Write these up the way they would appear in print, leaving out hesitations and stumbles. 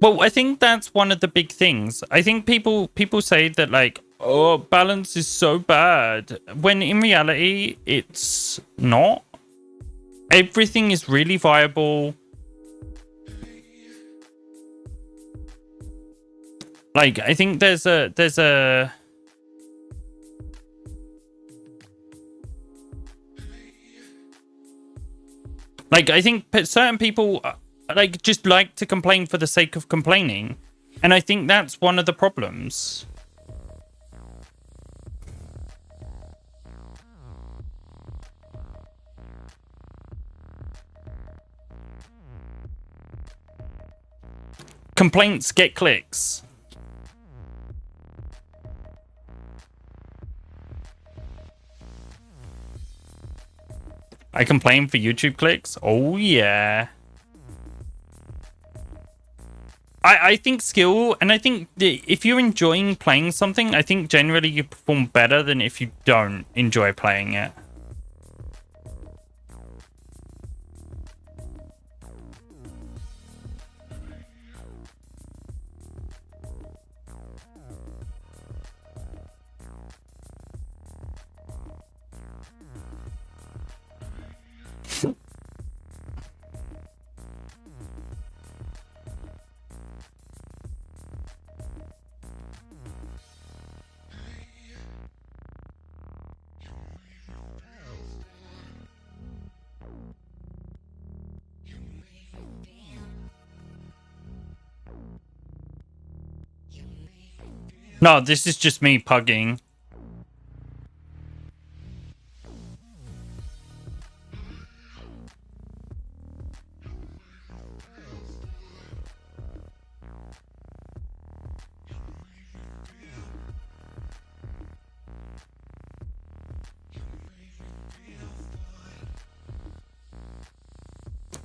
Well, I think that's one of the big things. I think people say that like, oh, balance is so bad, when in reality it's not. Everything is really viable. Like, I think there's a like, I think certain people like just like to complain for the sake of complaining, and I think that's one of the problems. Complaints get clicks. I complain for YouTube clicks. Oh yeah. I think skill, and I think if you're enjoying playing something, I think generally you perform better than if you don't enjoy playing it. No, this is just me pugging.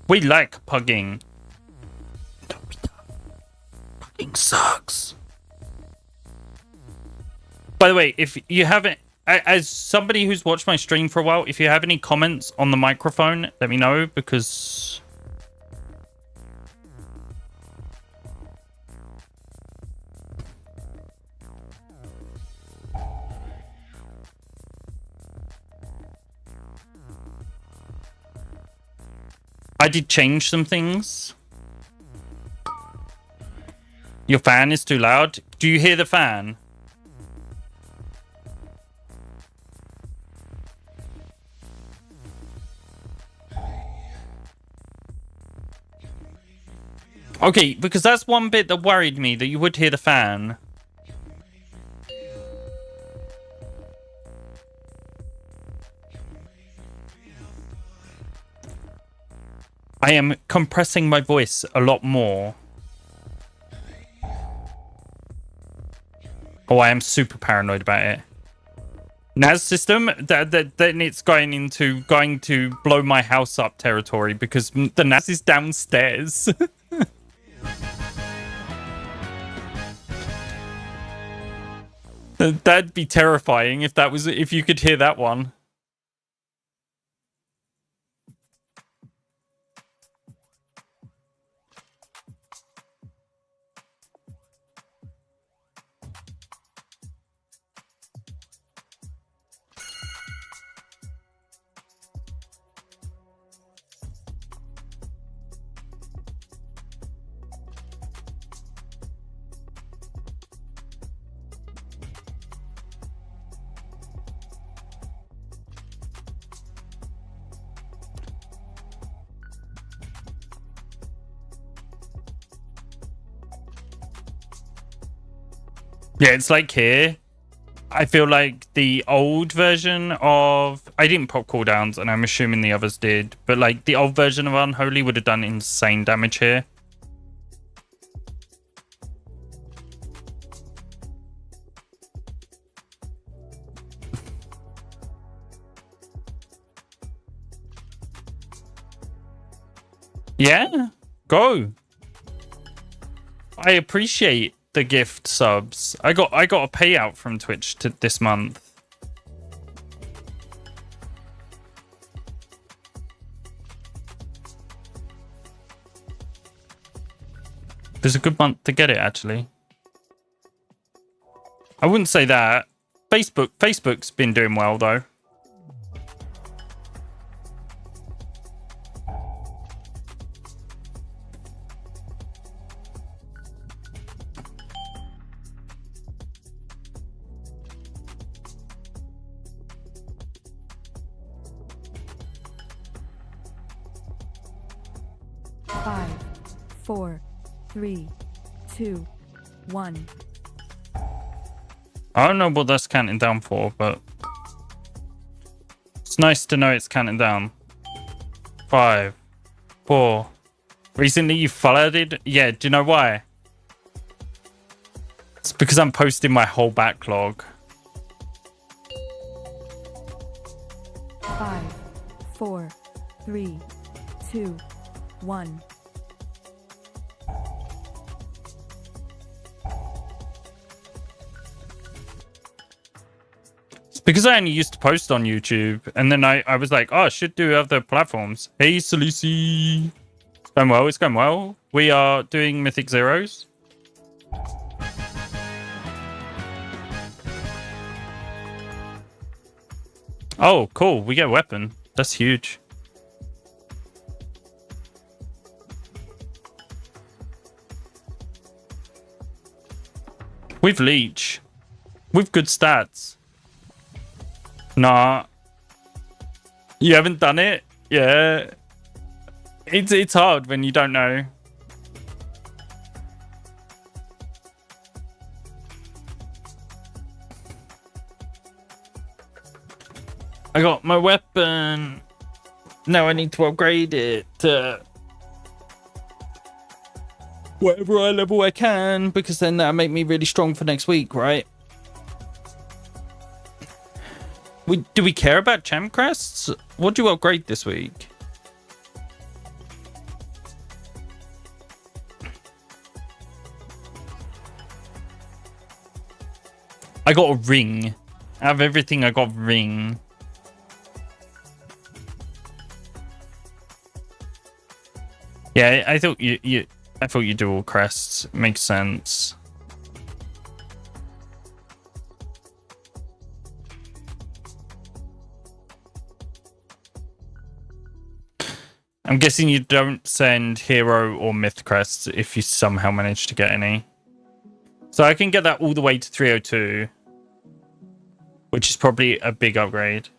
We like pugging. Pugging sucks. By the way, if you haven't, as somebody who's watched my stream for a while, if you have any comments on the microphone, let me know, because I did change some things. Your fan is too loud. Do you hear the fan? Okay, because that's one bit that worried me, that you would hear the fan. I am compressing my voice a lot more. Oh, I am super paranoid about it. NAS system, then it's going to blow my house up territory, because the NAS is downstairs. That'd be terrifying if you could hear that one. Yeah, it's like here. I feel like the old version of... I didn't pop cooldowns, and I'm assuming the others did. But like the old version of Unholy would have done insane damage here. Yeah, go. I appreciate the gift subs. I got a payout from Twitch this month. There's a good month to get it, actually. I wouldn't say that. Facebook's been doing well, though. Five, 4, 3, 2, 1. I don't know what that's counting down for, but it's nice to know it's counting down. 5, 4. Recently you flooded? Yeah, do you know why? It's because I'm posting my whole backlog. 5, 4, 3, 2, 1. Because I only used to post on YouTube, and then I was like, oh, I should do other platforms. Hey, Salusi. It's going well, it's going well. We are doing Mythic Zeros. Oh, cool. We get a weapon. That's huge. With Leech. With good stats. Nah. You haven't done it? Yeah. It's hard when you don't know. I got my weapon. Now I need to upgrade it to whatever level I can, because then that'll make me really strong for next week, right? Do we care about champ crests? What do you upgrade this week? I got a ring. Out of everything, I got a ring. Yeah, I thought you do all crests. Makes sense. I'm guessing you don't send hero or myth crests if you somehow manage to get any. So I can get that all the way to 302, which is probably a big upgrade.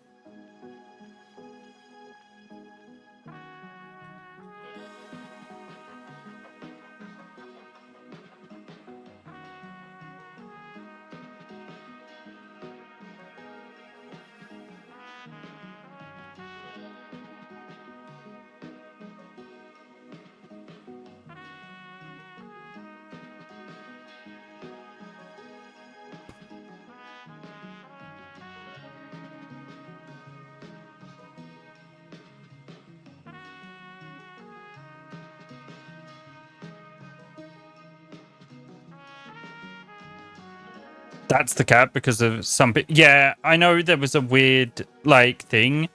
That's the cap because of some bit. Yeah, I know there was a weird like thing.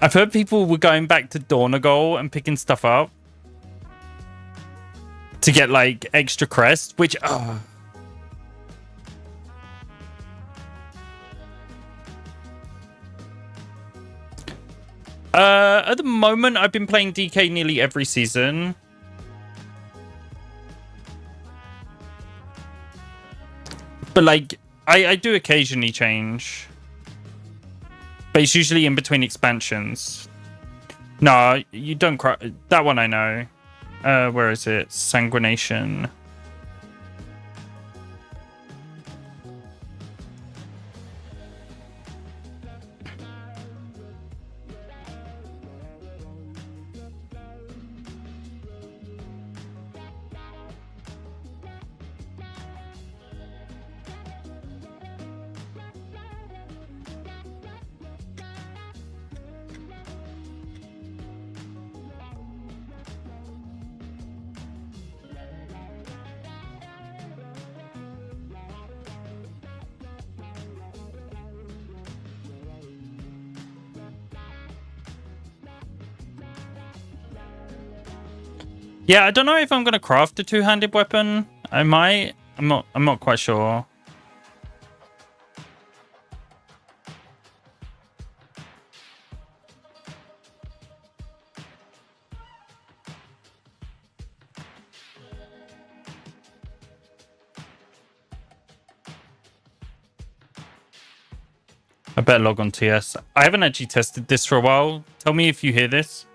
I've heard people were going back to Dornagol and picking stuff up to get like extra crests, which at the moment I've been playing DK nearly every season. But like, I do occasionally change. But it's usually in between expansions. No, you don't cry. That one I know. Where is it? Sanguination. Yeah, I don't know if I'm gonna craft a two-handed weapon. I might. I'm not quite sure. I better log on TS. I haven't actually tested this for a while. Tell me if you hear this.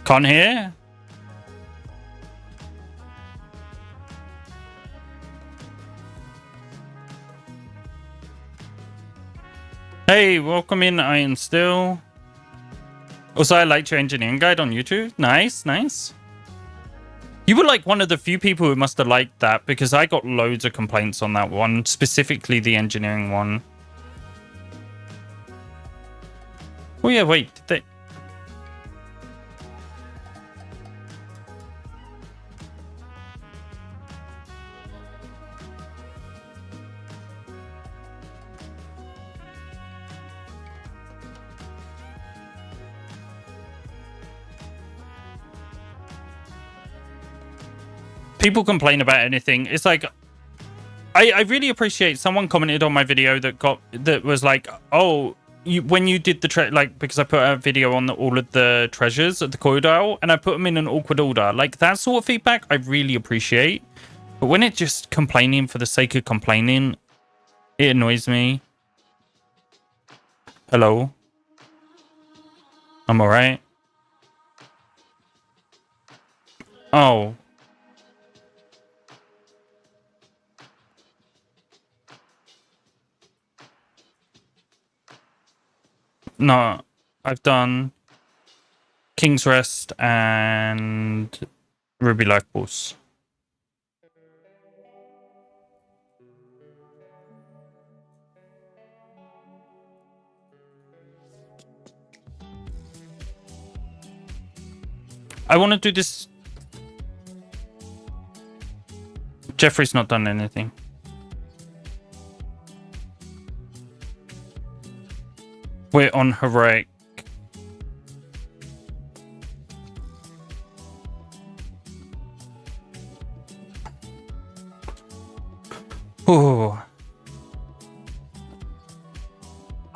Can't hear? Hey, welcome in, Iron Still. Also, I liked your engineering guide on YouTube. Nice, nice. You were like one of the few people who must have liked that because I got loads of complaints on that one, specifically the engineering one. Oh yeah, wait, did they... People complain about anything. It's like, I really appreciate someone commented on my video that was like, oh, when you did the like, because I put a video on all of the treasures at the Coiled Isle and I put them in an awkward order. Like that sort of feedback I really appreciate. But when it's just complaining for the sake of complaining, it annoys me. Hello. I'm alright. Oh. No, I've done King's Rest and Ruby Life Pulse. I want to do this. Jeffrey's not done anything. We're on heroic. Oh.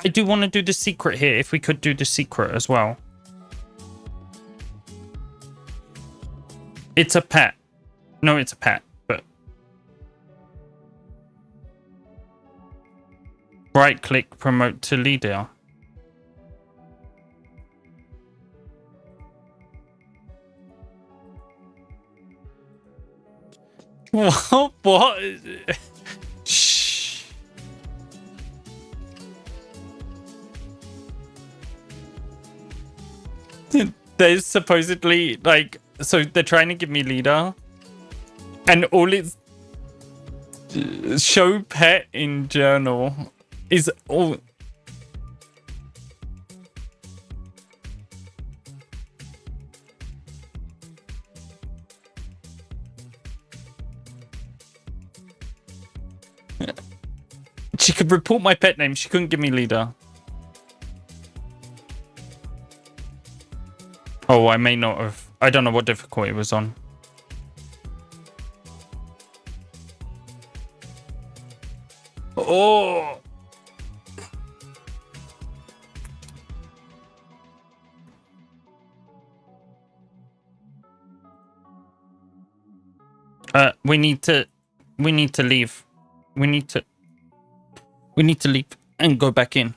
I do want to do the secret here, if we could do the secret as well. It's a pet. No, it's a pet, but... Right-click, promote to leader. What? Shh. There's supposedly like, so they're trying to give me leader, and all it's show pet in journal is all. She could report my pet name. She couldn't give me leader. Oh, I may not have. I don't know what difficulty it was on. Oh. We need to leave. We need to leave and go back in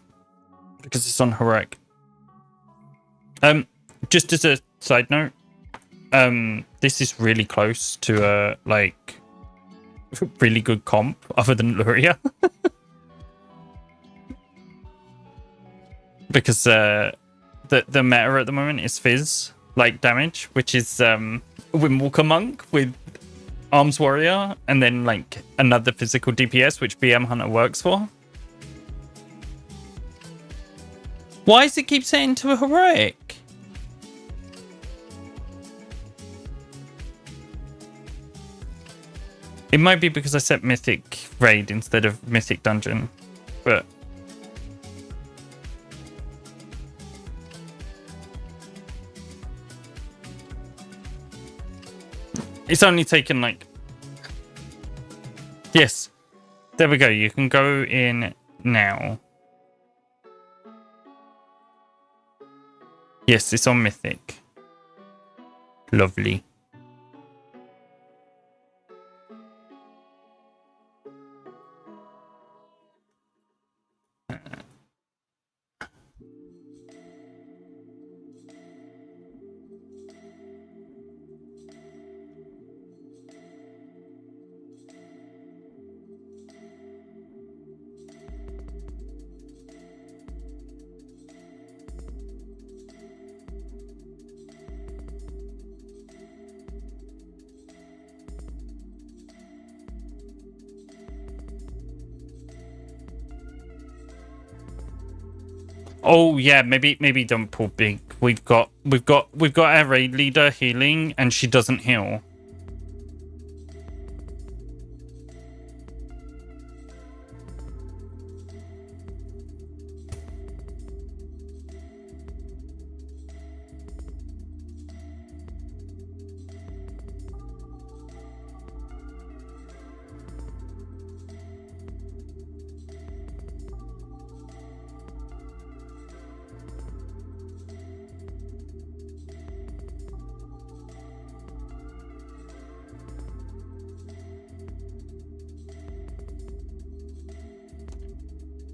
because it's on heroic. Just as a side note, this is really close to a like really good comp other than Luria. Because the meta at the moment is Fizz like damage, which is Windwalker Monk with Arms Warrior, and then like another physical DPS which BM Hunter works for. Why does it keep setting to a heroic? It might be because I set mythic raid instead of mythic dungeon, but it's only taken like, yes, there we go. You can go in now. Yes, it's on mythic. Lovely. Oh yeah, maybe don't pull big. We've got our raid leader healing, and she doesn't heal.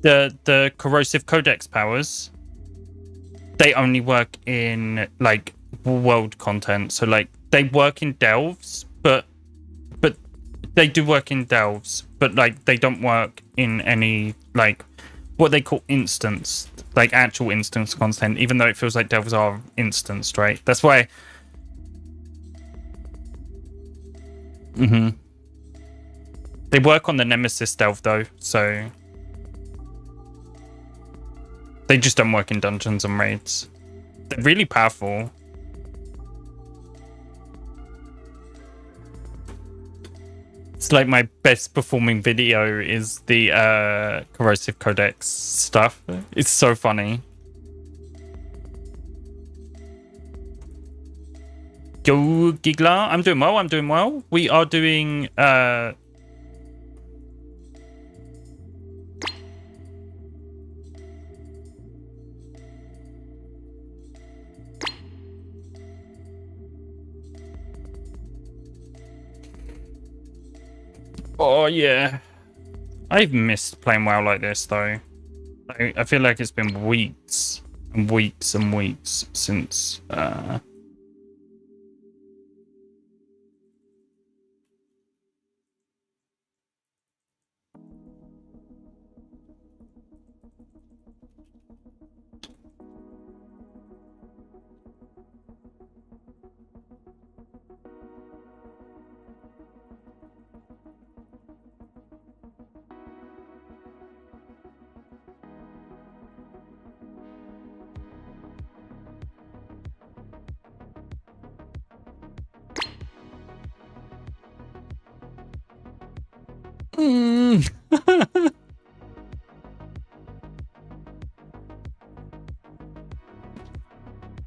The corrosive codex powers, they only work in like world content. So like they work in delves, but they do work in delves, but like they don't work in any like what they call instance, like actual instance content, even though it feels like delves are instanced, right? That's why. They work on the Nemesis delve though, so they just don't work in dungeons and raids. They're really powerful. It's like my best performing video is the corrosive codex stuff. It's so funny. Yo, Giggler, I'm doing well. We are doing oh yeah, I've missed playing WoW like this though. I feel like it's been weeks and weeks and weeks since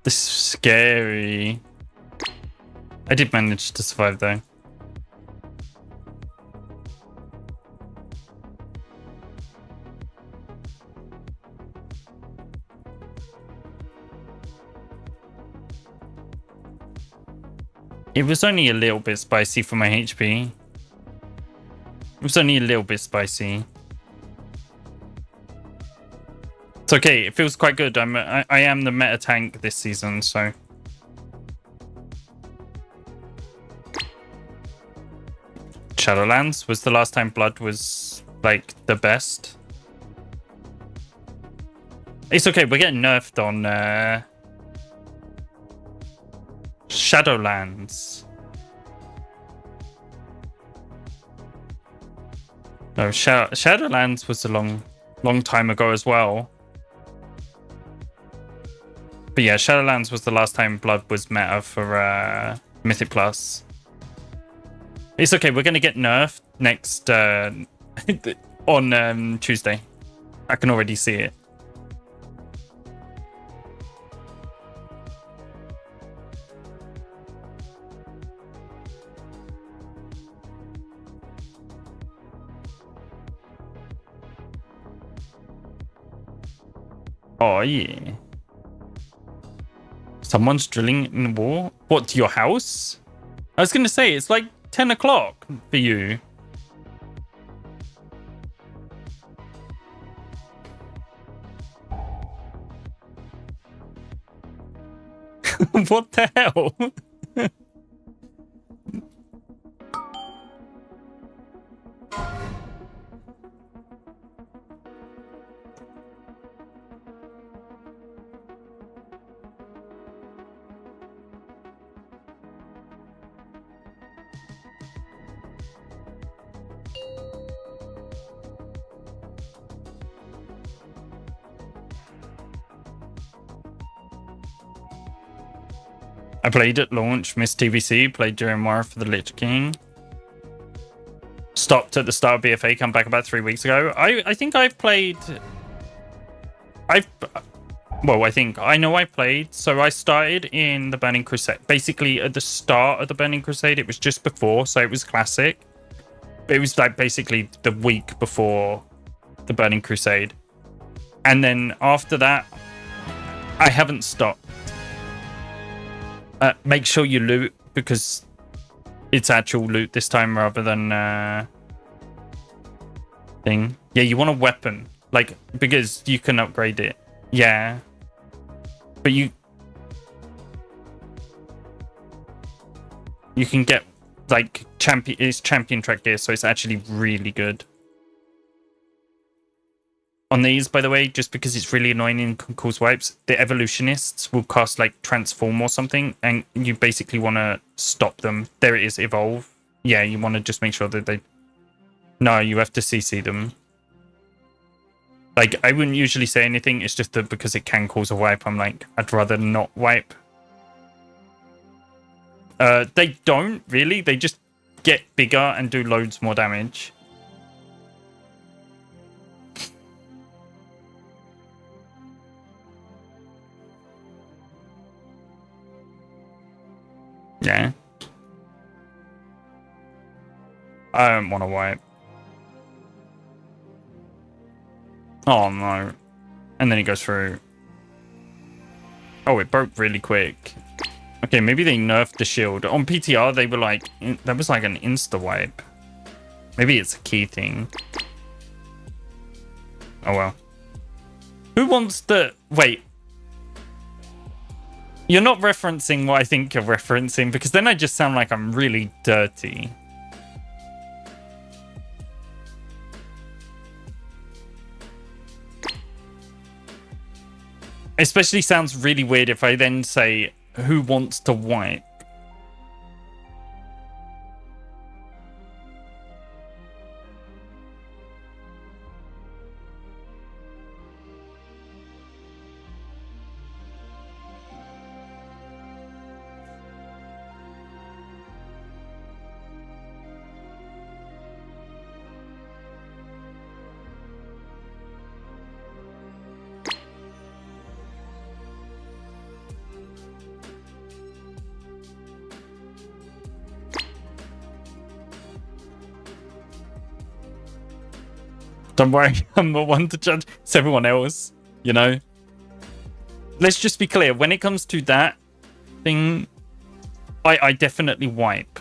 This is scary. I did manage to survive though. It was only a little bit spicy for my HP. It was only a little bit spicy. It's okay. It feels quite good. I am the meta tank this season, so. Shadowlands was the last time Blood was like the best. It's okay. We're getting nerfed on Shadowlands. No, Shadowlands was a long time ago as well. But yeah, Shadowlands was the last time Blood was meta for Mythic Plus. It's okay, we're gonna get nerfed next on Tuesday. I can already see it. Oh yeah. Someone's drilling in the wall? What, to your house? I was gonna say, it's like 10 o'clock for you. What the hell? I played at launch, missed TVC, played during War for the Lich King. Stopped at the start of BFA, come back about 3 weeks ago. I think I've played... I know I played. So I started in the Burning Crusade. Basically, at the start of the Burning Crusade, it was just before, so it was classic. It was like basically the week before the Burning Crusade. And then after that, I haven't stopped. Make sure you loot, because it's actual loot this time rather than thing. Yeah, you want a weapon, like, because you can upgrade it. Yeah, but you can get like champion track gear, so it's actually really good. On these, by the way, just because it's really annoying and can cause wipes, the evolutionists will cast like transform or something, and you basically want to stop them. There it is, evolve. Yeah, you want to just make sure that they... No, you have to CC them. Like, I wouldn't usually say anything, it's just that because it can cause a wipe, I'm like, I'd rather not wipe. They don't, really. They just get bigger and do loads more damage. Yeah. I don't want to wipe. Oh no. And then he goes through. Oh, it broke really quick. Okay, maybe they nerfed the shield. On PTR, they were like... That was like an insta-wipe. Maybe it's a key thing. Oh well. Who wants the... Wait. You're not referencing what I think you're referencing, because then I just sound like I'm really dirty. Especially sounds really weird if I then say, who wants to wipe? Don't worry, I'm the one to judge. It's everyone else, you know? Let's just be clear. When it comes to that thing, I definitely wipe.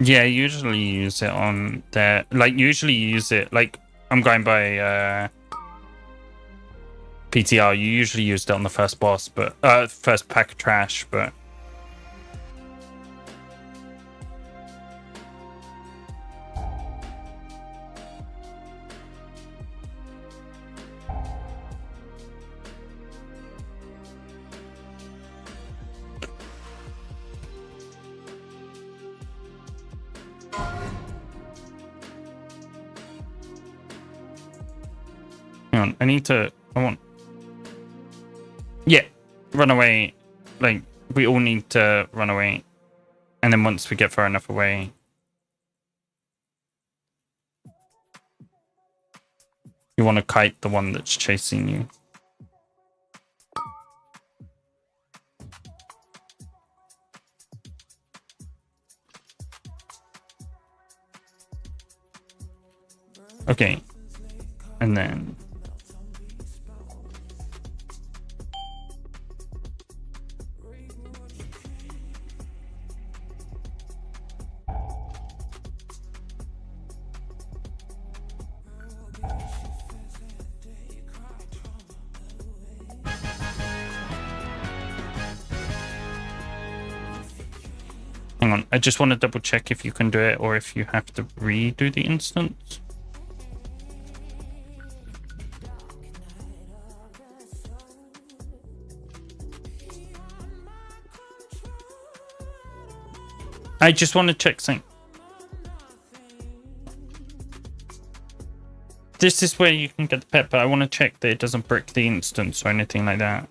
Yeah, usually use it on there. Like, usually use it, like, I'm going by PTR. You usually use it on the first boss, but first pack of trash, but on. I want... Yeah. Run away. Like, we all need to run away. And then once we get far enough away... You want to kite the one that's chasing you. Okay. And then... Hang on, I just want to double check if you can do it or if you have to redo the instance. I just want to check something. This is where you can get the pet, but I want to check that it doesn't brick the instance or anything like that.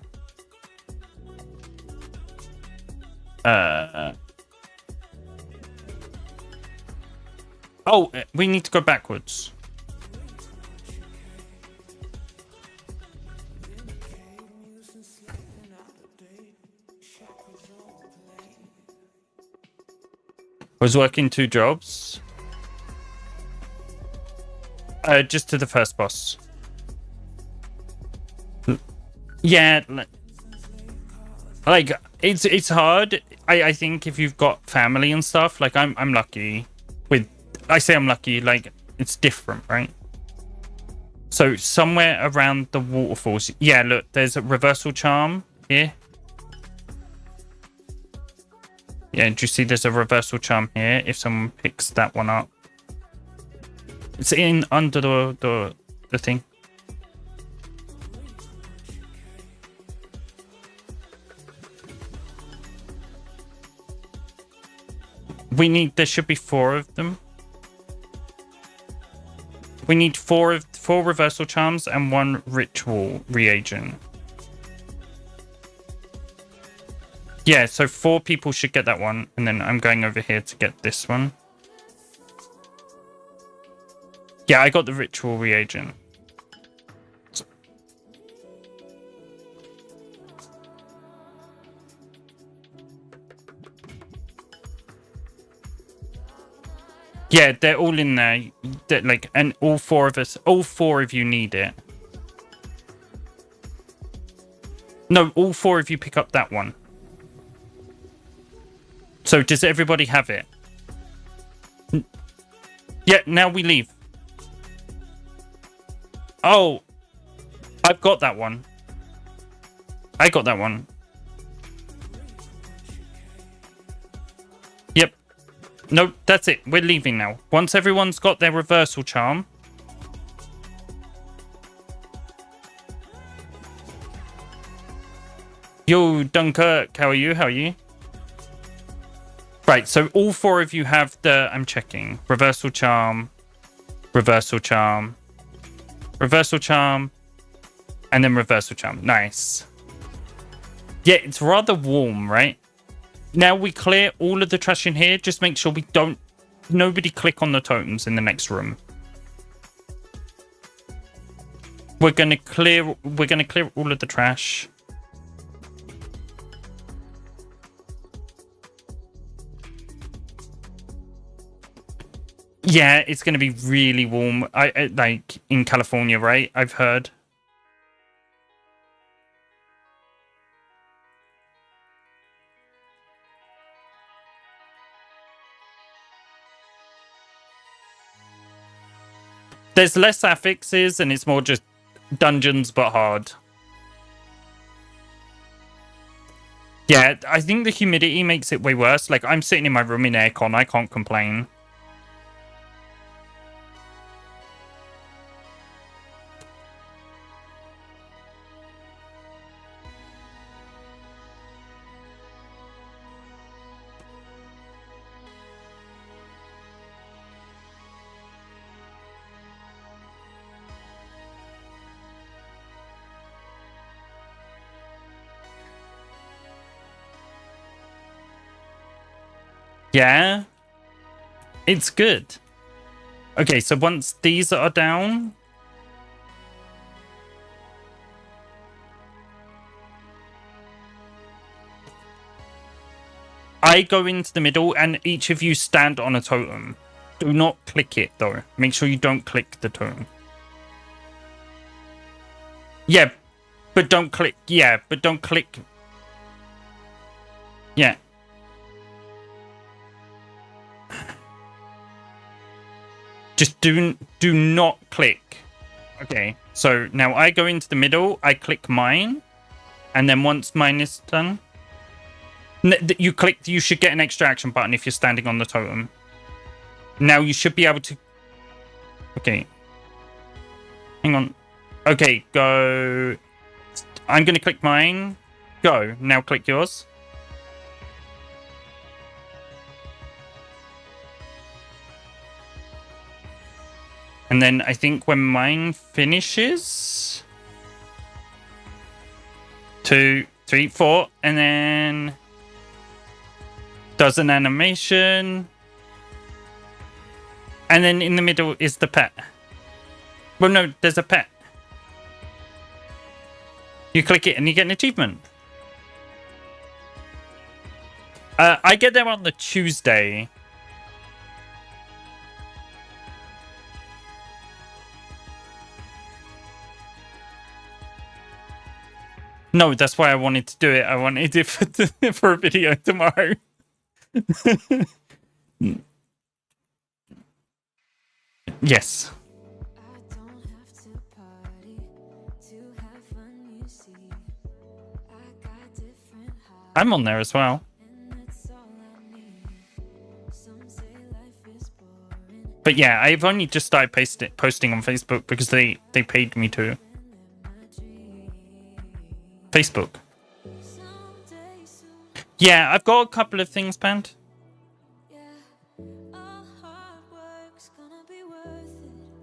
Oh, we need to go backwards. Was working 2 jobs. Just to the first boss. Yeah, like it's hard. I think if you've got family and stuff, like I'm lucky with. I say I'm lucky, like it's different, right? So somewhere around the waterfalls. Yeah, look, there's a reversal charm here. Yeah, do you see there's a reversal charm here if someone picks that one up? It's in under the thing. There should be 4 of them. We need 4 reversal charms and 1 ritual reagent. Yeah, so 4 people should get that one, and then I'm going over here to get this one. Yeah, I got the ritual reagent. Yeah, they're all in there. Like, and all 4 of you need it. No, all 4 of you pick up that one. So does everybody have it? Yeah, now we leave. Oh, I've got that one. I got that one. Yep. No, that's it. We're leaving now. Once everyone's got their reversal charm. Yo, Dunkirk, how are you? How are you? Right, so all 4 of you have the... I'm checking. Reversal charm. Reversal charm. Reversal charm. And then reversal charm. Nice. Yeah, it's rather warm, right? Now we clear all of the trash in here. Just make sure we don't... Nobody click on the totems in the next room. We're gonna clear all of the trash. Yeah, it's going to be really warm. I like in California, right? I've heard. There's less affixes and it's more just dungeons but hard. Yeah, I think the humidity makes it way worse. Like, I'm sitting in my room in aircon. I can't complain. Yeah. It's good. Okay, so once these are down... I go into the middle and each of you stand on a totem. Do not click it, though. Make sure you don't click the totem. Yeah, but don't click. Yeah, but don't click. Yeah. Just do not click. Okay, so now I go into the middle. I click mine. And then once mine is done... You click. You should get an extra action button if you're standing on the totem. Now you should be able to... Okay. Hang on. Okay, go... I'm going to click mine. Go. Now click yours. And then I think when mine finishes... 2, 3, 4. And then... does an animation. And then in the middle is the pet. Well, no, there's a pet. You click it and you get an achievement. I get there on the Tuesday. No, that's why I wanted to do it. I wanted it for a video tomorrow. Yes. I'm on there as well. But yeah, I've only just started posting on Facebook because they paid me to. Facebook. Yeah, I've got a couple of things planned.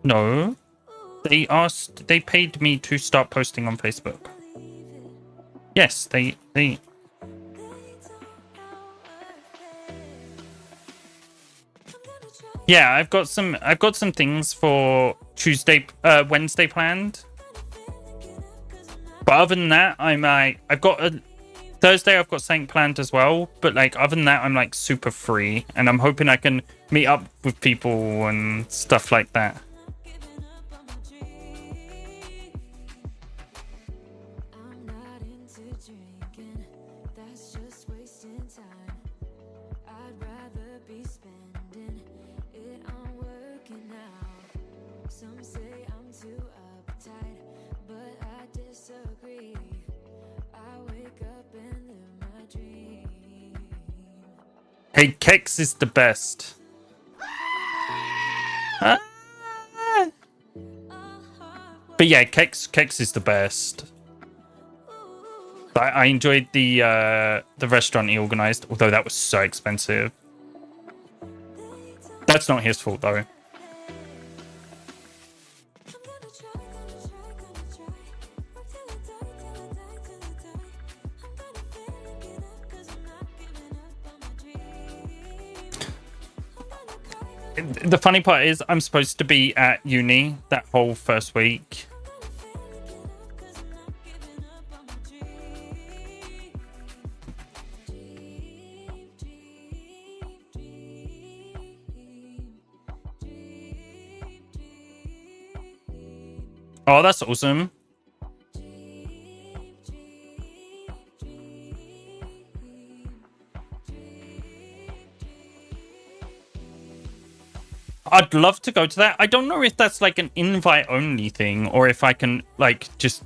No. They paid me to start posting on Facebook. Yes, they Yeah, I've got some things for Wednesday planned. But other than that, I've got a Thursday, I've got something planned as well. But like other than that, I'm like super free, and I'm hoping I can meet up with people and stuff like that. Hey, Kex is the best. But yeah, Kex is the best. I enjoyed the restaurant he organized, although that was so expensive. That's not his fault though. The funny part is I'm supposed to be at uni that whole first week. Oh, that's awesome. I'd love to go to that. I don't know if that's like an invite only thing or if I can like just,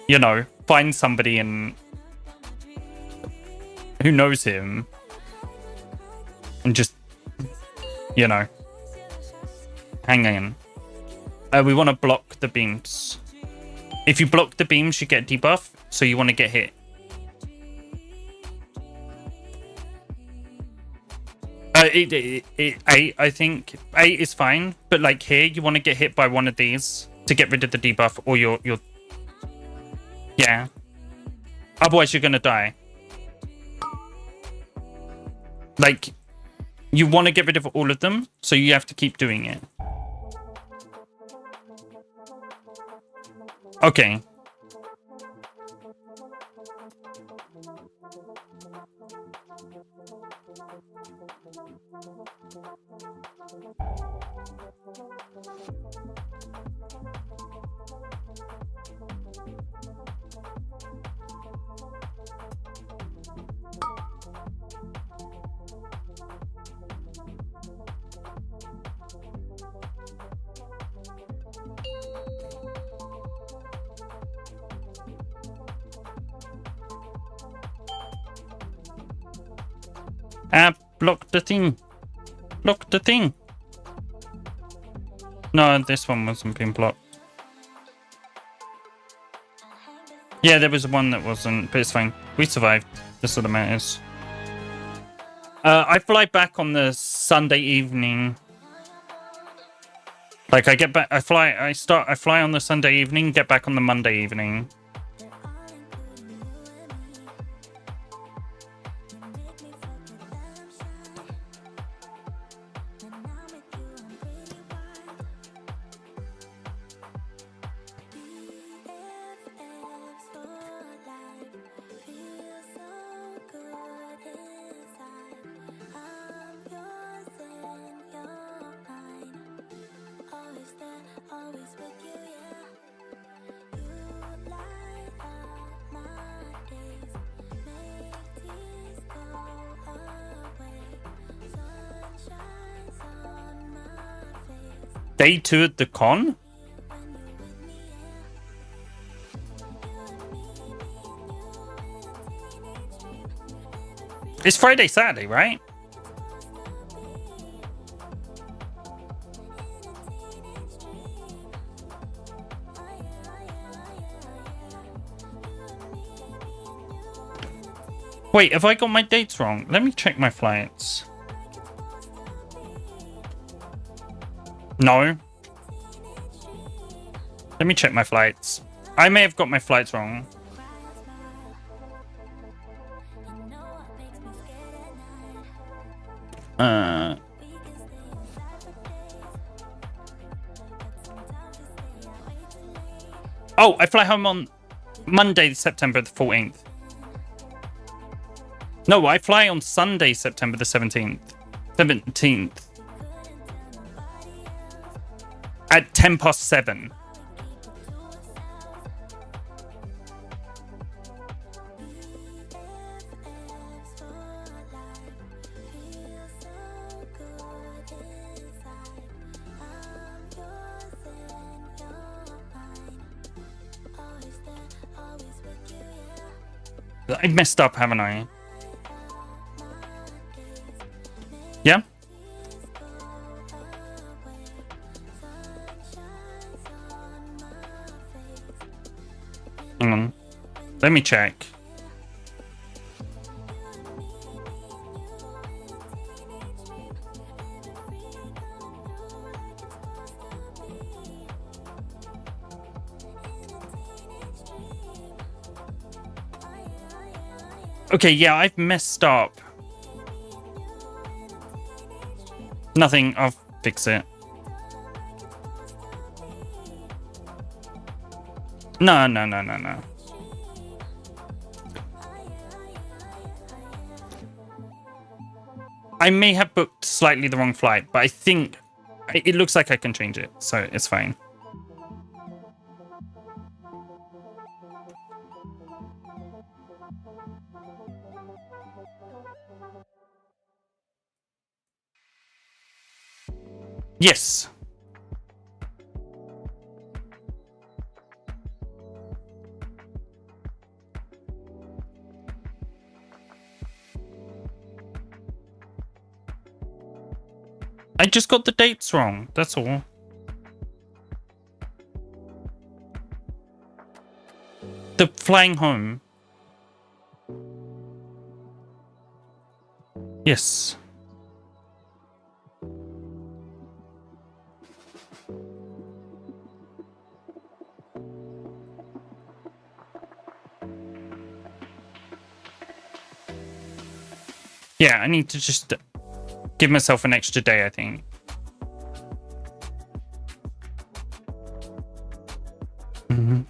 you know, find somebody and who knows him and just, you know, hang on. We want to block the beams. If you block the beams, you get debuff, so you want to get hit. I think 8 is fine, but like here, you want to get hit by one of these to get rid of the debuff, or you're yeah. Otherwise, you're gonna die. Like, you want to get rid of all of them, so you have to keep doing it. Okay. Block the thing. Block the thing. No, this one wasn't being blocked. Yeah, there was one that wasn't, but it's fine. We survived. That's all that matters. I fly back on the Sunday evening. Like, I get back, I fly on the Sunday evening, get back on the Monday evening. Day 2 at the con? It's Friday, Saturday, right? Wait, have I got my dates wrong? Let me check my flights. No. Let me check my flights. I may have got my flights wrong. Oh, I fly home on Monday, September the 14th. No, I fly on Sunday, September the 17th. 17th. At 7:10. I messed up, haven't I? Yeah? Hang on. Let me check. Okay, yeah, I've messed up. Nothing, I'll fix it. No. I may have booked slightly the wrong flight, but I think it looks like I can change it, so it's fine. Yes. I just got the dates wrong, that's all. The flying home. Yes. Yeah, I need to just give myself an extra day, I think. Mm-hmm.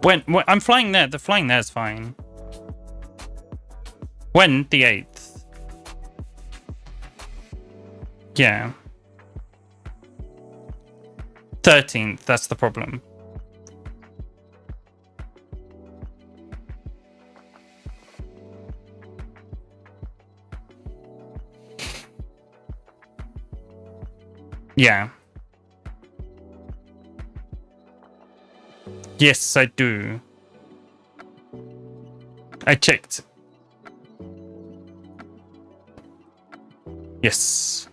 When I'm flying there, the flying there is fine. When? The 8th. Yeah. 13th, that's the problem. Yeah. Yes, I do. I checked. Yes.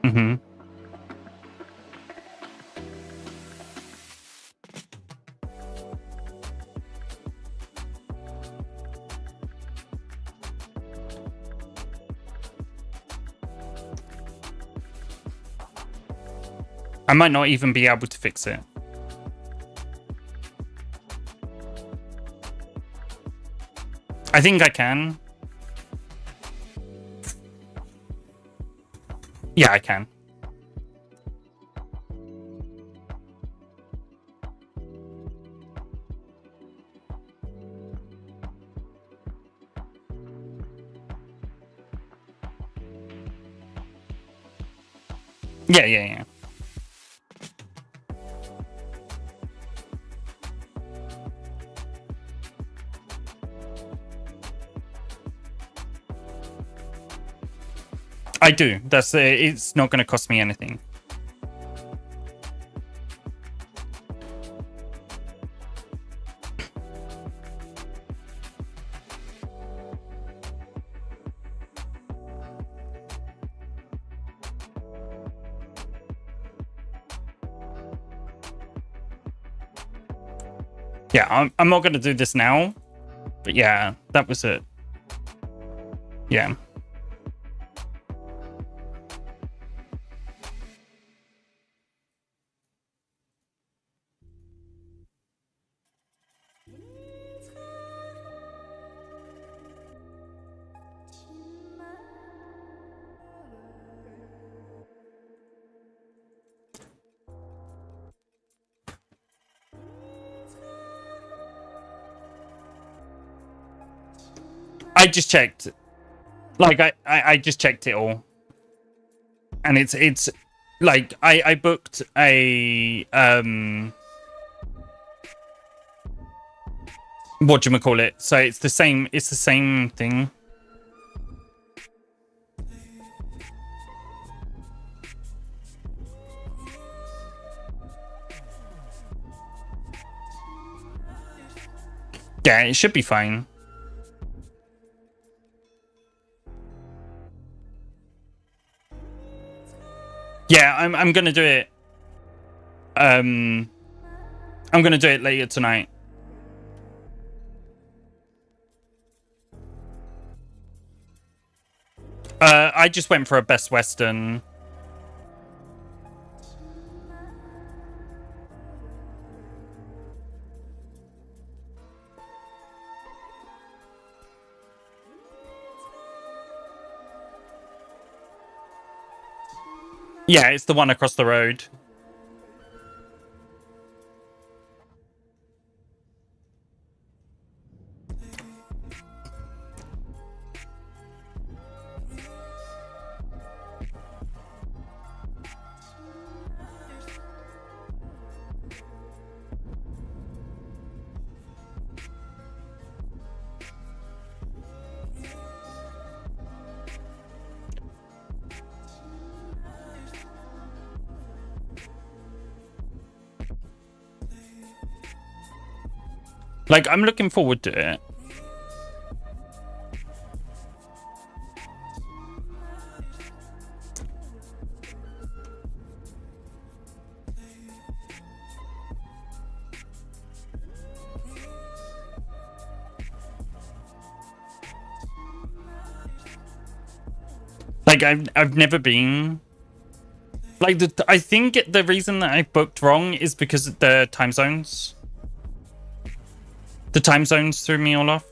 Mm-hmm. I might not even be able to fix it. I think I can. Yeah, I can. Yeah. I do. That's it's not going to cost me anything. Yeah, I'm not going to do this now, but yeah, that was it. Yeah. I just checked. Like I just checked it all. And it's like I booked a whatchamacallit. So it's the same thing. Yeah, it should be fine. Yeah, I'm gonna do it. I'm gonna do it later tonight. I just went for a Best Western. Yeah, it's the one across the road. Like, I'm looking forward to it. Like, I've never been Like, I think the reason that I booked wrong is because of the time zones. The time zones threw me all off.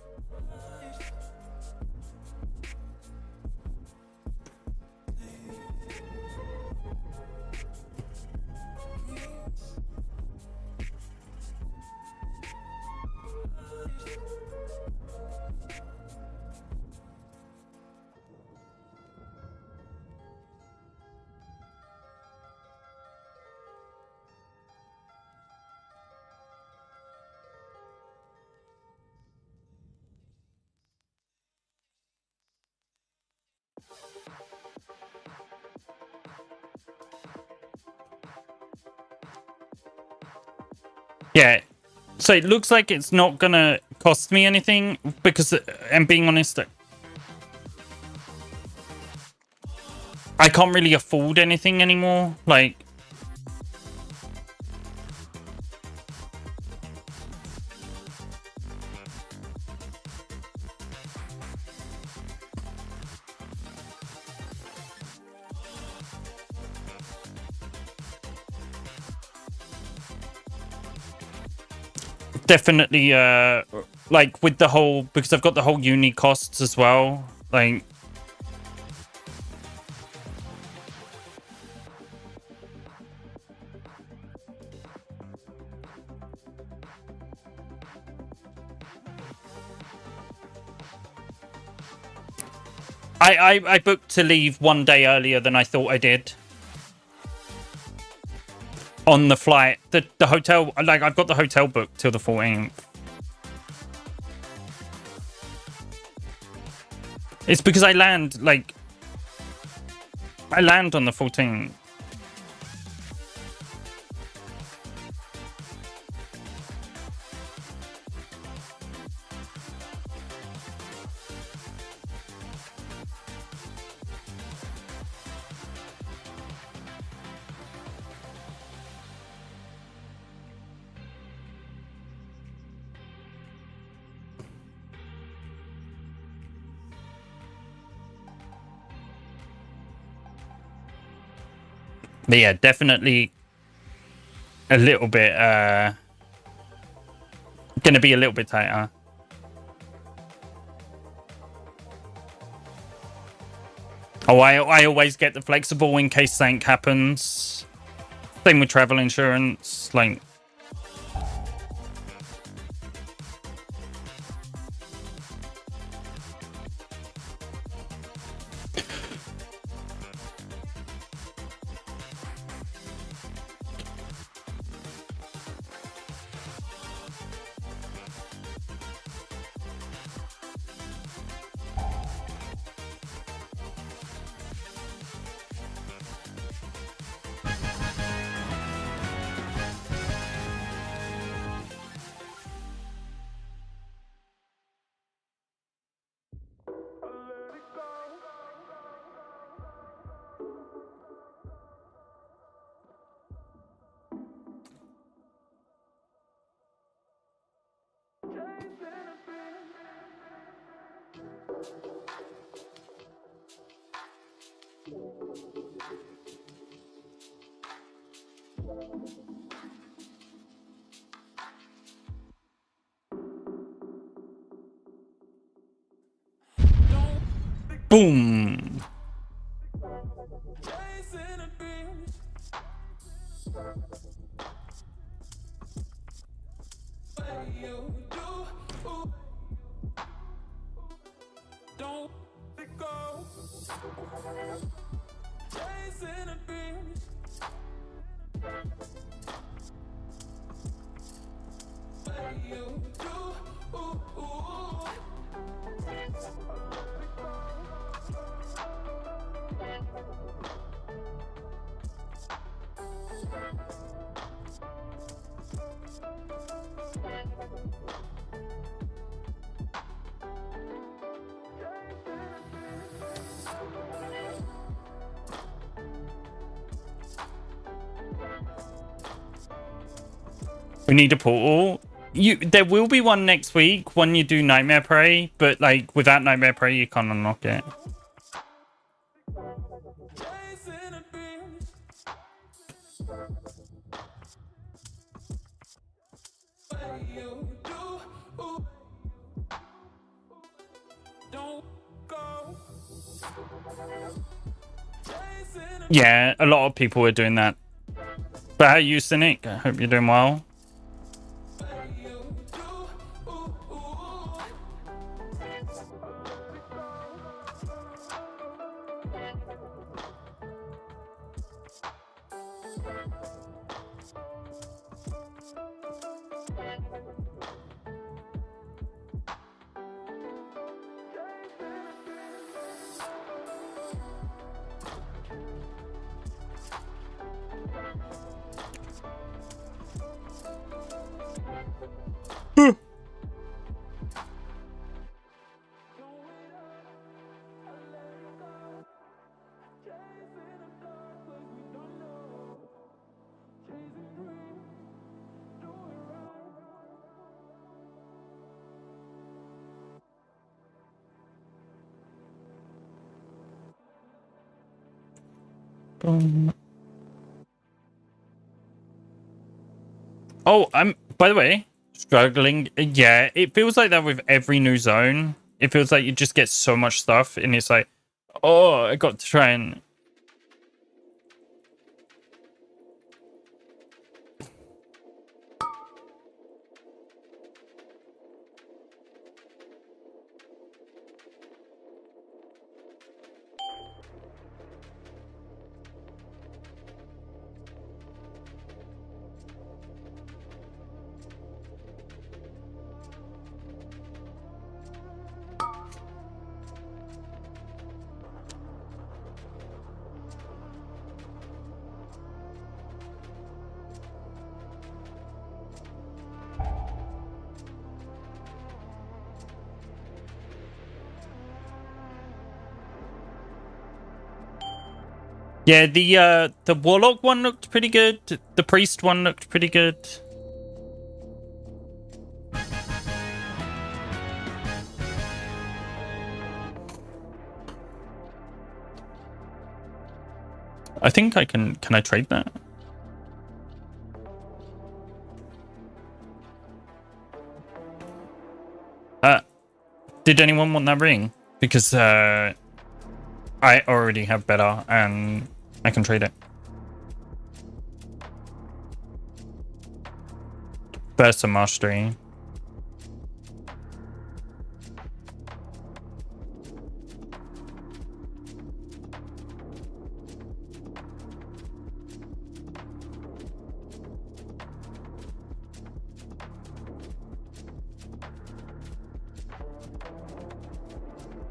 Yeah, so it looks like it's not gonna cost me anything because, I'm being honest, I can't really afford anything anymore. Like, definitely, like with the whole, because I've got the whole uni costs as well. Like, I booked to leave one day earlier than I thought I did. On the flight, the hotel, like I've got the hotel booked till the 14th. It's because I land on the 14th. But yeah, definitely a little bit, gonna be a little bit tighter. Oh, I always get the flexible in case something happens. Same with travel insurance, like. Boom. We need a portal. There will be one next week when you do Nightmare Prey, but like without Nightmare Prey, you can't unlock it. Yeah, a lot of people are doing that. But how are you, Cynic? I hope you're doing well. Oh, I'm, by the way, struggling. Yeah, it feels like that with every new zone. It feels like you just get so much stuff, and it's like, oh, I got to try and. Yeah, the warlock one looked pretty good. The priest one looked pretty good. I think I can. Can I trade that? Did anyone want that ring? Because I already have better, and I can trade it. Burst of Mastery.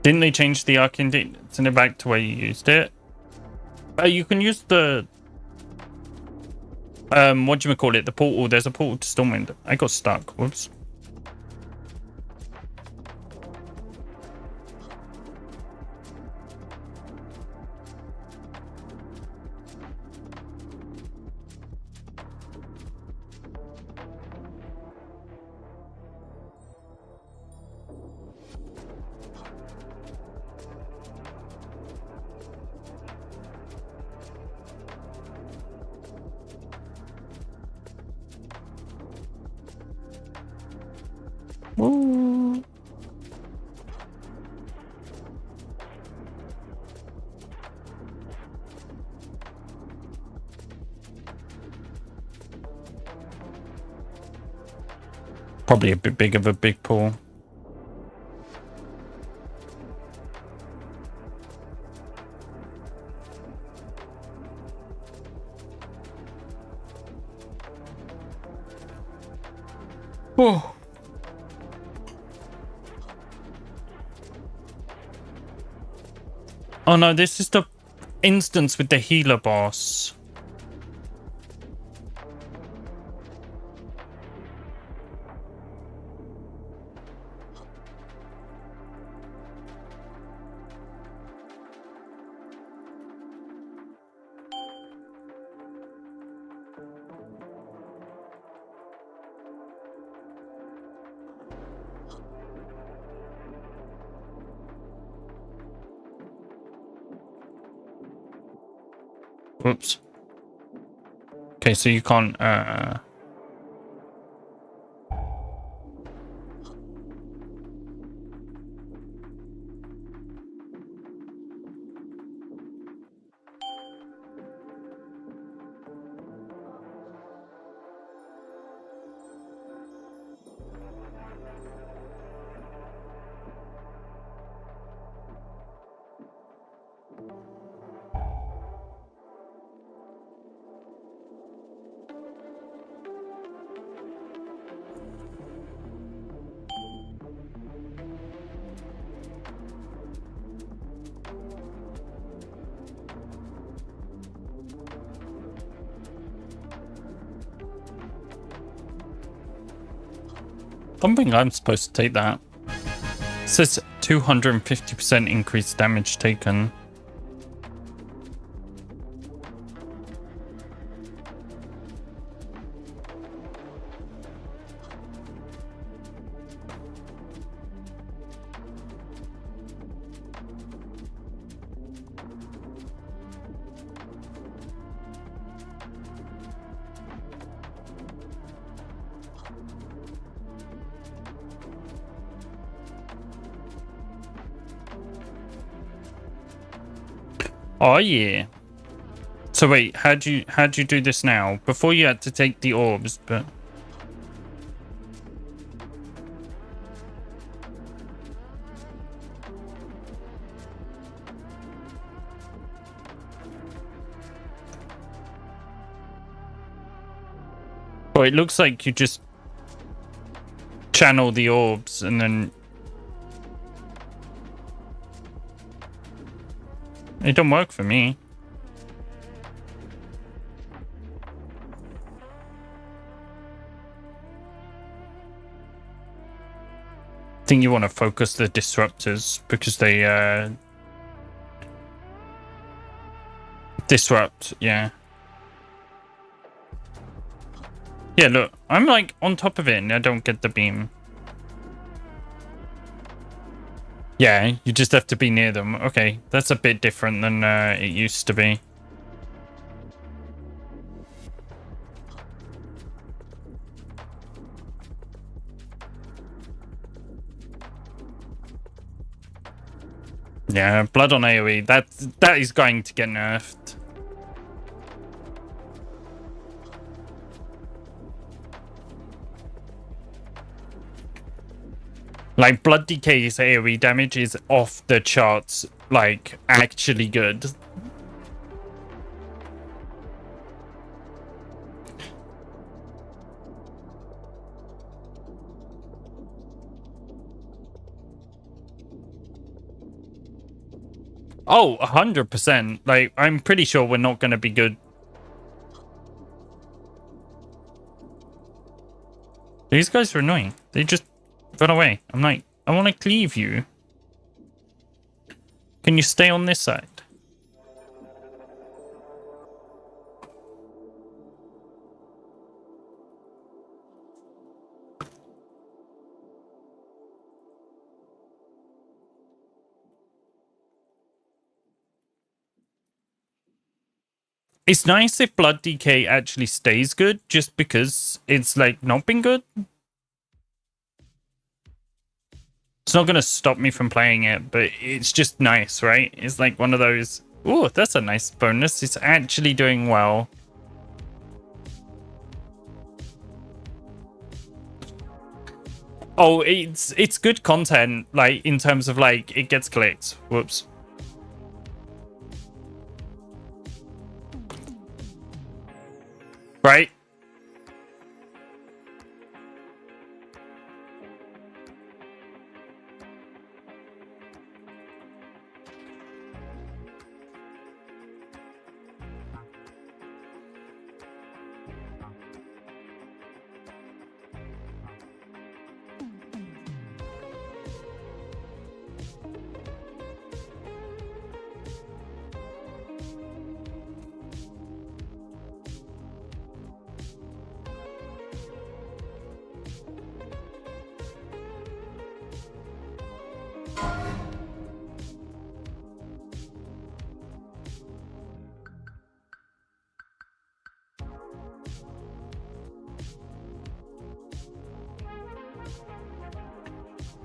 Didn't they change the arcane? Send it back to where you used it. You can use the what do you call it? The portal. There's a portal to Stormwind. I got stuck. Whoops. Woo. Probably a bit big of a big pool. Oh. Oh no, this is the instance with the healer boss. Whoops. Okay, so you can't I don't think I'm supposed to take that. It says 250% increased damage taken. Oh yeah. So wait, how'd you do this now? Before you had to take the orbs, but well, it looks like you just channel the orbs and then it don't work for me. I think you want to focus the disruptors because they disrupt, yeah. Yeah, look, I'm like on top of it and I don't get the beam. Yeah, you just have to be near them. Okay, that's a bit different than it used to be. Yeah, blood on AoE, that is going to get nerfed. Like, Blood DK's AoE damage is off the charts, like, actually good. Oh, 100%. Like, I'm pretty sure we're not going to be good. These guys are annoying. They just run away. I'm like, I want to cleave you. Can you stay on this side? It's nice if Blood DK actually stays good, just because it's like not been good. It's not going to stop me from playing it, but it's just nice, right? It's like one of those, oh, that's a nice bonus. It's actually doing well. Oh, it's good content, like, in terms of, like, it gets clicks. Whoops. Right?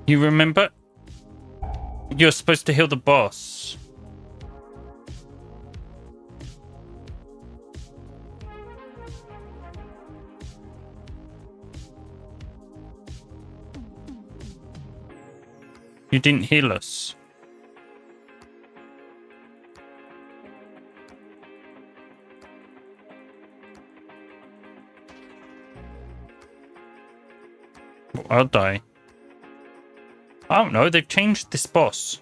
You remember? You're supposed to heal the boss. You didn't heal us. I'll die. I don't know, they've changed this boss.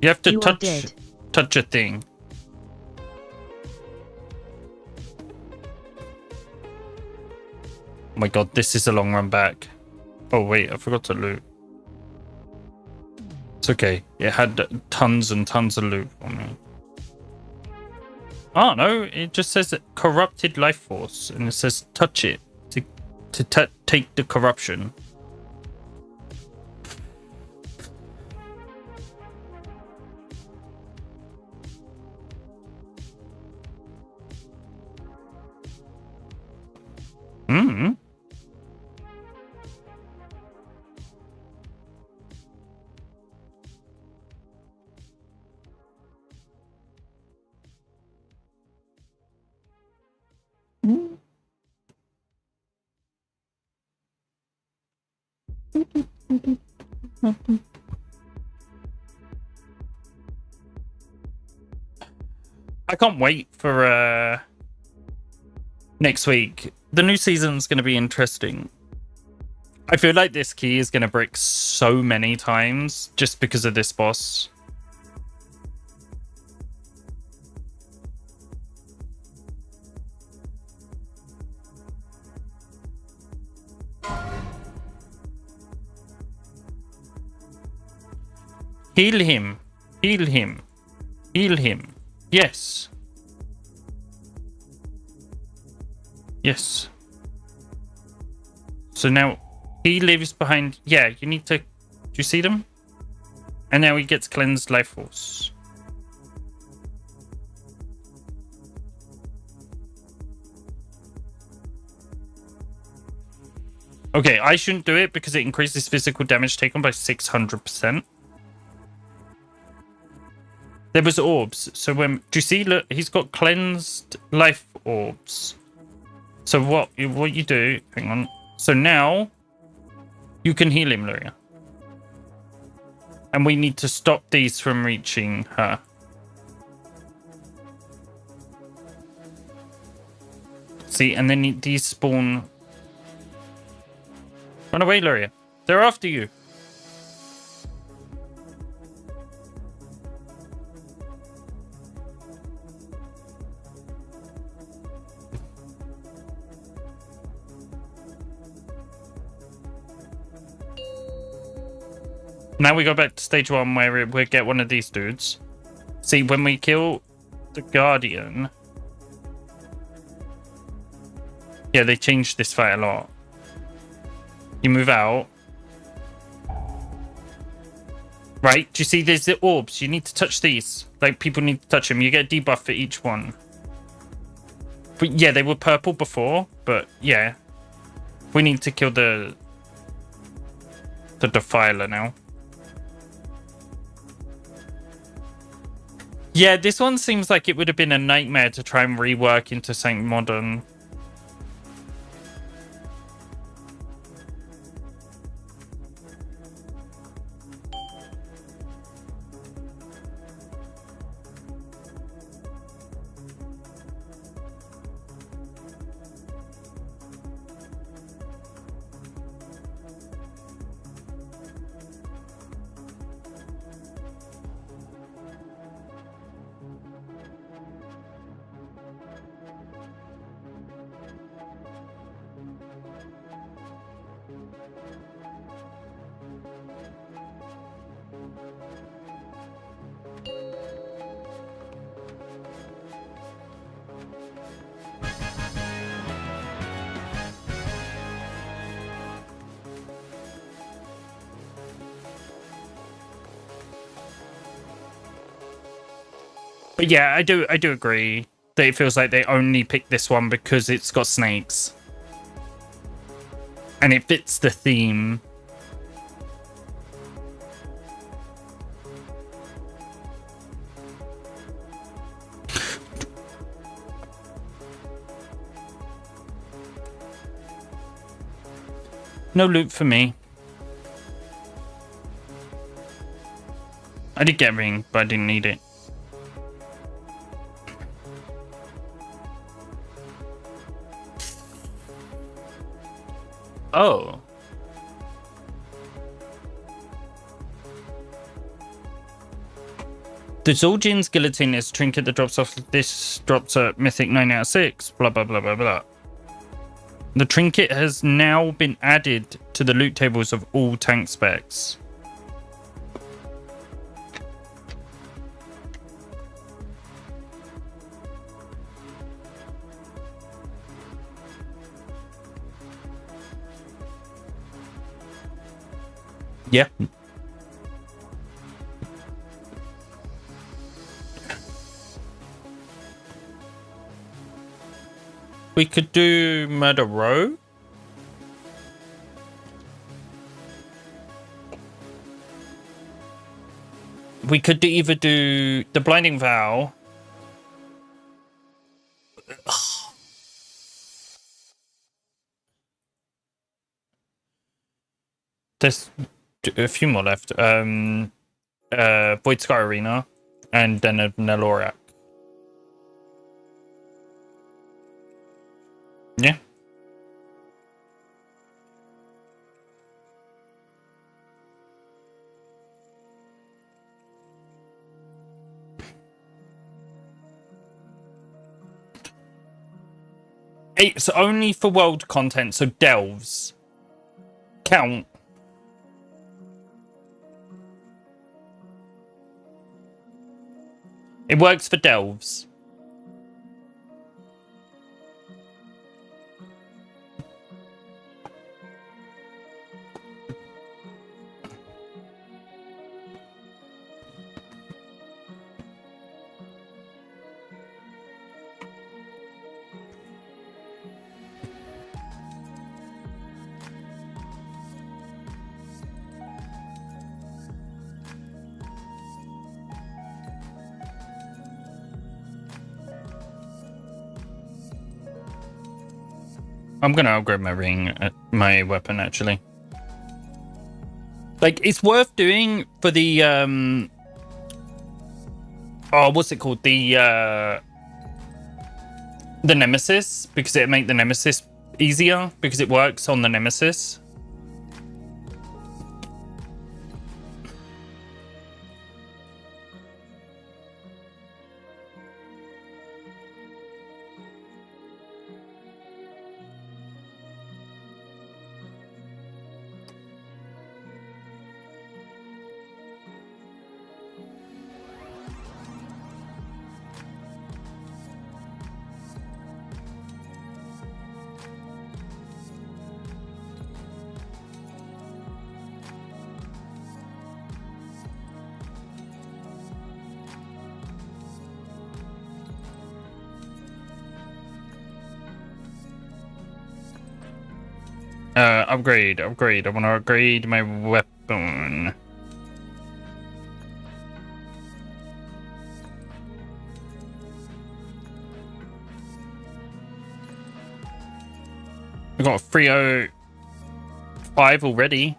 You have to touch a thing. Oh my god, this is a long run back. Oh wait, I forgot to loot. It's okay. It had tons and tons of loot on me. Oh no, it just says corrupted life force, and it says touch it to take the corruption. Hmm. I can't wait for next week. The new season's going to be interesting. I feel like this key is going to break so many times just because of this boss. Heal him. Heal him. Heal him. Yes. Yes. So now he lives behind. Yeah, you need to. Do you see them? And now he gets cleansed life force. Okay, I shouldn't do it because it increases physical damage taken by 600%. There was orbs. So when do you see? Look, he's got cleansed life orbs. So what you do? Hang on. So now you can heal him, Luria. And we need to stop these from reaching her. See, and then these spawn. Run away, Luria. They're after you. Now we go back to stage 1 where we get one of these dudes. See, when we kill the Guardian... Yeah, they changed this fight a lot. You move out. Right, do you see there's the orbs? You need to touch these. Like, people need to touch them. You get a debuff for each one. But yeah, they were purple before, but yeah. We need to kill the Defiler now. Yeah, this one seems like it would have been a nightmare to try and rework into something modern. But yeah, I do agree that it feels like they only picked this one because it's got snakes. And it fits the theme. No loot for me. I did get a ring, but I didn't need it. Oh. The Zul'jin's guillotine is a trinket that drops off. This drops a mythic 9 out of 6. Blah, blah, blah, blah, blah. The trinket has now been added to the loot tables of all tank specs. Yeah. We could do Murder Row. We could either do the Blinding Vow. There's a few more left. Void Sky Arena and then a Nelorak. Yeah. It's only for world content, so delves count. It works for delves. I'm gonna upgrade my ring, my weapon actually. Like, it's worth doing for the what's it called? The Nemesis, because it'll make the Nemesis easier because it works on the Nemesis. Upgrade. I want to upgrade my weapon. We got a 305 already.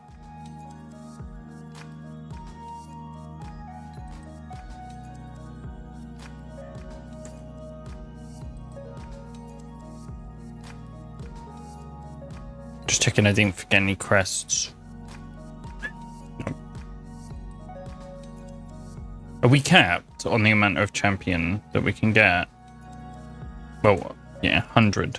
Just checking I didn't forget any crests. Nope. Are we capped on the amount of champion that we can get? Well, yeah, 100.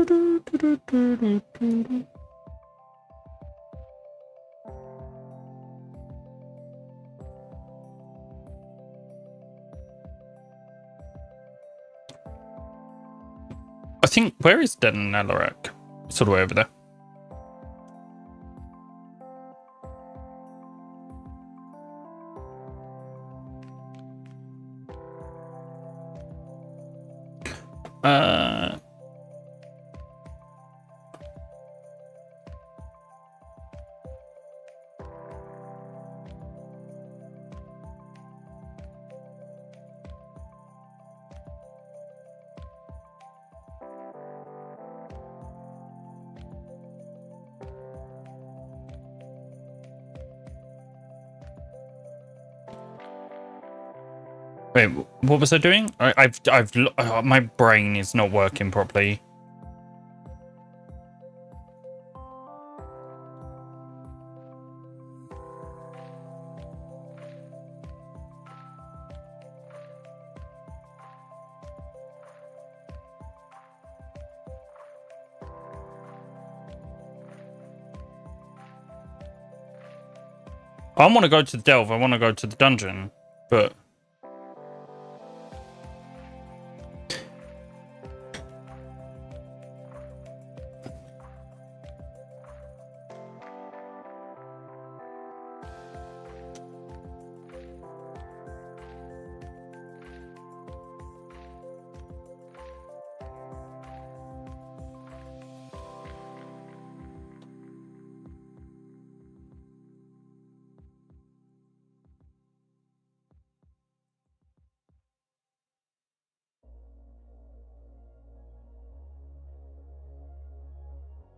I think, where is Den and Alarak? It's all the way over there. Wait, what was I doing? My brain is not working properly. I want to go to the delve. I want to go to the dungeon, but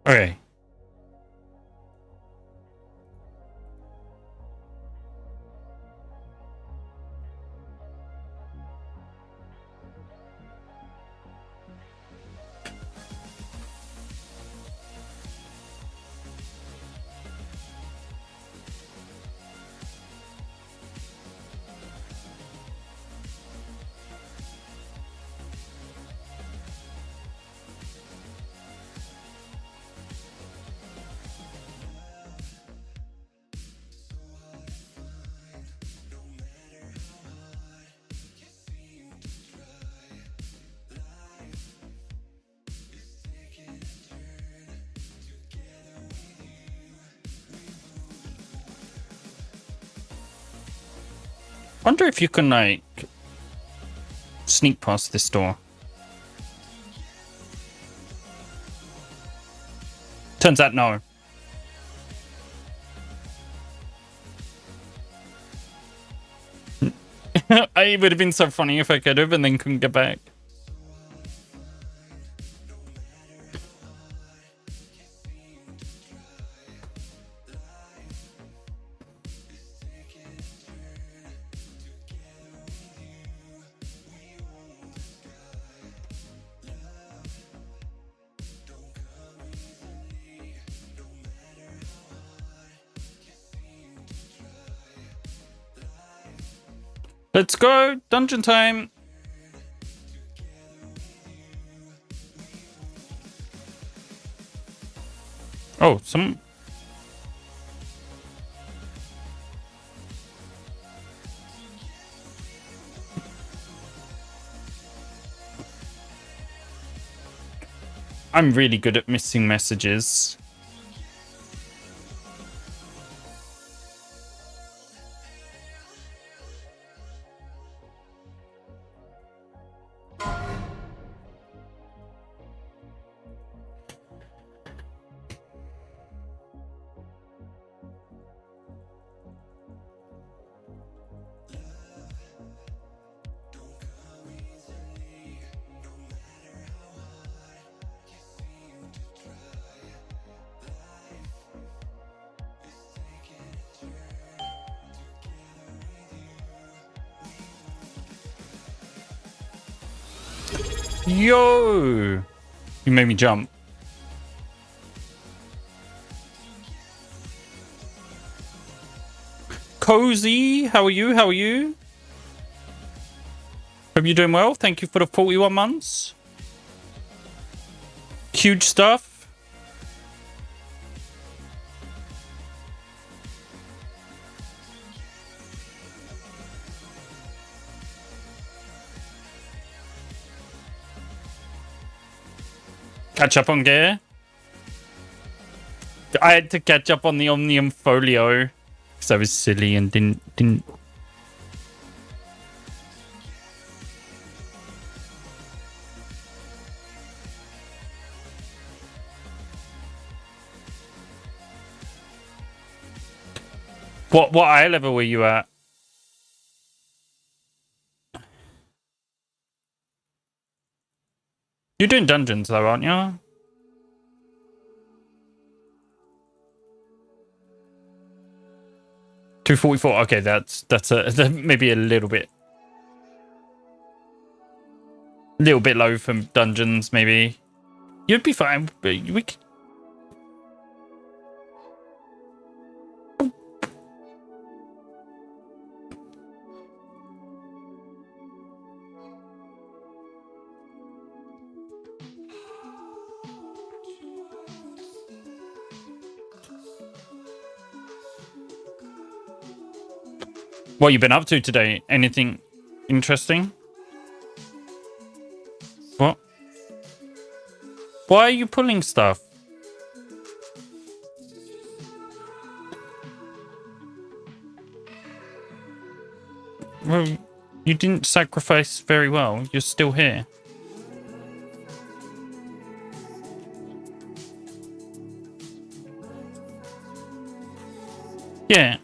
okay. Wonder if you can like sneak past this door. Turns out no. It would have been so funny if I could have and then couldn't get back. Let's go! Dungeon time! Oh, some... I'm really good at missing messages. Yo! You made me jump. Cozy, how are you? How are you? Hope you're doing well. Thank you for the 41 months. Huge stuff. Catch up on gear. I had to catch up on the Omnium Folio because I was silly and didn't. What eye level were you at? You're doing dungeons though, aren't you? $244. Okay, that's maybe a little bit low for dungeons. Maybe you'd be fine. But we could... What you been up to today? Anything interesting? What? Why are you pulling stuff? Well, you didn't sacrifice very well. You're still here. Yeah.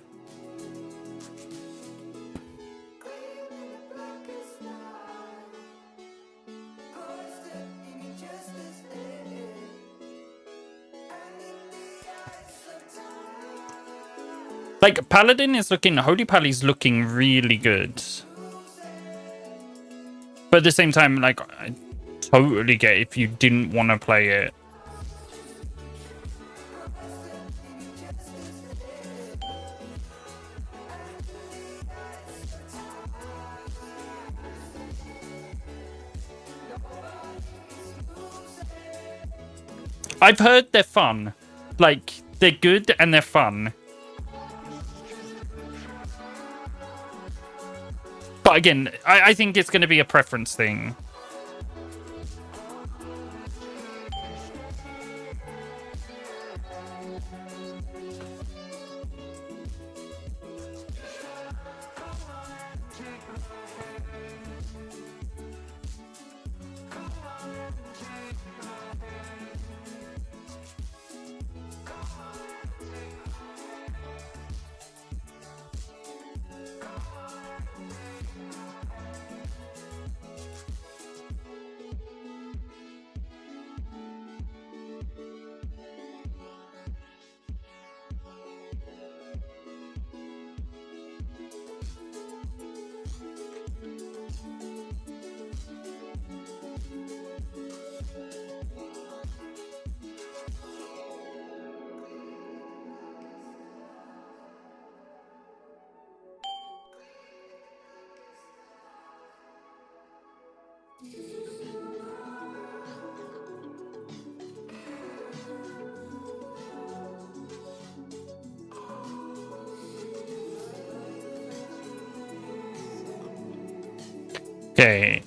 Like, Paladin is looking... Holy Pally's looking really good. But at the same time, like, I totally get if you didn't want to play it. I've heard they're fun. Like, they're good and they're fun. But again, I think it's going to be a preference thing. Okay.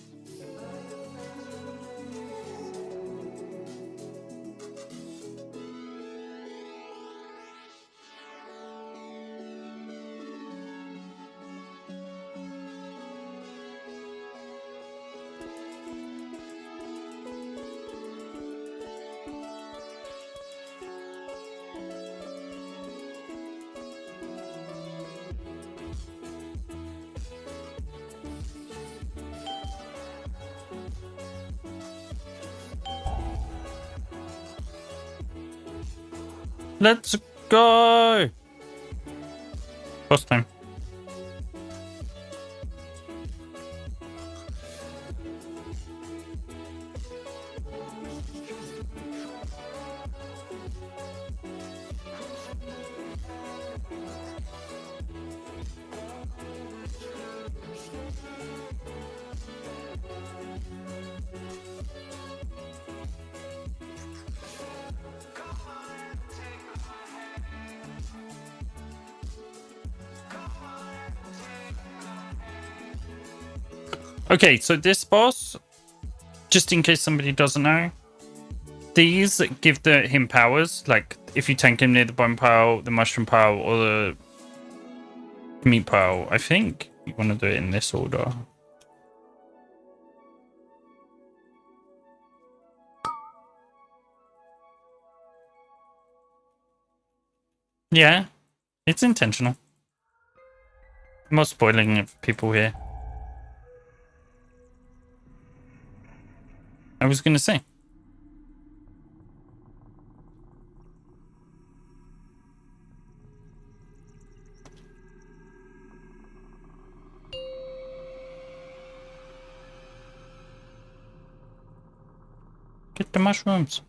Let's go. First time. Okay, so this boss, just in case somebody doesn't know, these give him powers. Like if you tank him near the bone pile, the mushroom pile, or the meat pile. I think you want to do it in this order. Yeah, it's intentional. I'm not spoiling it for people here. I was going to say. Get the mushrooms.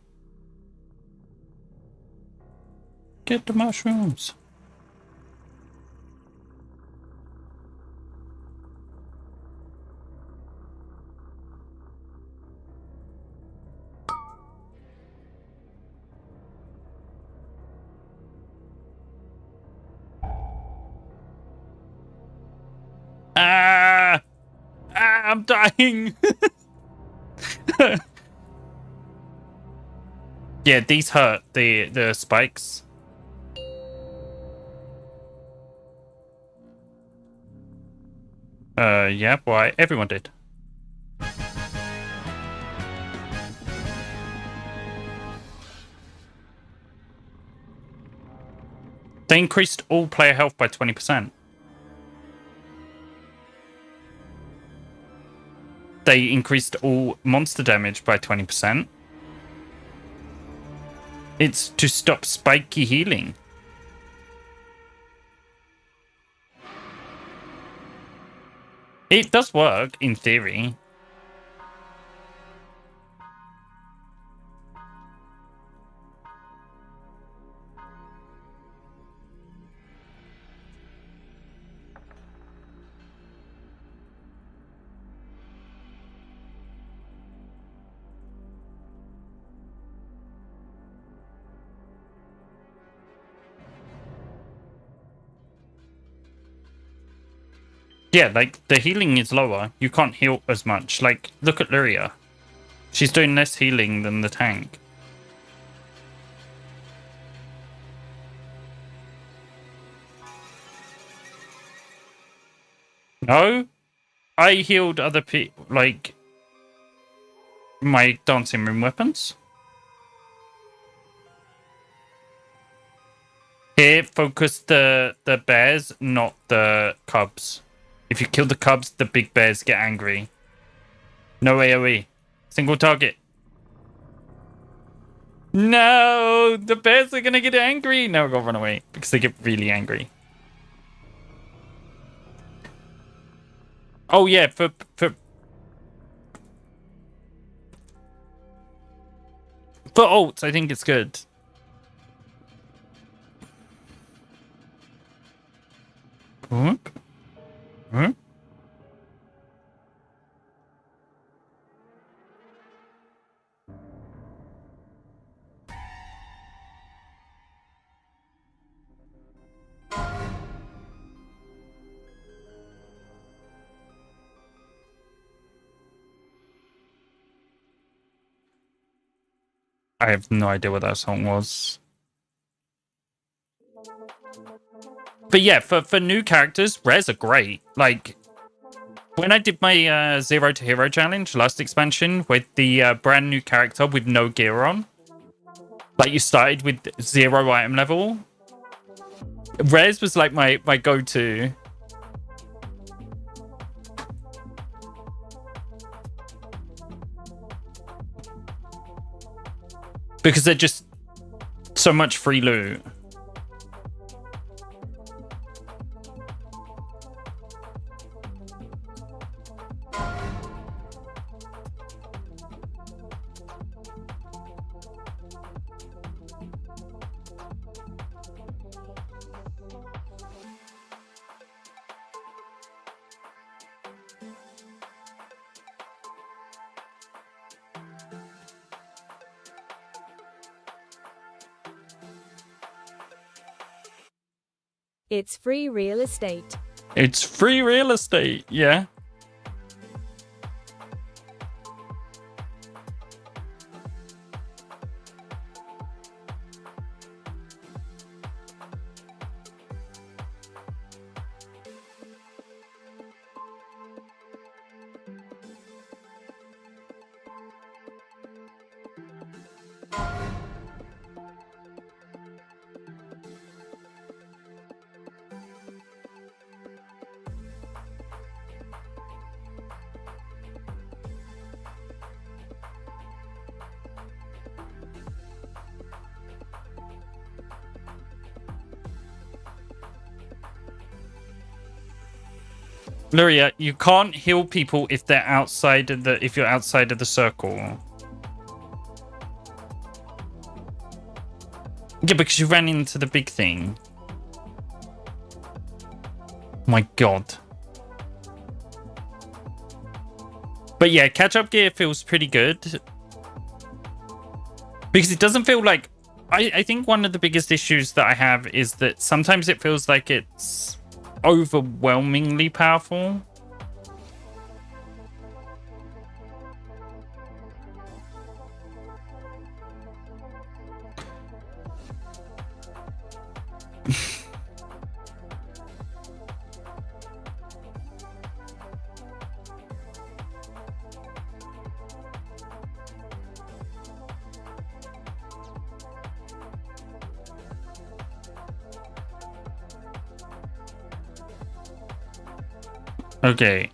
Get the mushrooms. I'm dying. Yeah, these hurt, the spikes. Yeah, why? Everyone did. They increased all player health by 20%. They increased all monster damage by 20%. It's to stop spiky healing. It does work, in theory. Yeah, like, the healing is lower. You can't heal as much. Like, look at Luria. She's doing less healing than the tank. No? I healed other people, like, my dancing room weapons. Here, focus the bears, not the cubs. If you kill the cubs, the big bears get angry. No AoE. Single target. No! The bears are gonna get angry! No, go run away. Because they get really angry. Oh yeah, for ults, I think it's good. Whoop. Whoop. I have no idea what that song was. But yeah, for new characters, rares are great. Like, when I did my Zero to Hero challenge last expansion with the brand new character with no gear on, like you started with 0 item level, rares was like my go-to. Because they're just so much free loot. It's free real estate. It's free real estate, yeah. Luria, you can't heal people if they're outside of if you're outside of the circle. Yeah, because you ran into the big thing. My God. But yeah, catch-up gear feels pretty good. Because it doesn't feel like... I think one of the biggest issues that I have is that sometimes it feels like it's overwhelmingly powerful. Okay.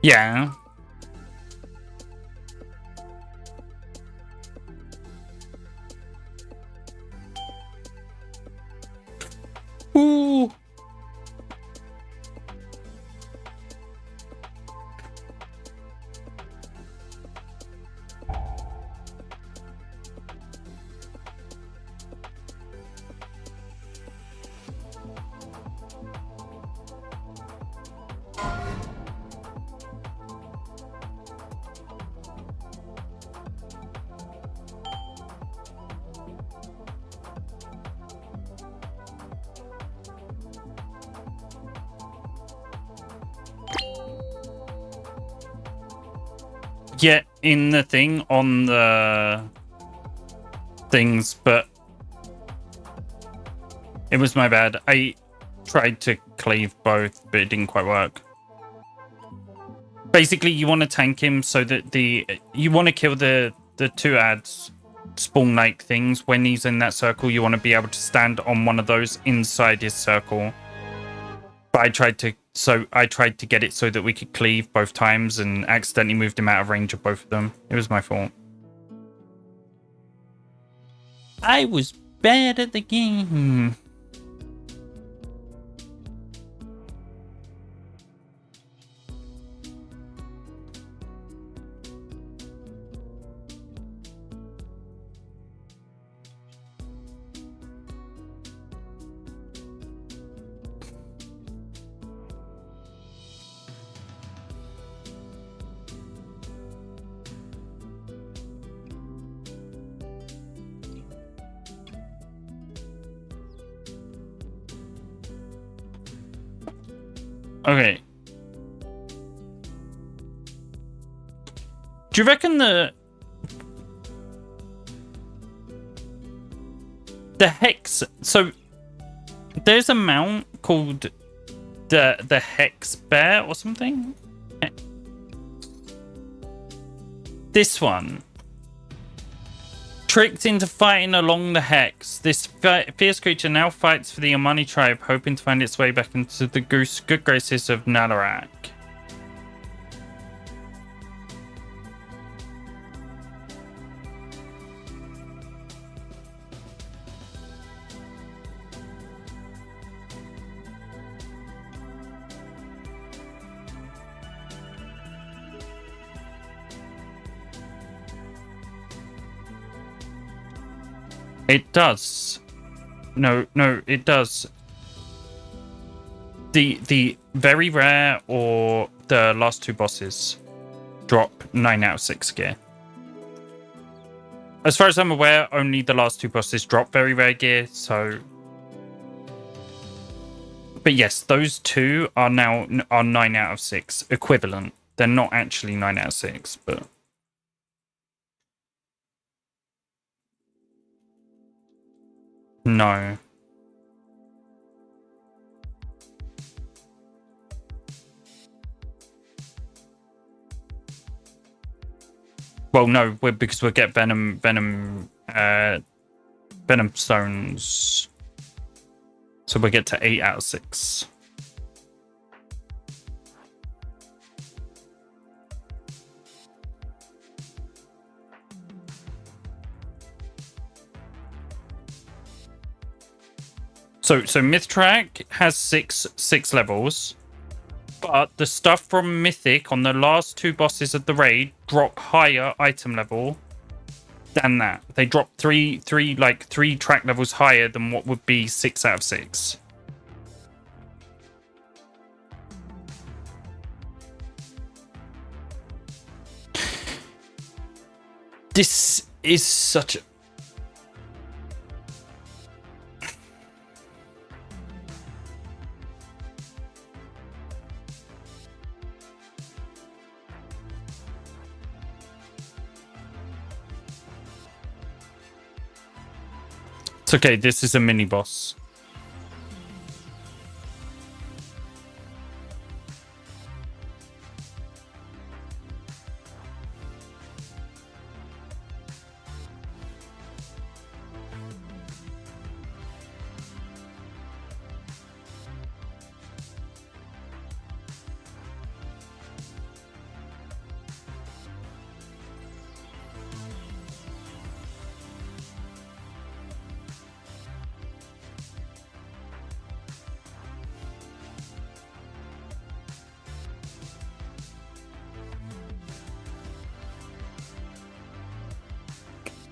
Yeah. Ooh. Get in the thing on the things, but it was my bad. I tried to cleave both, but it didn't quite work. Basically, you want to tank him so that you want to kill the two ads spawn-like things. When he's in that circle, you want to be able to stand on one of those inside his circle. But I tried to get it so that we could cleave both times and accidentally moved him out of range of both of them. It was my fault. I was bad at the game. Okay. Do you reckon the hex? So there's a mount called the hex bear or something. This one. Tricked into fighting along the hex, this fierce creature now fights for the Amani tribe, hoping to find its way back into the good graces of Nalarak. It does. No, it does. The very rare or the last two bosses drop 9 out of 6 gear. As far as I'm aware, only the last two bosses drop very rare gear, so... But yes, those two are now 9 out of 6 equivalent. They're not actually 9 out of 6, but... No. Well, no, because we'll get venom stones. So we'll get to 8 out of 6. So Myth Track has six levels, but the stuff from Mythic on the last 2 bosses of the raid drop higher item level than that. They drop three track levels higher than what would be 6 out of 6. This is such a... It's okay, this is a mini boss.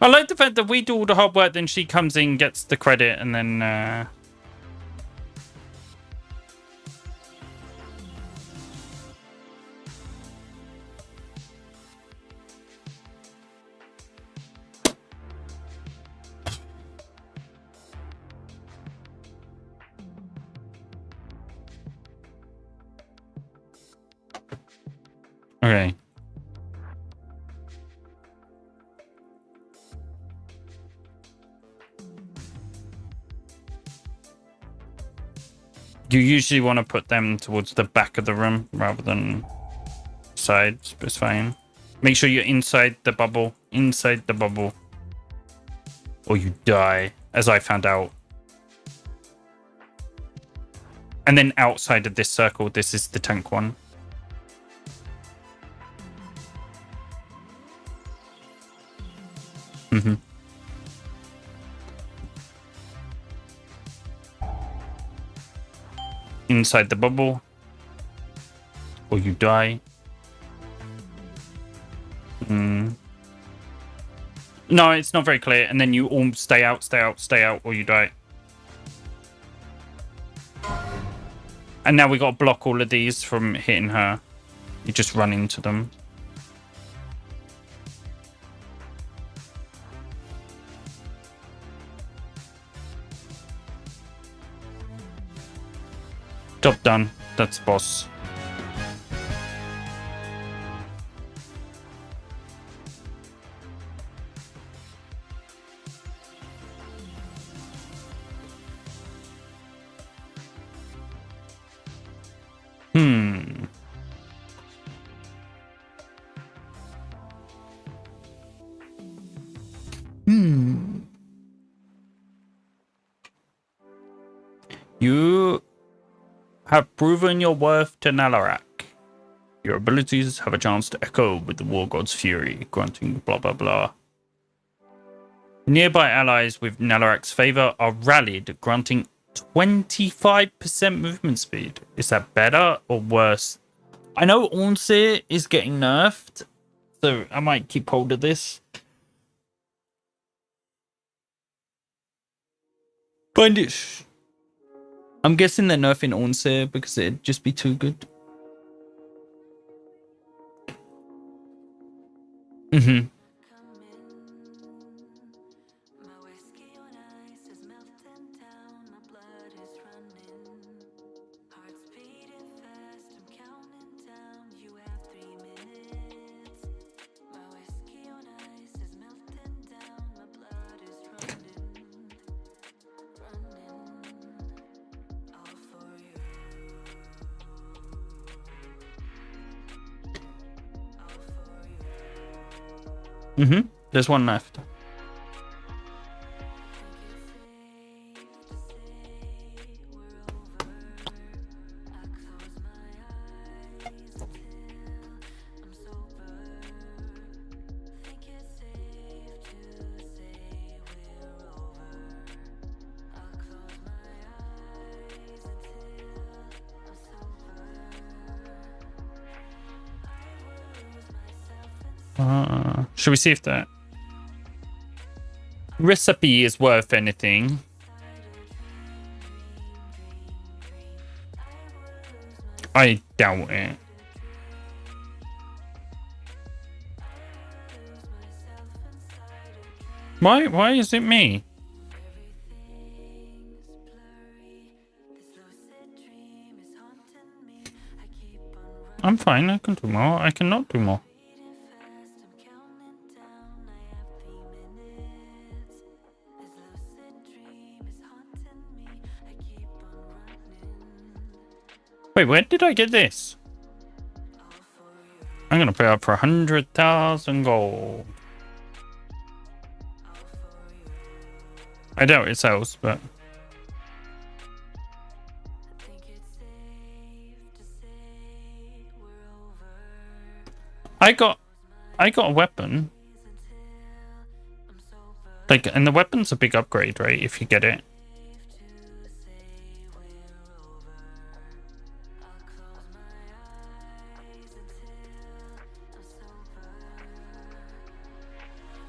I like the fact that we do all the hard work, then she comes in, gets the credit, and then... Okay. You usually want to put them towards the back of the room rather than sides, but it's fine. Make sure you're inside the bubble. Inside the bubble. Or you die, as I found out. And then outside of this circle, this is the tank one. Mm-hmm. Inside the bubble, or you die. No, it's not very clear. And then you all stay out, or you die. And now we got to block all of these from hitting her. You just run into them. Job done. That's boss. You have proven your worth to Nalarak. Your abilities have a chance to echo with the war god's fury, granting blah blah blah. Nearby allies with Nalarak's favor are rallied, granting 25% movement speed. Is that better or worse? I know Ornseer is getting nerfed, so I might keep hold of this. Find it. I'm guessing they're nerfing Ornseer because it'd just be too good. Mm-hmm. Mm-hmm. There's one left. Should we see if that recipe is worth anything? I doubt it. Why is it me? I'm fine, I can do more. I cannot do more. Wait, where did I get this? I'm gonna pay up for 100,000 gold. I doubt it sells, but I got a weapon. Like, and the weapon's a big upgrade, right? If you get it.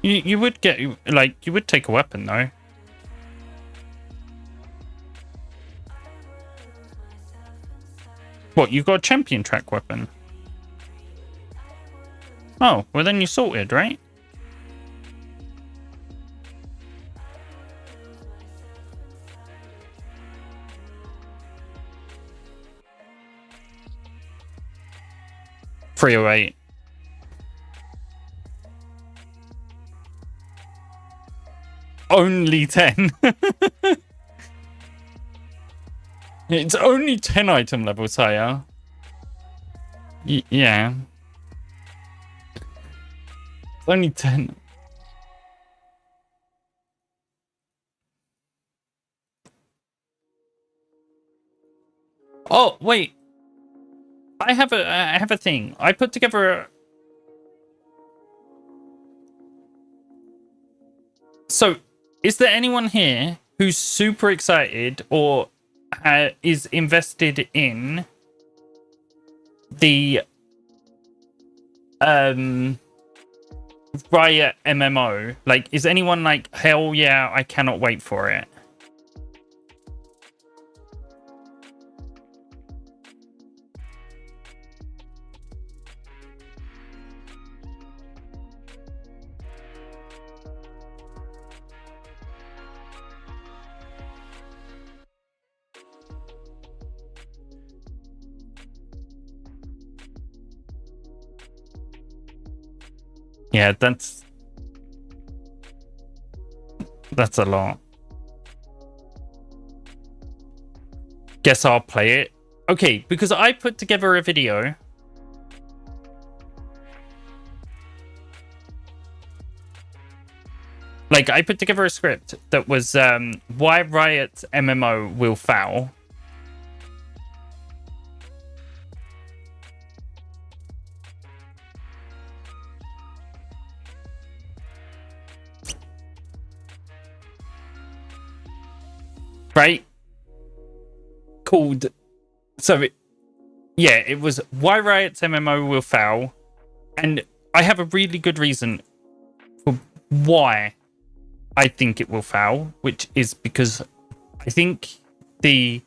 You would get, like, you would take a weapon though. What, you got a champion track weapon? Oh, well then you sorted, right? $308. Only 10. It's only 10 item levels higher. Yeah. It's only 10. Oh, wait. I have a thing. I put together So, is there anyone here who's super excited or is invested in the Riot MMO? Like, is anyone like, hell yeah, I cannot wait for it? Yeah, that's a lot. Guess I'll play it. Okay, because I put together a video. Like, I put together a script that was why Riot's MMO will fail. Right? Called... So, it was why Riot's MMO will fail. And I have a really good reason for why I think it will fail, which is because I think the...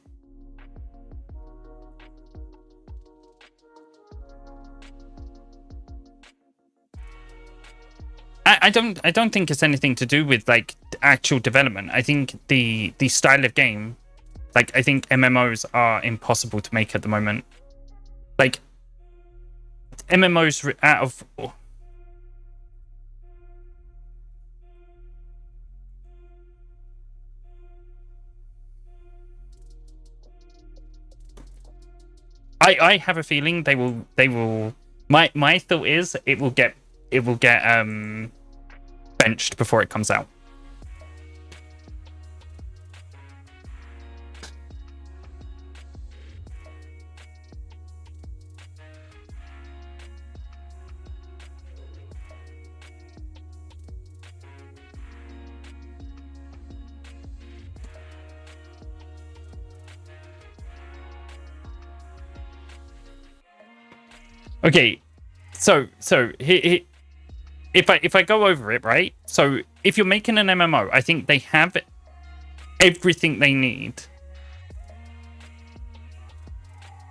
I don't think it's anything to do with like actual development. I think the style of game, like I think MMOs are impossible to make at the moment. Like MMOs out of I have a feeling they will my thought is it will get benched before it comes out. Okay, so here if I go over it, right? So if you're making an MMO, I think they have everything they need.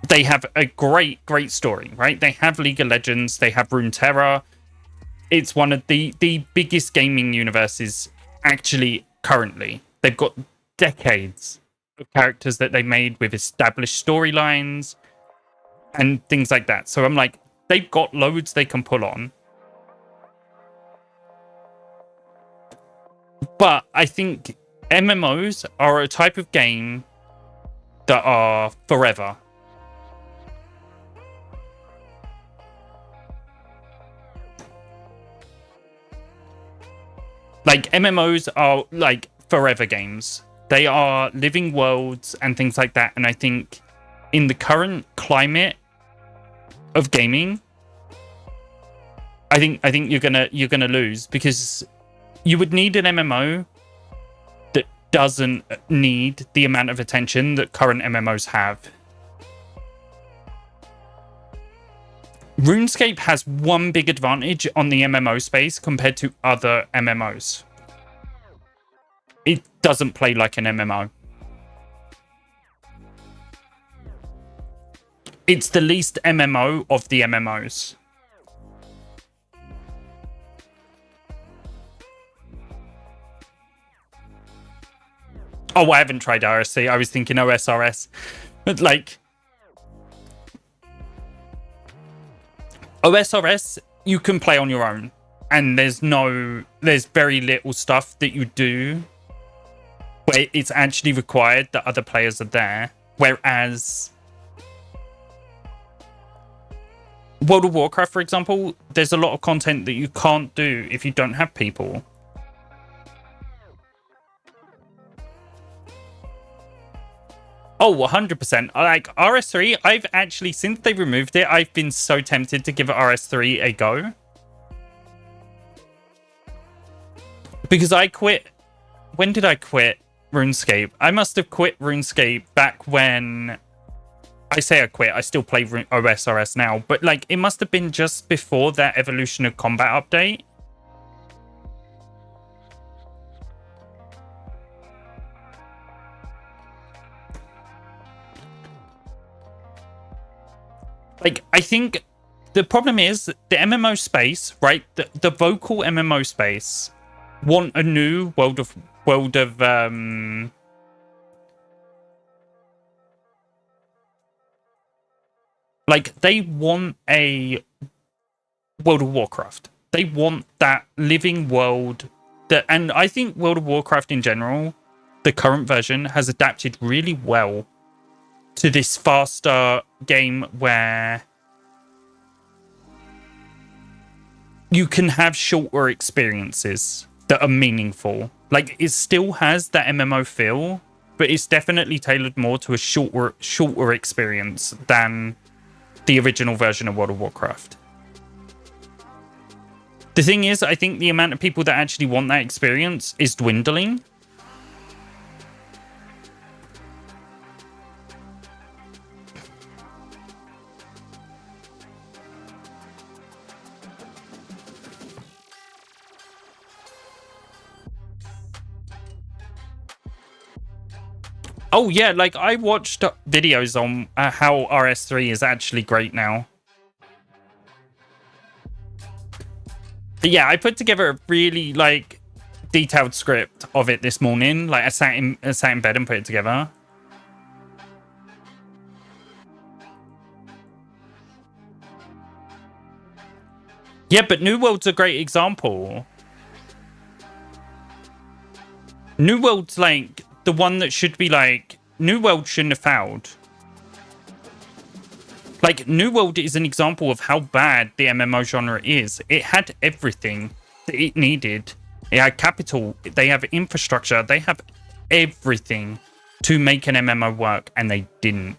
They have a great story, right? They have League of Legends, they have Runeterra. It's one of the biggest gaming universes actually currently. They've got decades of characters that they made with established storylines and things like that. So I'm like, they've got loads they can pull on. But I think MMOs are a type of game that are forever. Like, MMOs are like forever games. They are living worlds and things like that. And I think in the current climate of gaming, I think you're gonna lose, because you would need an MMO that doesn't need the amount of attention that current MMOs have. RuneScape has one big advantage on the MMO space compared to other MMOs. It doesn't play like an MMO. It's the least MMO of the MMOs. Oh, I haven't tried RSC. I was thinking OSRS. But like, OSRS, you can play on your own. And there's very little stuff that you do where it's actually required that other players are there. Whereas World of Warcraft, for example, there's a lot of content that you can't do if you don't have people. Oh, 100%. Like, RS3, I've actually, since they removed it, I've been so tempted to give RS3 a go. Because I quit... When did I quit RuneScape? I must have quit RuneScape back when... I say I quit, I still play OSRS now, but like, it must have been just before that Evolution of Combat update. Like, I think the problem is the MMO space, right? The vocal MMO space want a new World of like, they want a World of Warcraft. They want that living world that, and I think World of Warcraft in general, the current version, has adapted really well to this faster game where you can have shorter experiences that are meaningful. Like, it still has that MMO feel, but it's definitely tailored more to a shorter experience than the original version of World of Warcraft. The thing is, I think the amount of people that actually want that experience is dwindling. Oh, yeah, like, I watched videos on how RS3 is actually great now. But yeah, I put together a really, like, detailed script of it this morning. Like, I sat in bed and put it together. Yeah, but New World's a great example. New World's, like, the one that should be, like... New World shouldn't have failed. Like, New World is an example of how bad the MMO genre is. It had everything that it needed. It had capital. They have infrastructure. They have everything to make an MMO work, and they didn't.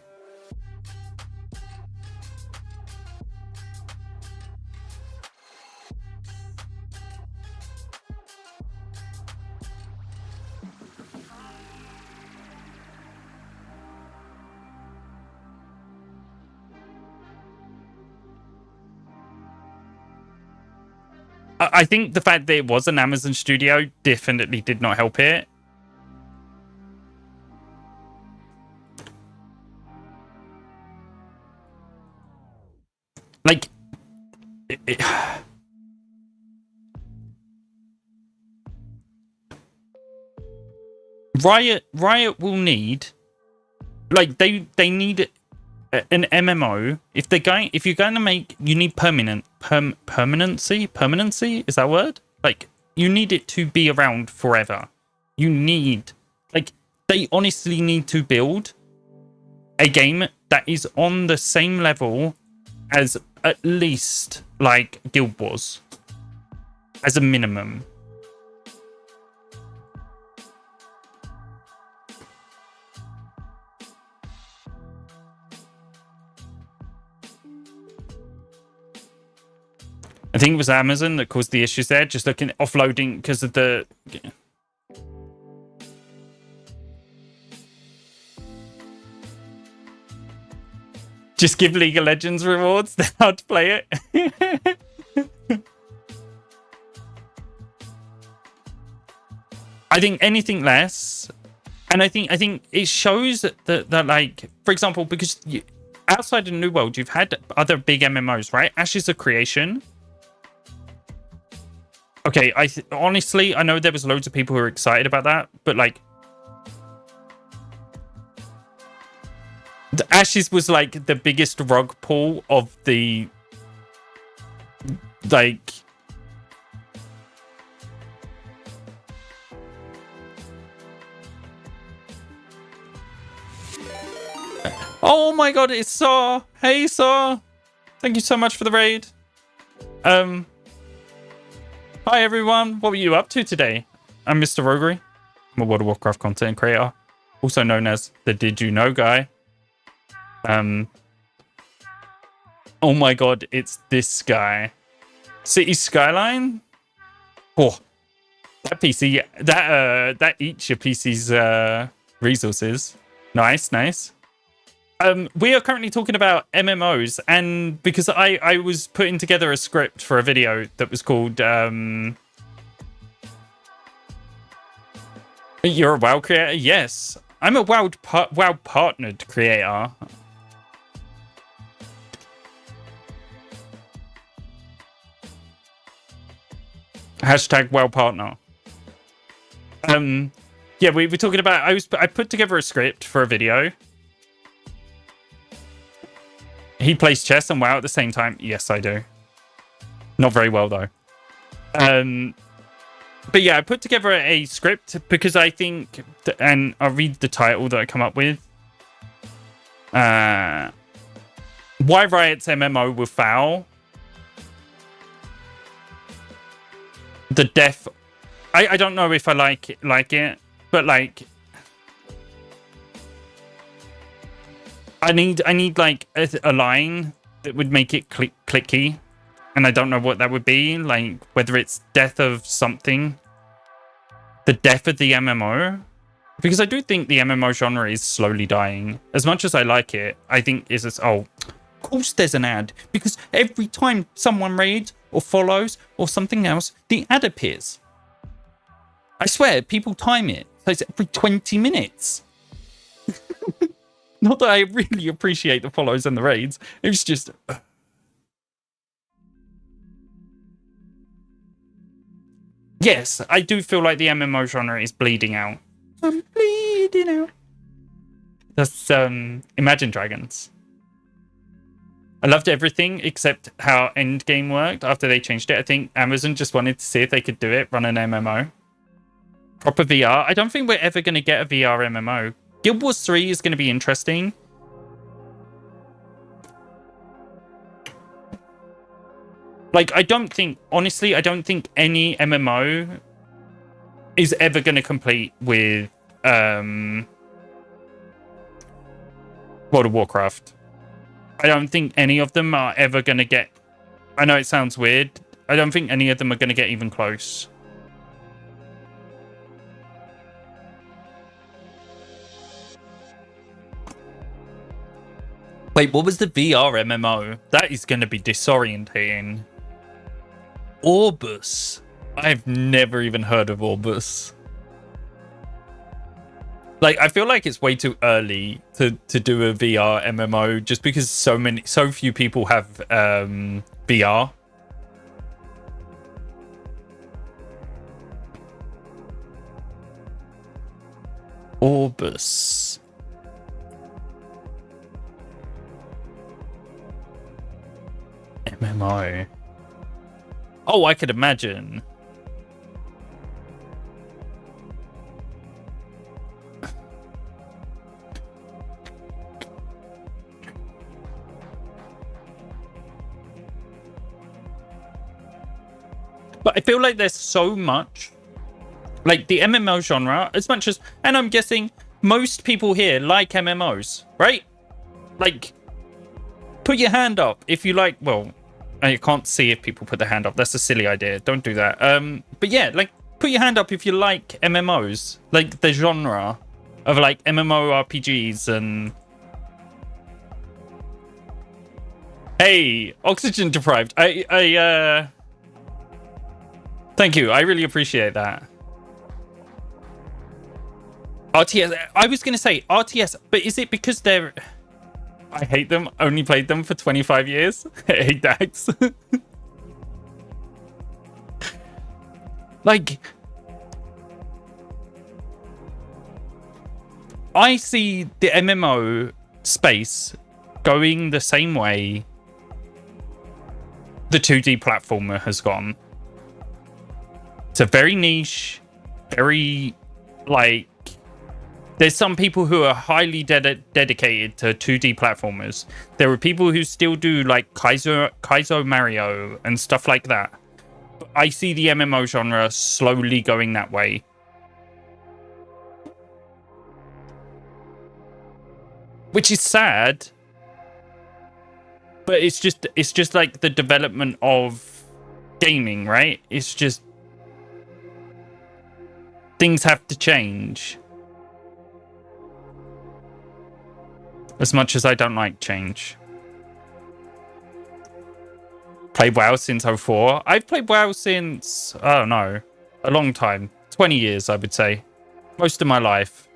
I think the fact that it was an Amazon studio definitely did not help it. Like, Riot will need, like, they need an MMO. If you're going to make, you need permanency. Is that a word? Like, you need it to be around forever. You need, like, they honestly need to build a game that is on the same level as at least like Guild Wars, as a minimum. I think it was Amazon that caused the issues there, just looking at offloading because of the... Just give League of Legends rewards, they're hard to play it. I think anything less, and I think it shows that like, for example, because outside of New World, you've had other big MMOs, right? Ashes of Creation. Okay, honestly, I know there was loads of people who were excited about that, but like, the Ashes was like the biggest rug pull of the, like, oh my god, it's Saw. Hey Saw, thank you so much for the raid. Hi everyone, what were you up to today? I'm Mr. Rogery. I'm a World of Warcraft content creator, also known as the Did You Know guy. Oh my god, it's this guy. City Skyline? Oh, that PC, that eats your PC's resources. Nice. We are currently talking about MMOs, and because I was putting together a script for a video that was called You're a WoW creator? Yes. I'm a WoW partnered creator. Hashtag WoW partner. Yeah, we were talking about, I put together a script for a video. He plays chess and WoW at the same time. Yes, I do. Not very well, though. But yeah, I put together a script because I think... And I'll read the title that I come up with. Why Riot's MMO will foul. The death... I don't know if I like it, but like... I need like a line that would make it clicky, and I don't know what that would be. Like whether it's death of something, the death of the MMO, because I do think the MMO genre is slowly dying. As much as I like it, I think is this. Oh, of course there's an ad, because every time someone raids or follows or something else, the ad appears. I swear, people time it. So it's every 20 minutes. Not that I really appreciate the follows and the raids. It's just... Yes, I do feel like the MMO genre is bleeding out. I'm bleeding out. That's Imagine Dragons. I loved everything except how Endgame worked after they changed it. I think Amazon just wanted to see if they could do it, run an MMO. Proper VR. I don't think we're ever going to get a VR MMO. Guild Wars 3 is going to be interesting. Like, I don't think any MMO is ever going to compete with World of Warcraft. I don't think any of them are ever going to get... I know it sounds weird. I don't think any of them are going to get even close. Wait, what was the VR MMO? That is going to be disorientating. Orbus. I've never even heard of Orbus. Like, I feel like it's way too early to do a VR MMO just because so few people have VR. Orbus. MMO. Oh, I could imagine. But I feel like there's so much, like the MMO genre, as much as, and I'm guessing most people here like MMOs, right? Like, put your hand up if you like, well, I can't see if people put their hand up. That's a silly idea. Don't do that. But yeah, like, put your hand up if you like MMOs, like the genre of like MMORPGs and... Hey, oxygen deprived. Thank you. I really appreciate that. RTS. I was going to say RTS, but is it because they're... I hate them. Only played them for 25 years. Hey, Dax. Like... I see the MMO space going the same way the 2D platformer has gone. It's a very niche, very, like... There's some people who are highly dedicated to 2D platformers. There are people who still do, like, Kaizo Mario and stuff like that. But I see the MMO genre slowly going that way. Which is sad. But it's just like the development of gaming, right? It's just... Things have to change. As much as I don't like change. Played WoW since 04. I've played WoW since, I don't know, a long time. 20 years, I would say. Most of my life.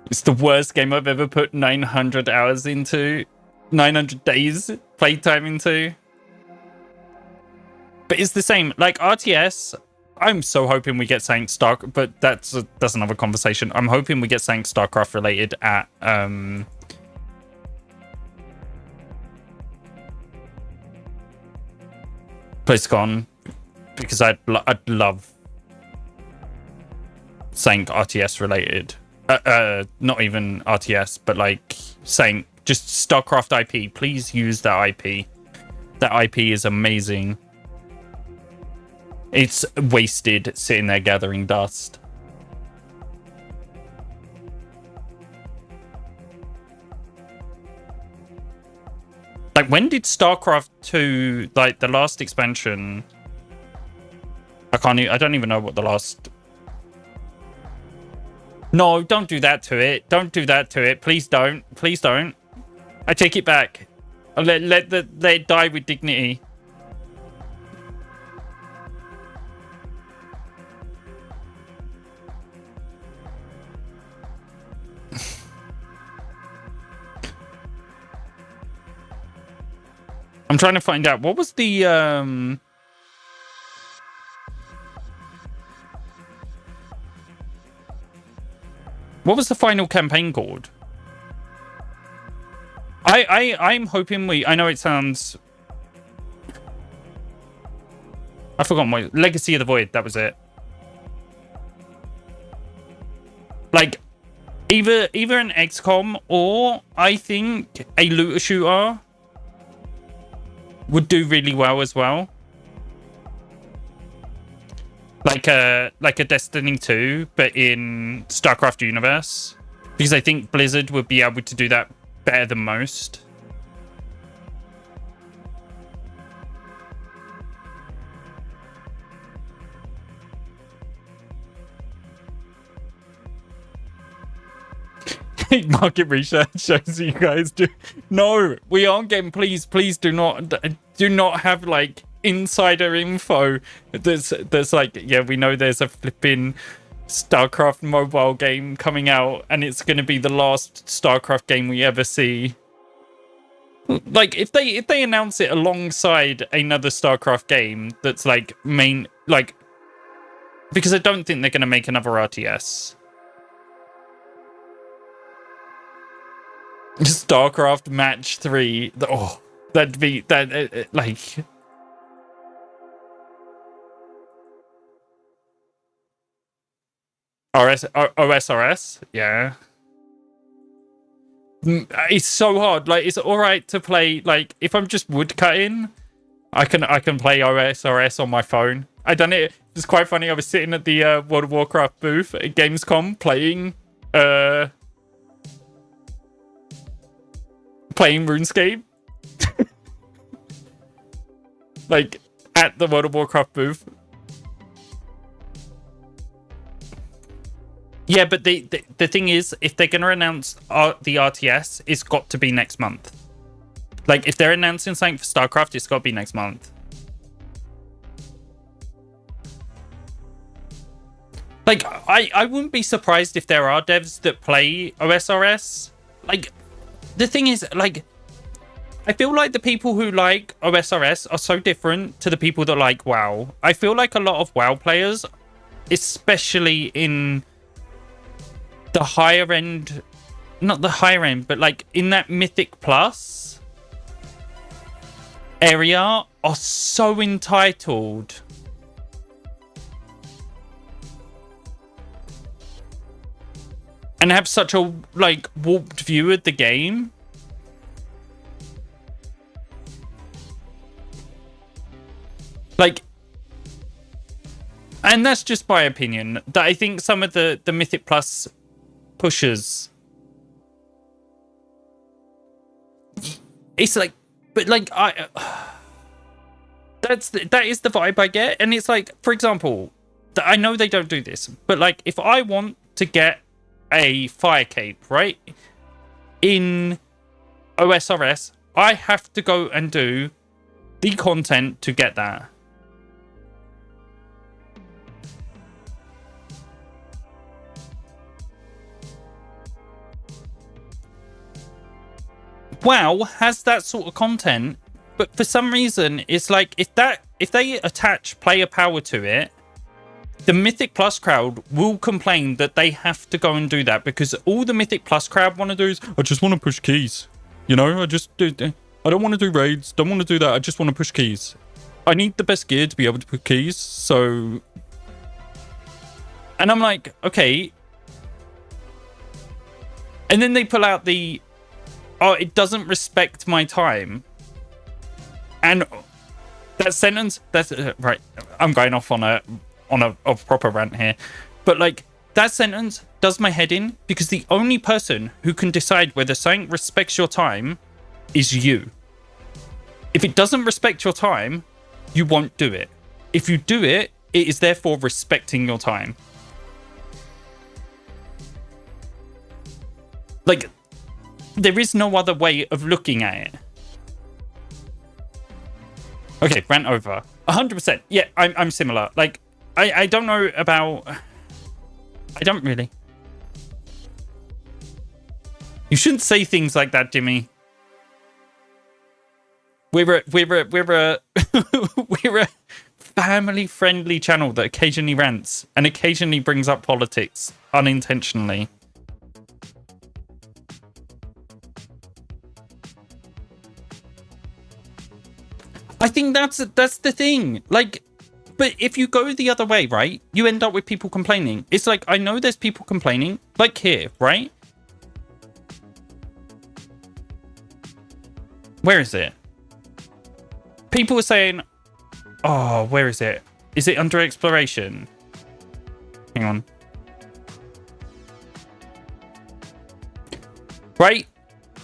It's the worst game I've ever put 900 hours into. 900 days playtime into. But it's the same. Like RTS, I'm so hoping we get something Starcraft, but that's another conversation. I'm hoping we get something Starcraft related at BlizzCon, because I'd love something RTS related. Not even RTS, but like saying just StarCraft IP. Please use that IP. That IP is amazing. It's wasted sitting there gathering dust. Like, when did StarCraft 2, like the last expansion? I don't even know what the last... No, don't do that to it. Don't do that to it. Please don't. Please don't. I take it back. Let it die with dignity. I'm trying to find out what was the what was the final campaign called? I'm hoping I know it sounds... I forgot what... Legacy of the Void, that was it. Like, either an XCOM or I think a looter shooter would do really well as well. Like a Destiny 2, but in StarCraft universe. Because I think Blizzard would be able to do that better than most. Market research shows you guys do. No, we aren't getting. Please do not have like insider info. There's like, yeah, we know there's a flipping StarCraft mobile game coming out, and it's going to be the last StarCraft game we ever see. Like, if they announce it alongside another StarCraft game that's like main, like, because I don't think they're going to make another RTS. StarCraft Match 3. Oh, that'd be that like. OSRS, yeah. It's so hard. Like, it's all right to play. Like, if I'm just woodcutting, I can play OSRS on my phone. I done it. It's quite funny. I was sitting at the World of Warcraft booth at Gamescom playing RuneScape. Like, at the World of Warcraft booth. Yeah, but the thing is, if they're going to announce the RTS, it's got to be next month. Like, if they're announcing something for StarCraft, it's got to be next month. Like, I wouldn't be surprised if there are devs that play OSRS. Like, the thing is, like, I feel like the people who like OSRS are so different to the people that like WoW. I feel like a lot of WoW players, especially in the higher end, not the higher end, but like in that Mythic Plus area, are so entitled. And have such a like warped view of the game. Like, and that's just my opinion, that I think some of the Mythic Plus pushers, it's like, but like, that is the vibe I get. And it's like, for example, I know they don't do this, but like, if I want to get a fire cape, right, in OSRS, I have to go and do the content to get that. WoW has that sort of content, but for some reason, it's like, if they attach player power to it, the Mythic Plus crowd will complain that they have to go and do that, because all the Mythic Plus crowd want to do is, I just want to push keys. You know, I don't want to do raids, don't want to do that, I just want to push keys. I need the best gear to be able to put keys, so... And I'm like, okay. And then they pull out the, oh, it doesn't respect my time. And that sentence, that's right. I'm going off on a proper rant here. But like, that sentence does my head in, because the only person who can decide whether something respects your time is you. If it doesn't respect your time, you won't do it. If you do it, it is therefore respecting your time. Like, there is no other way of looking at it. Okay, rant over. 100%. Yeah, I'm similar. Like, I don't know about... I don't really. You shouldn't say things like that, Jimmy. We're a family-friendly channel that occasionally rants and occasionally brings up politics unintentionally. I think that's the thing. Like, but if you go the other way, right, you end up with people complaining. It's like, I know there's people complaining, like here, right? Where is it? People are saying, oh, where is it? Is it under exploration? Hang on. Right?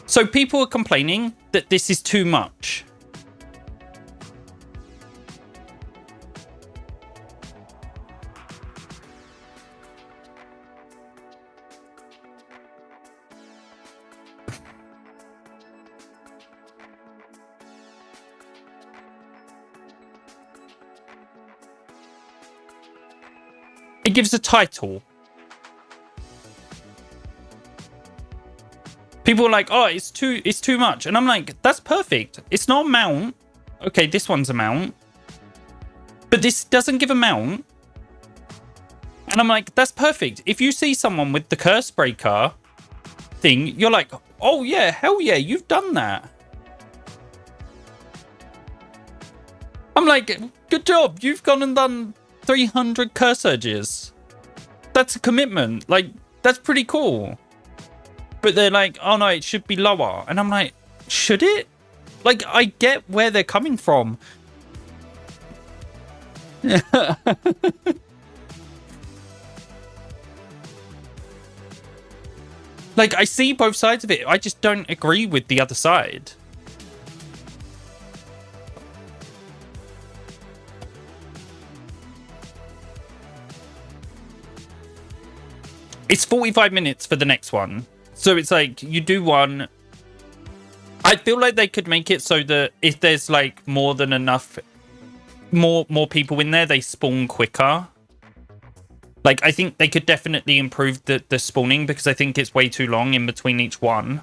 So people are complaining that this is too much. gives a title. People are like, oh, it's too much. And I'm like, that's perfect. It's not a mount. Okay, this one's a mount. But this doesn't give a mount. And I'm like, that's perfect. If you see someone with the curse breaker thing, you're like, oh yeah, hell yeah, you've done that. I'm like, good job. You've gone and done 300 curse surges. That's a commitment. Like, that's pretty cool. But they're like, oh no, it should be lower. And I'm like, should it? Like, I get where they're coming from. Like, I see both sides of it. I just don't agree with the other side. It's 45 minutes for the next one. So it's like, you do one. I feel like they could make it so that if there's like more than enough, more people in there, they spawn quicker. Like, I think they could definitely improve the spawning, because I think it's way too long in between each one.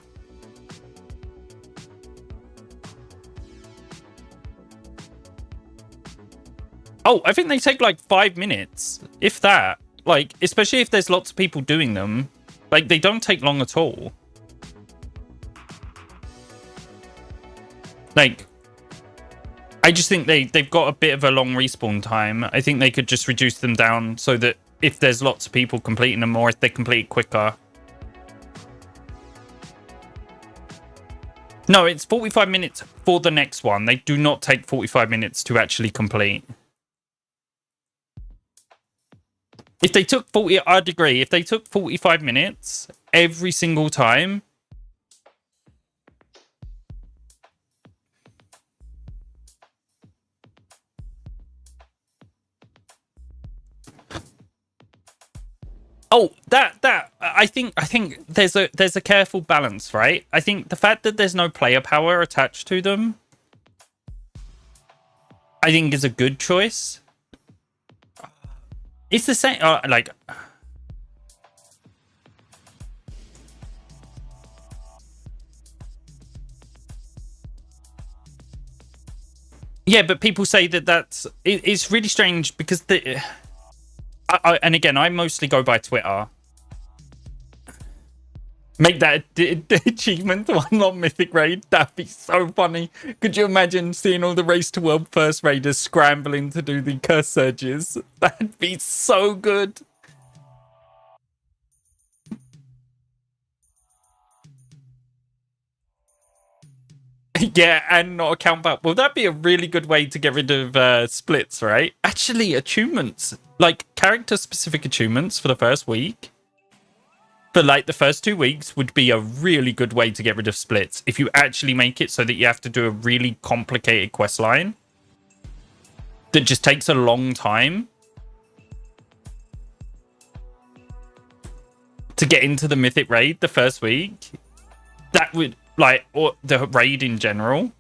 Oh, I think they take like 5 minutes, if that. Like, especially if there's lots of people doing them. Like, they don't take long at all. Like, I just think they've got a bit of a long respawn time. I think they could just reduce them down so that if there's lots of people completing them, or if they complete quicker. No, it's 45 minutes for the next one. They do not take 45 minutes to actually complete. If they took 40, I'd agree. If they took 45 minutes every single time. Oh, that I think there's a careful balance, right? I think the fact that there's no player power attached to them, I think is a good choice. It's the same, like, yeah, but people say that it's really strange because and again, I mostly go by Twitter. Make that achievement to unlock Mythic Raid. That'd be so funny. Could you imagine seeing all the Race to World First Raiders scrambling to do the curse surges? That'd be so good. Yeah, and not a count back. Well, that'd be a really good way to get rid of splits, right? Actually, achievements. Like, character-specific achievements for the first week. For like the first 2 weeks would be a really good way to get rid of splits. If you actually make it so that you have to do a really complicated quest line that just takes a long time to get into the Mythic Raid the first week, that would, like, or the raid in general.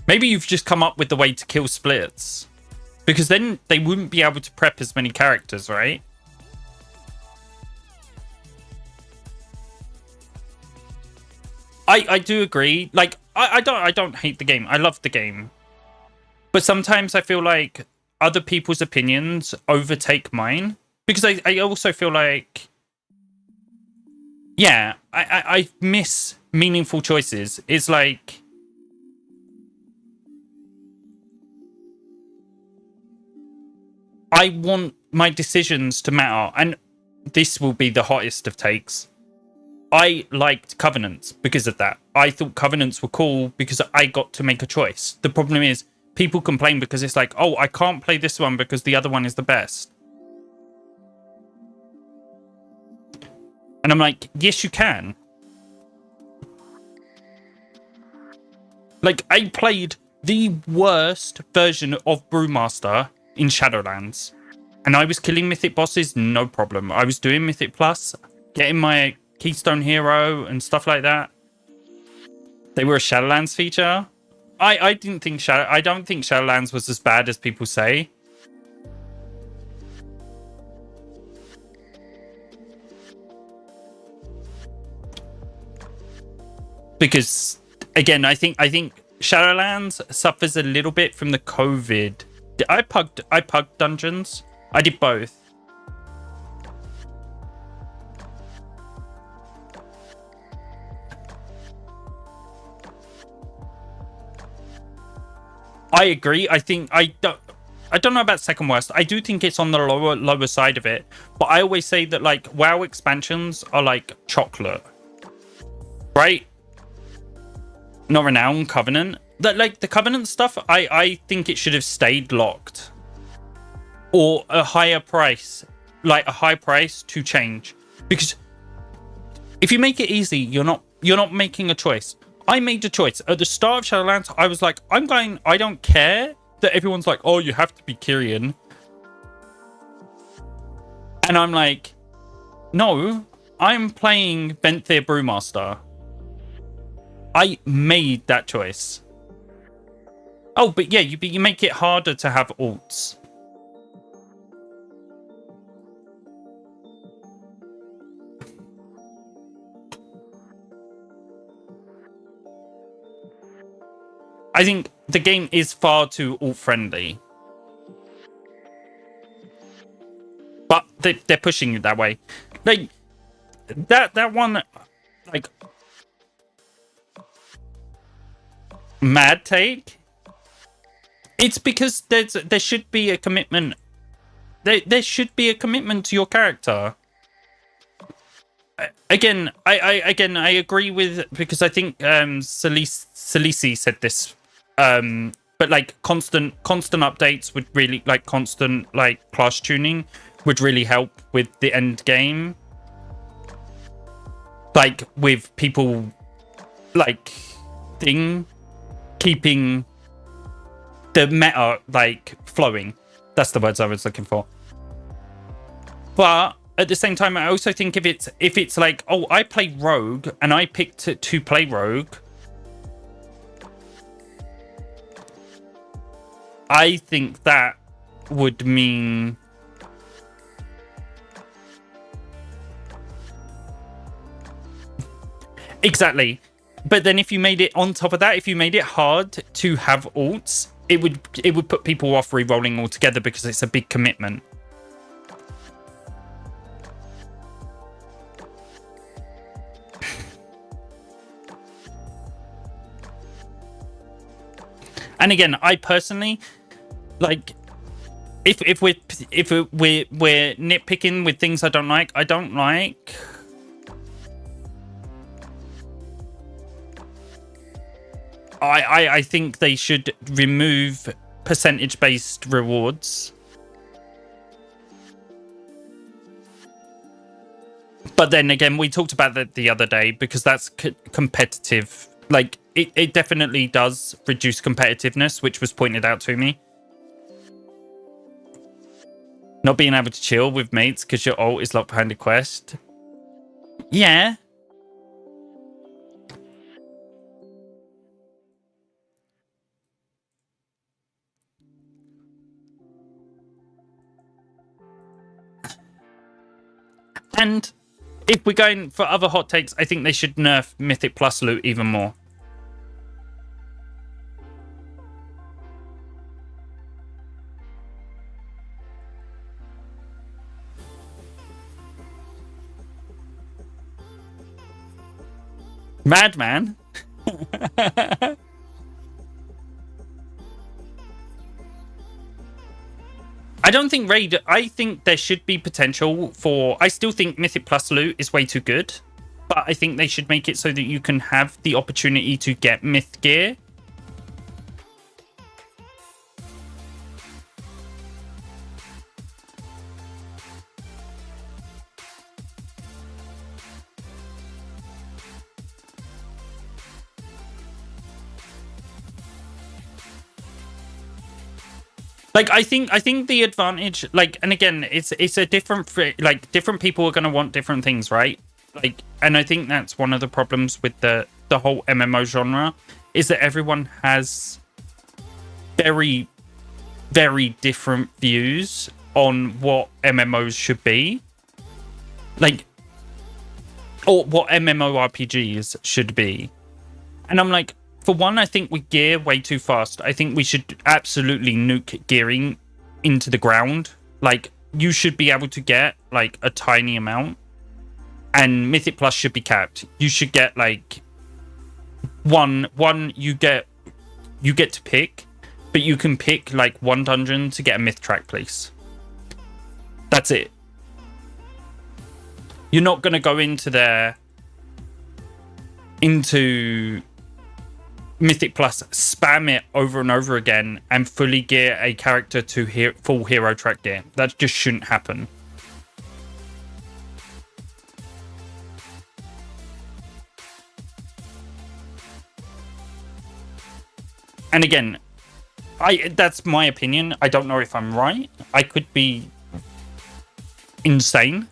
Maybe you've just come up with the way to kill splits. Because then they wouldn't be able to prep as many characters, right? I do agree. Like, I don't hate the game. I love the game. But sometimes I feel like other people's opinions overtake mine. Because I also feel like, yeah, I miss meaningful choices. It's like, I want my decisions to matter, and this will be the hottest of takes. I liked Covenants because of that. I thought Covenants were cool because I got to make a choice. The problem is, people complain because it's like, oh, I can't play this one because the other one is the best. And I'm like, yes, you can. Like, I played the worst version of Brewmaster in Shadowlands, and I was killing mythic bosses, no problem. I was doing Mythic Plus, getting my Keystone Hero and stuff like that. They were a Shadowlands feature. I don't think Shadowlands was as bad as people say. Because again, I think Shadowlands suffers a little bit from the COVID. I pugged dungeons. I did both. I agree. I don't know about second worst. I do think it's on the lower side of it. But I always say that like WoW expansions are like chocolate, right? Not Renown, Covenant. That like the Covenant stuff. I think it should have stayed locked, or a higher price, like a high price to change. Because if you make it easy, you're not making a choice. I made a choice at the start of Shadowlands. I was like, I don't care that everyone's like, oh, you have to be Kyrian. And I'm like, no, I'm playing Venthyr Brewmaster. I made that choice. Oh, but yeah, you make it harder to have alts. I think the game is far too alt-friendly. But they're pushing it that way. Like, that one, like, mad take. It's because there should be a commitment. There should be a commitment to your character. Again, I agree with, because I think Salisi said this. But like constant updates would really, like constant like class tuning would really help with the end game. Like with people like keeping the meta like flowing. That's the words I was looking for. But at the same time, I also think if it's like, oh, I play Rogue and I picked to play Rogue, I think that would mean exactly. But then if you made it on top of that, if you made it hard to have alts, it would put people off re-rolling altogether because it's a big commitment. And again, I personally, like, if we're nitpicking with things I don't like. I think they should remove percentage-based rewards. But then again, we talked about that the other day because that's competitive. Like, it definitely does reduce competitiveness, which was pointed out to me. Not being able to chill with mates because your ult is locked behind a quest. Yeah. And if we're going for other hot takes, I think they should nerf Mythic Plus loot even more. Madman. I don't think raid. I think there should be potential for. I still think Mythic Plus loot is way too good, but I think they should make it so that you can have the opportunity to get myth gear. Like, I think the advantage, like, and again, it's a different, like, different people are going to want different things, right? Like, and I think that's one of the problems with the the whole MMO genre is that everyone has very, very different views on what MMOs should be. Like, or what MMORPGs should be. And I'm like, for one, I think we gear way too fast. I think we should absolutely nuke gearing into the ground. Like, you should be able to get like a tiny amount, and Mythic Plus should be capped. You should get like one you get to pick, but you can pick like one dungeon to get a myth track place. That's it. You're not going to go into Mythic Plus, spam it over and over again, and fully gear a character to full hero track gear. That just shouldn't happen. And again, that's my opinion. I don't know if I'm right. I could be insane.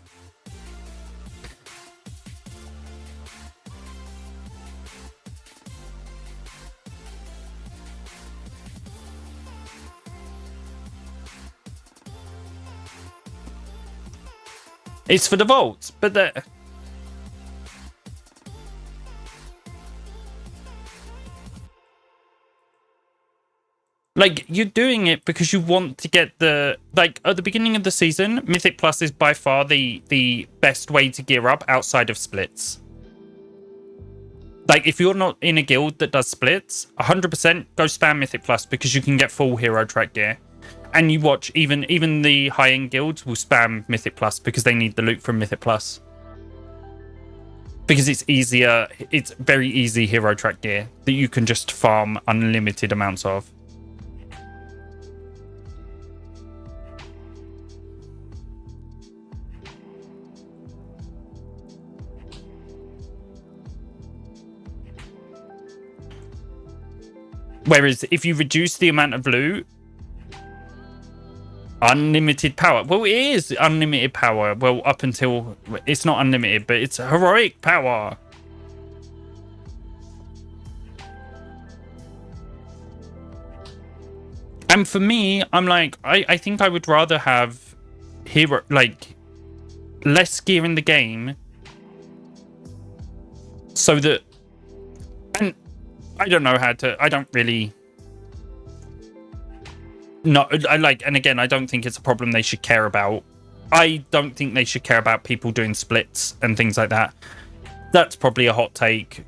It's for the vaults, but like, you're doing it because you want to get the, like, at the beginning of the season, Mythic Plus is by far the best way to gear up outside of splits. Like, if you're not in a guild that does splits, 100% go spam Mythic Plus because you can get full hero track gear. And you watch, even the high-end guilds will spam Mythic Plus because they need the loot from Mythic Plus. Because it's easier, it's very easy hero track gear that you can just farm unlimited amounts of. Whereas if you reduce the amount of loot, unlimited power. Well, it is unlimited power. Well, up until... It's not unlimited, but it's heroic power. And for me, I'm like, I think I would rather have less gear in the game so that... And I don't know how to... I don't really... No, and again, I don't think it's a problem they should care about. I don't think they should care about people doing splits and things like that. That's probably a hot take,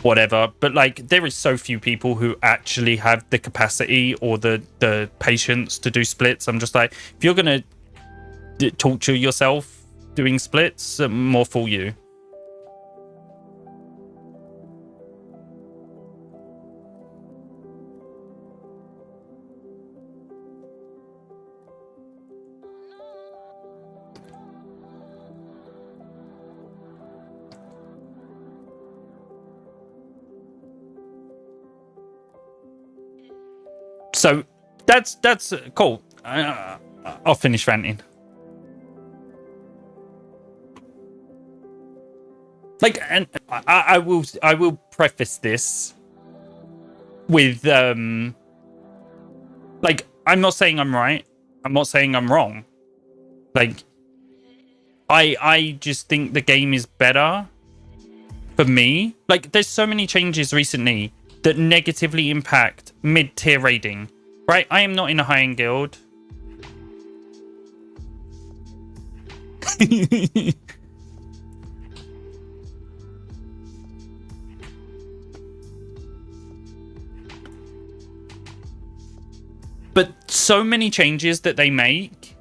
whatever. But like, there is so few people who actually have the capacity or the patience to do splits. I'm just like, if you're gonna torture yourself doing splits, more fool you. So that's cool. I'll finish ranting. Like, and I will preface this with like, I'm not saying I'm right. I'm not saying I'm wrong. Like, I just think the game is better for me. Like, there's so many changes recently that negatively impact mid-tier raiding, right? I am not in a high-end guild. But so many changes that they make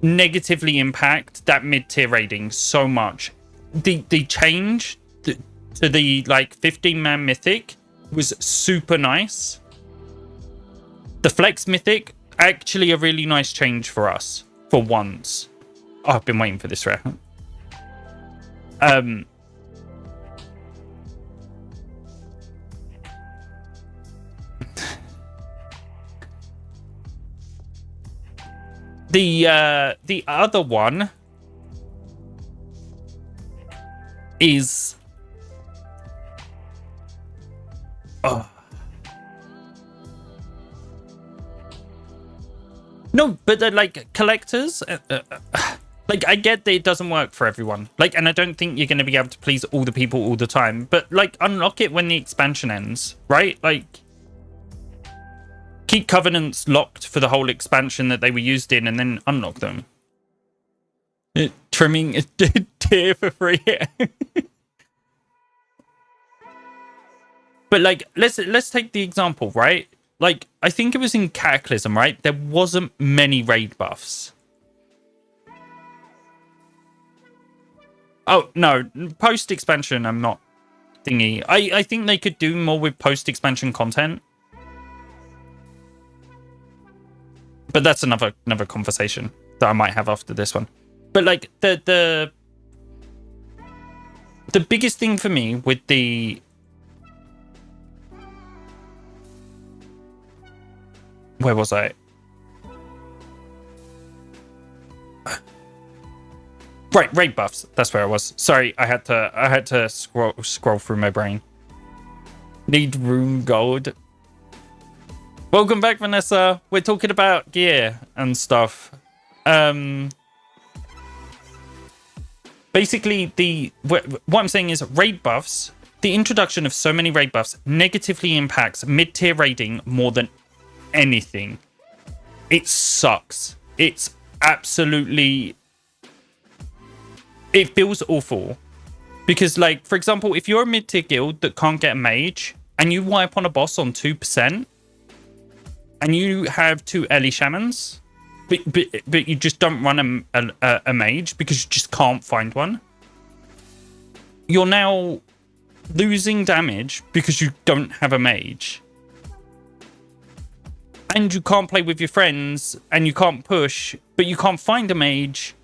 negatively impact that mid-tier raiding so much. The change to the like 15-man mythic was super nice. The flex mythic, actually a really nice change for us for once. Oh, I've been waiting for this round. The other one is Oh. No, but they're like collectors. Like, I get that it doesn't work for everyone. Like, and I don't think you're going to be able to please all the people all the time. But, like, unlock it when the expansion ends, right? Like, keep Covenants locked for the whole expansion that they were used in and then unlock them. Trimming a tier for free. But, like, let's take the example, right? Like, I think it was in Cataclysm, right? There wasn't many raid buffs. Oh, no. Post-expansion, I'm not thingy. I think they could do more with post-expansion content. But that's another conversation that I might have after this one. But, like, the biggest thing for me with the... Where was I? Right, raid buffs. That's where I was. Sorry, I had to scroll through my brain. Need rune gold. Welcome back, Vanessa. We're talking about gear and stuff. Basically, what I'm saying is raid buffs. The introduction of so many raid buffs negatively impacts mid-tier raiding more than anything. It sucks. It's absolutely... It feels awful. Because, like, for example, if you're a mid-tier guild that can't get a mage and you wipe on a boss on 2% and you have 2 Ellie Shamans, but you just don't run a mage because you just can't find one, you're now losing damage because you don't have a mage. And you can't play with your friends, and you can't push, but you can't find a mage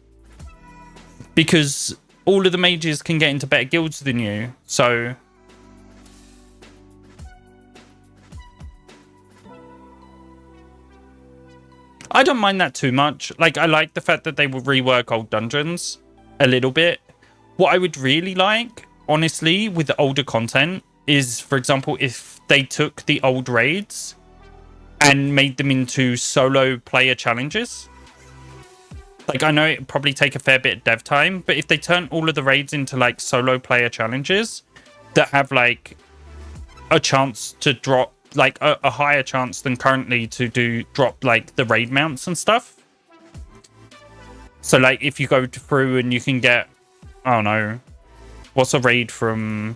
because all of the mages can get into better guilds than you. So I don't mind that too much. Like, I like the fact that they will rework old dungeons a little bit. What I would really like, honestly, with the older content is, for example, if they took the old raids and made them into solo player challenges. Like, I know it'd probably take a fair bit of dev time, but if they turn all of the raids into, like, solo player challenges that have, like, a chance to drop, like, a higher chance than currently to drop, like, the raid mounts and stuff. So, like, if you go through and you can get, I don't know, what's a raid from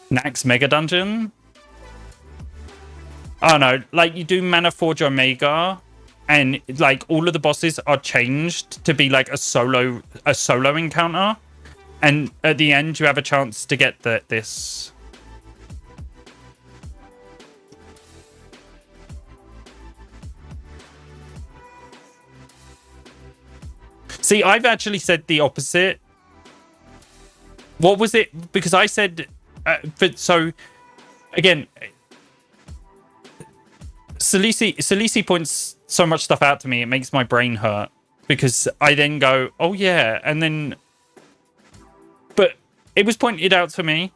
Nax Mega Dungeon? I don't know, like, you do Mana Forge Omega, and, like, all of the bosses are changed to be, like, a solo encounter. And at the end, you have a chance to get this. See, I've actually said the opposite. What was it? Because I said... so, again... Salisi points so much stuff out to me, it makes my brain hurt. Because I then go, oh yeah, and then... But it was pointed out to me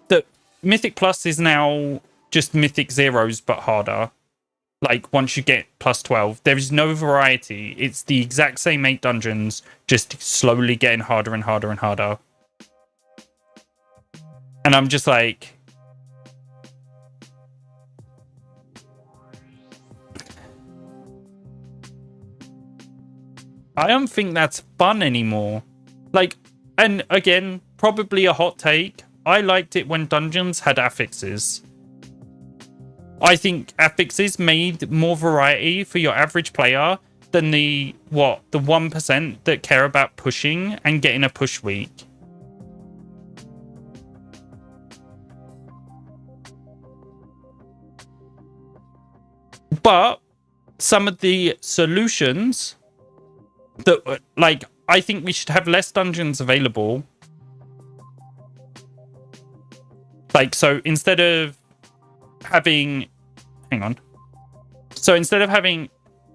that Mythic Plus is now just Mythic Zeros, but harder. Like, once you get plus 12, there is no variety. It's the exact same 8 dungeons, just slowly getting harder and harder and harder. And I'm just like... I don't think that's fun anymore. Like, and again, probably a hot take. I liked it when dungeons had affixes. I think affixes made more variety for your average player than the 1% that care about pushing and getting a push week. But some of the solutions that, like, I think we should have less dungeons available. Like, so instead of having... Hang on. So instead of having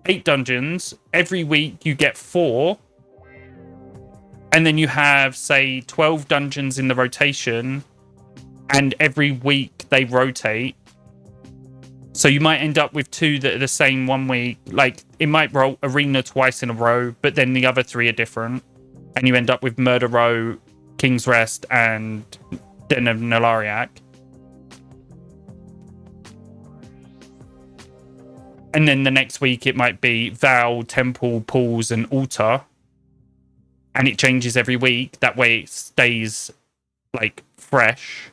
8 dungeons, every week you get 4. And then you have, say, 12 dungeons in the rotation. and every week they rotate. So you might end up with 2 that are the same one week. Like, it might roll Arena twice in a row, but then the other 3 are different. And you end up with Murder Row, King's Rest, and Den of Nalariak. And then the next week it might be Vow, Temple, Pools, and Altar. And it changes every week. That way it stays, like, fresh.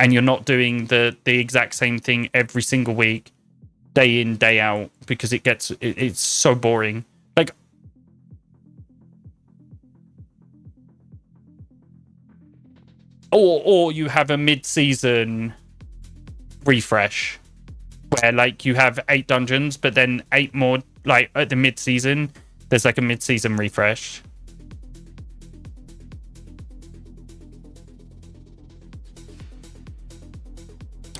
And you're not doing the exact same thing every single week, day in, day out, because it's so boring. Like, or you have a mid-season refresh where, like, you have 8 dungeons, but then 8 more, like, at the mid-season, there's like a mid-season refresh.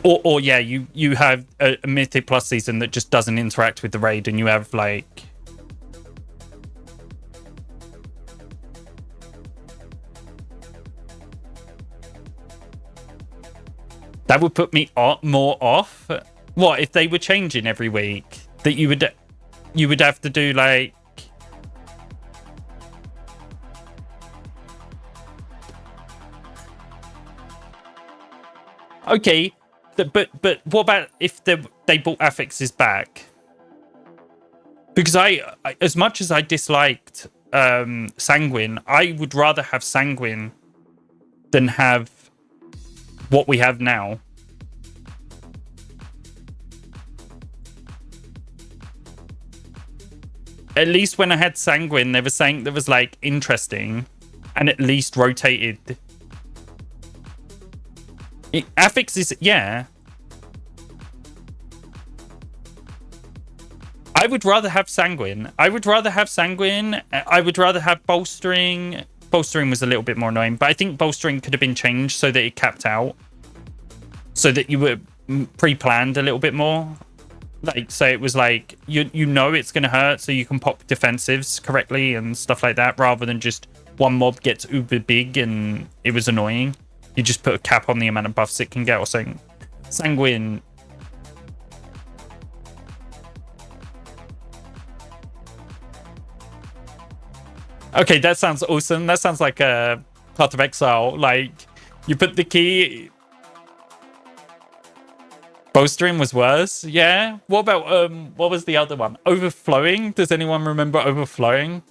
Or yeah, you have a Mythic Plus season that just doesn't interact with the raid, and you have, like, that would put me more off. What if they were changing every week? That you would have to do, like, okay. But what about if they brought affixes back? Because I as much as I disliked Sanguine, I would rather have Sanguine than have what we have now. At least when I had Sanguine, there was something that was, like, interesting and at least rotated. Affix is, yeah. I would rather have Sanguine. I would rather have Bolstering. Bolstering was a little bit more annoying, but I think Bolstering could have been changed so that it capped out. So that you were pre-planned a little bit more. Like, so it was like, you know it's going to hurt, so you can pop defensives correctly and stuff like that, rather than just one mob gets uber big and it was annoying. You just put a cap on the amount of buffs it can get or something. Sanguine. Okay, that sounds awesome. That sounds like a Path of Exile. Like, you put the key. Bowstring was worse. Yeah. What about what was the other one? Overflowing? Does anyone remember Overflowing?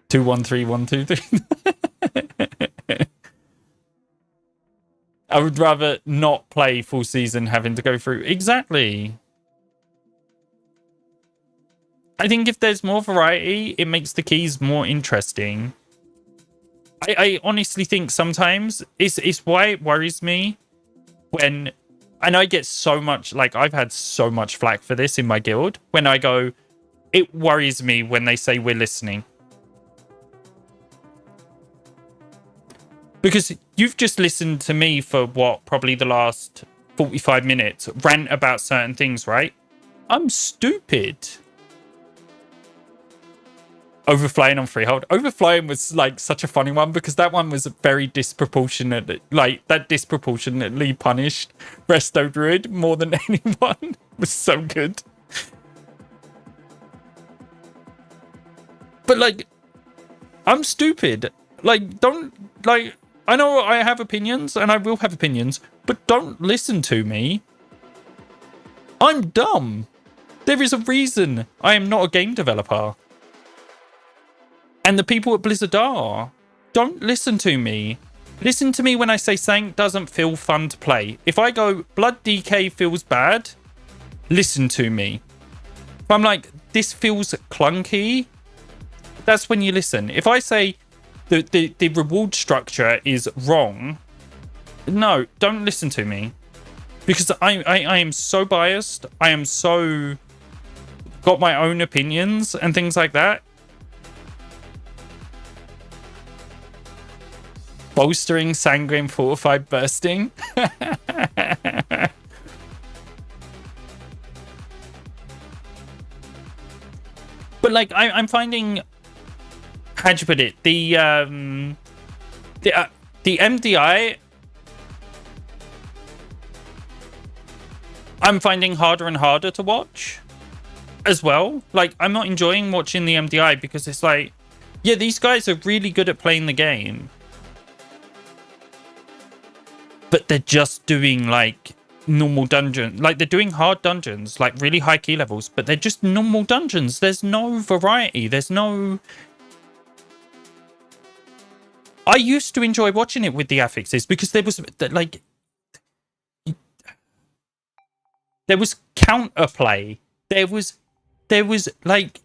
Two, 1, 3, 1, 2, 3. I would rather not play full season having to go through. Exactly. I think if there's more variety, it makes the keys more interesting. I honestly think sometimes it's why it worries me when, and I get so much, like, I've had so much flack for this in my guild, when I go, it worries me when they say we're listening. Because you've just listened to me for what, probably the last 45 minutes, rant about certain things, right? I'm stupid. Overflowing on Freehold. Overflowing was, like, such a funny one because that one was very disproportionate. Like, that disproportionately punished Resto Druid more than anyone. It was so good. But, like, I'm stupid. Like, don't, like, I know I have opinions and I will have opinions, but don't listen to me. I'm dumb. There is a reason I am not a game developer. And the people at Blizzard are. Don't listen to me. Listen to me when I say something doesn't feel fun to play. If I go, Blood DK feels bad, listen to me. If I'm like, this feels clunky, that's when you listen. If I say the reward structure is wrong, no, don't listen to me. Because I am so biased. I am so got my own opinions and things like that. Bolstering, Sanguine, Fortified, Bursting. But, like I'm finding, how'd you put it? The MDI, I'm finding harder and harder to watch as well. Like, I'm not enjoying watching the MDI because it's like, yeah, these guys are really good at playing the game, but they're just doing like normal dungeon, like they're doing hard dungeons, like really high key levels, but they're just normal dungeons. There's no variety. There's no... I used to enjoy watching it with the affixes because there was counterplay. There was like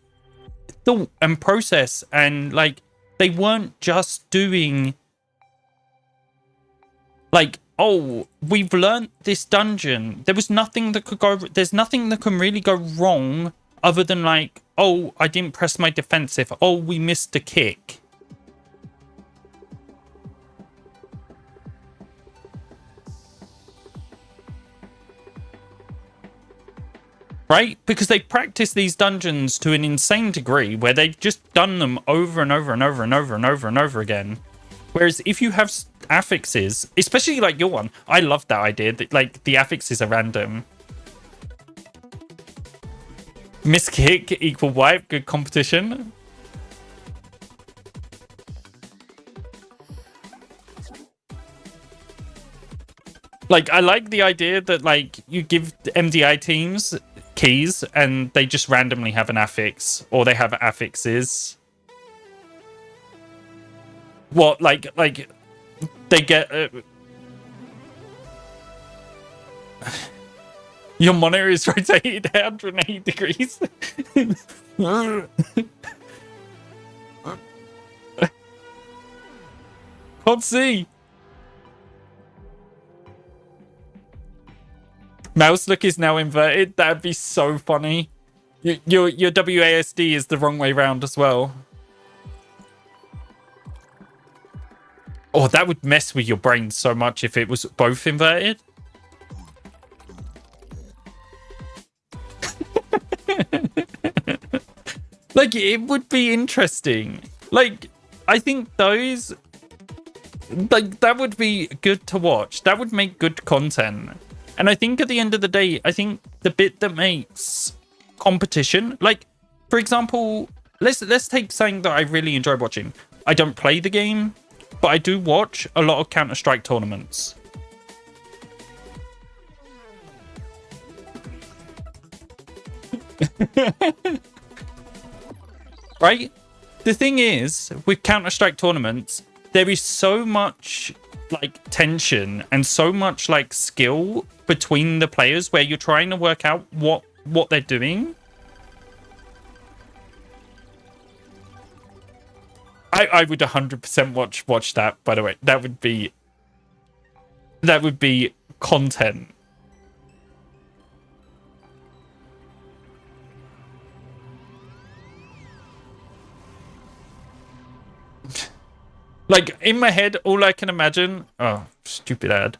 thought and process, and like they weren't just doing like, oh, we've learned this dungeon. There was nothing that could go... There's nothing that can really go wrong other than like, oh, I didn't press my defensive. Oh, we missed a kick. Right? Because they practice these dungeons to an insane degree where they've just done them over and over and over and over and over and over again. Whereas if you have affixes, especially like your one, I love that idea that like the affixes are random. Miss kick equal wipe, good competition. Like, I like the idea that like you give MDI teams keys and they just randomly have an affix, or they have affixes. What, like they get your monitor is rotated 180 degrees. Can't see. Mouse look is now inverted. That'd be so funny. Your WASD is the wrong way round as well. Oh, that would mess with your brain so much if it was both inverted. Like, it would be interesting. Like, I think those... Like, that would be good to watch. That would make good content. And I think at the end of the day, I think the bit that makes competition... Like, for example, let's take something that I really enjoy watching. I don't play the game, but I do watch a lot of Counter-Strike tournaments. Right? The thing is, with Counter-Strike tournaments, there is so much like tension and so much like skill between the players where you're trying to work out what they're doing. I would 100% watch that, by the way. That would be content. Like, in my head, all I can imagine... Oh, stupid ad.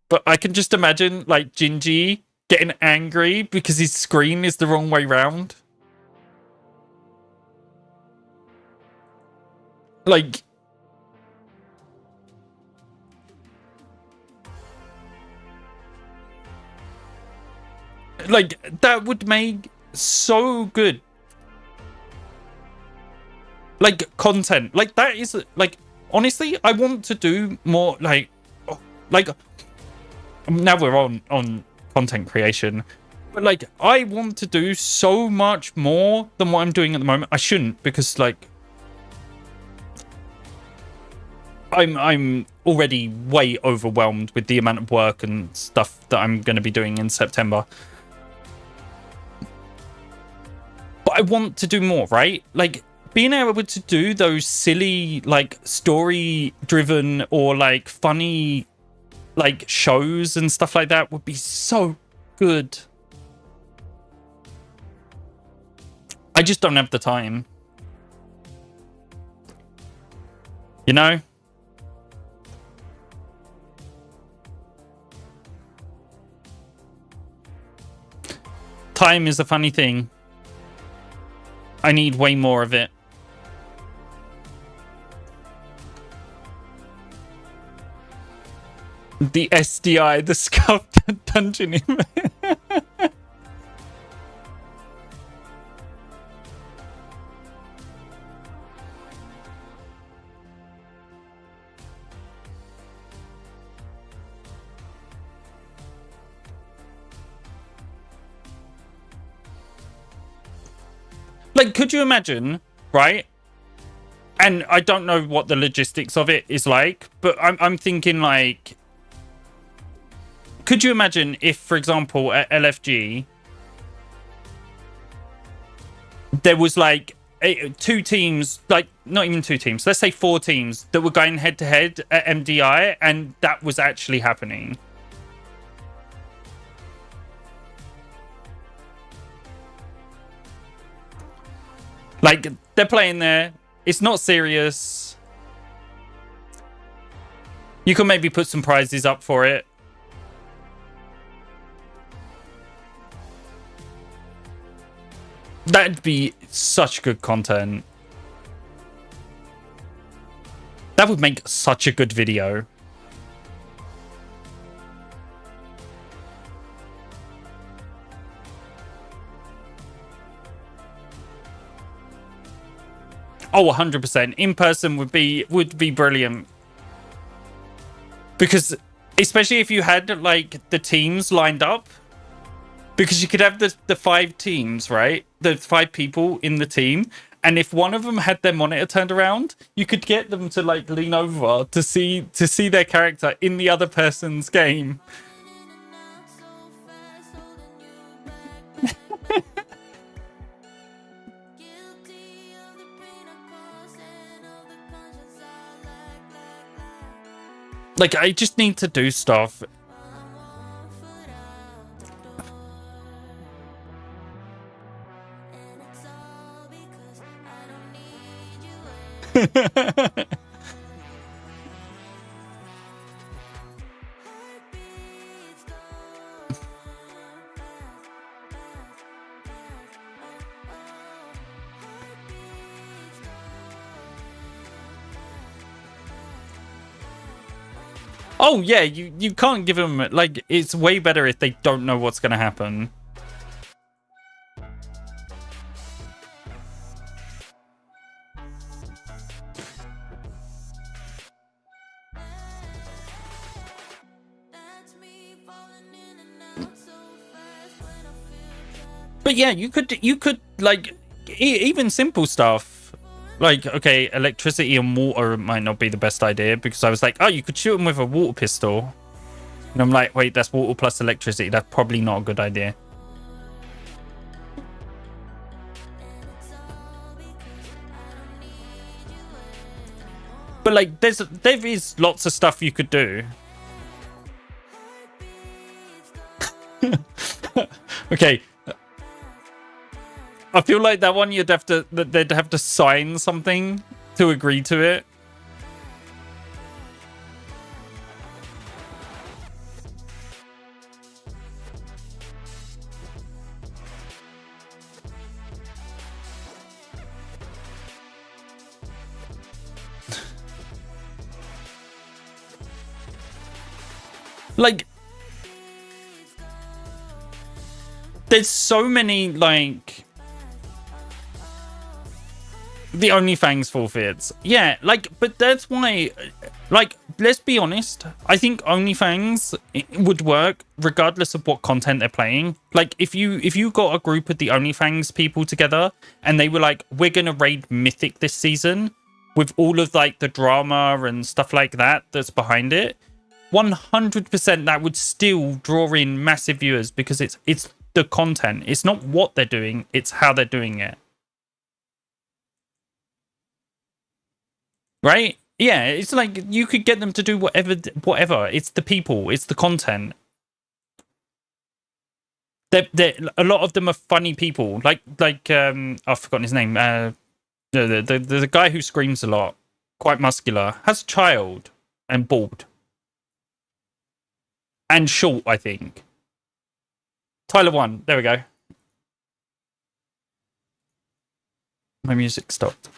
But I can just imagine, like, Gingy getting angry because his screen is the wrong way round. Like... Like, that would make so good... like, content. Like, that is, like, honestly, I want to do more, like, now we're on content creation, but, like, I want to do so much more than what I'm doing at the moment. I shouldn't, because, like, I'm already way overwhelmed with the amount of work and stuff that I'm going to be doing in September. But I want to do more, right? Like, being able to do those silly, like, story-driven or, like, funny, like, shows and stuff like that would be so good. I just don't have the time. You know? Time is a funny thing. I need way more of it. The SDI, the scuffed dungeon image. Like, could you imagine, right? And I don't know what the logistics of it is like, but I'm thinking like, could you imagine if, for example, at LFG, there was like two teams, like not even two teams, let's say 4 teams that were going head to head at MDI, and that was actually happening. Like, they're playing there. It's not serious. You can maybe put some prizes up for it. That'd be such good content. That would make such a good video. Oh, 100%. In person would be brilliant. Because especially if you had like the teams lined up, because you could have the 5 teams, right? The 5 people in the team, and if one of them had their monitor turned around, you could get them to like lean over to see their character in the other person's game. Like, I just need to do stuff. Oh yeah, you can't give them, like, it's way better if they don't know what's gonna happen. But yeah, you could like even simple stuff. Like, okay, electricity and water might not be the best idea, because I was like, oh, you could shoot them with a water pistol. And I'm like, wait, that's water plus electricity. That's probably not a good idea. But like, there is lots of stuff you could do. Okay. I feel like that one they'd have to sign something to agree to it. Like, there's so many, like, the OnlyFans forfeits. Yeah, like, but that's why, like, let's be honest. I think OnlyFans would work regardless of what content they're playing. Like, if you got a group of the OnlyFans people together and they were like, we're gonna raid Mythic this season with all of like the drama and stuff like that that's behind it, 100% that would still draw in massive viewers, because it's the content. It's not what they're doing, it's how they're doing it. Right? Yeah, it's like you could get them to do whatever. It's the people, it's the content. A lot of them are funny people. Like I've forgotten his name. The guy who screams a lot, quite muscular, has a child, and bald. And short, I think. Tyler 1, there we go. My music stopped.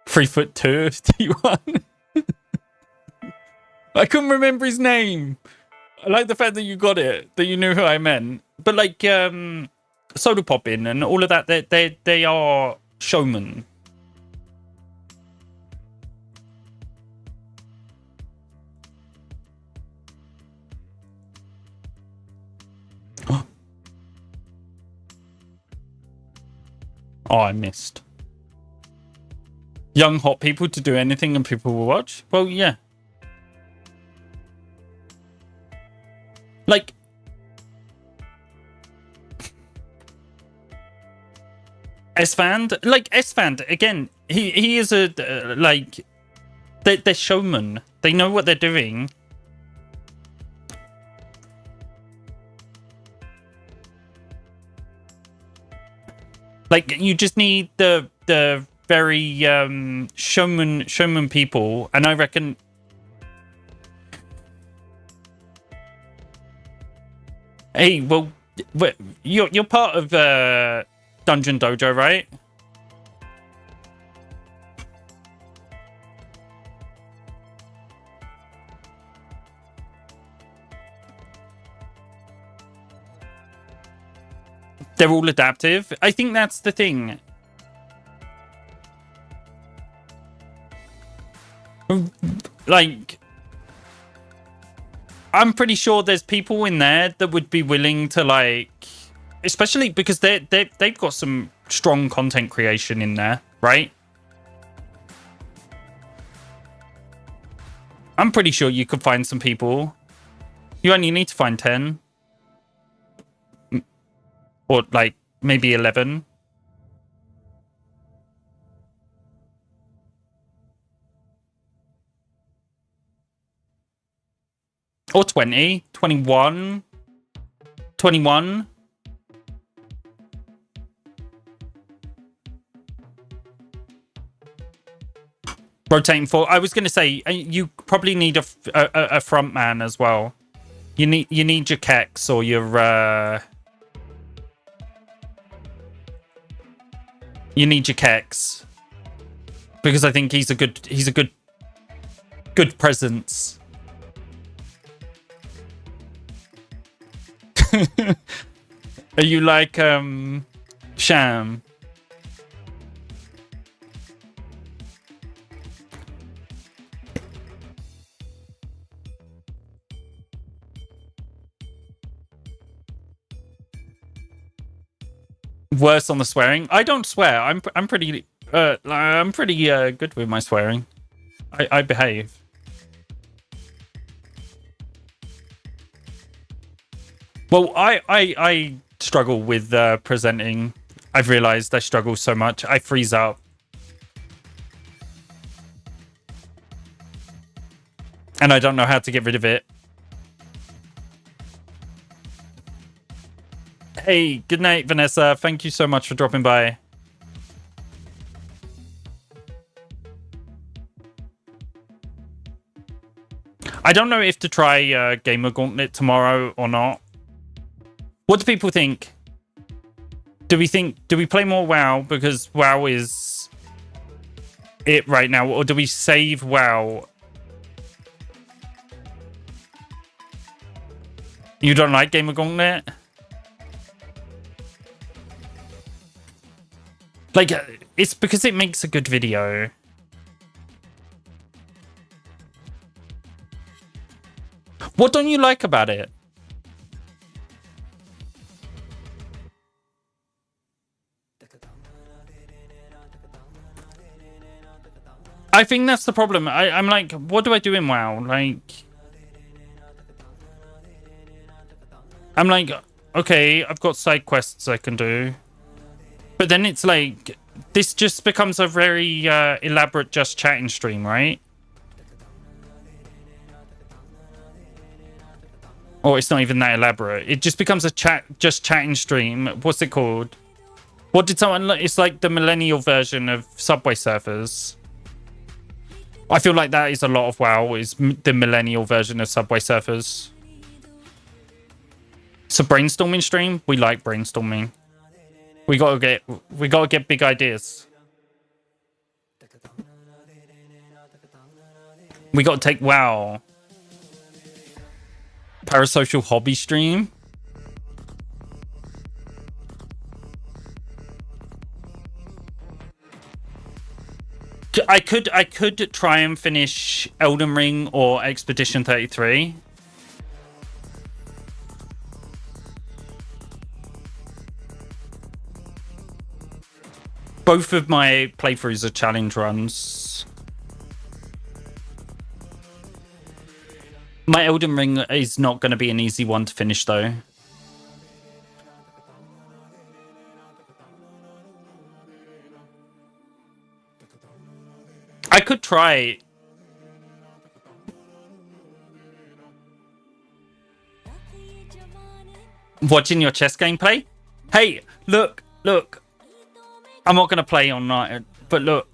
"3'2" T1. I couldn't remember his name. I like the fact that you got it, that you knew who I meant. But like Soda Poppin' and all of that, they are showmen. Oh, I missed. Young hot people to do anything and people will watch? Well, yeah. Like, S-Fand, like S-Fand, again, he is a, like, they're showmen. They know what they're doing. Like, you just need the very showman people, and I reckon hey, well, you're part of Dungeon Dojo, right? They're all adaptive. I think that's the thing. Like, I'm pretty sure there's people in there that would be willing to, like, especially because they've got some strong content creation in there, right? I'm pretty sure you could find some people. You only need to find 10. Or, like, maybe 11. Or 20. 21. 21. Rotating for. I was going to say, you probably need a front man as well. You need your Kex or your... You need your Kex, because I think he's a good presence. Are you like Sham? Worse on the swearing. I don't swear. I'm pretty good with my swearing. I behave. Well, I struggle with presenting. I've realized I struggle so much. I freeze up. And I don't know how to get rid of it. Hey, good night, Vanessa. Thank you so much for dropping by. I don't know if to try Gamer Gauntlet tomorrow or not. What do people think? Do we play more WoW because WoW is it right now, or do we save WoW? You don't like Gamer Gauntlet? Like, it's because it makes a good video. What don't you like about it? I think that's the problem. I'm like, what do I do in WoW? Like, I'm like, okay, I've got side quests I can do. But then it's like, this just becomes a very elaborate just chatting stream, right? Or it's not even that elaborate. It just becomes a just chatting stream. What's it called? What did someone... It's like the millennial version of Subway Surfers. I feel like that is a lot of WoW, is the millennial version of Subway Surfers. So brainstorming stream, we like brainstorming. We gotta get big ideas. We gotta take WoW. Parasocial hobby stream. I could try and finish Elden Ring or Expedition 33. Both of my playthroughs are challenge runs. My Elden Ring is not going to be an easy one to finish, though. I could try. Watching your chess gameplay? Hey, look. I'm not going to play all night, but look.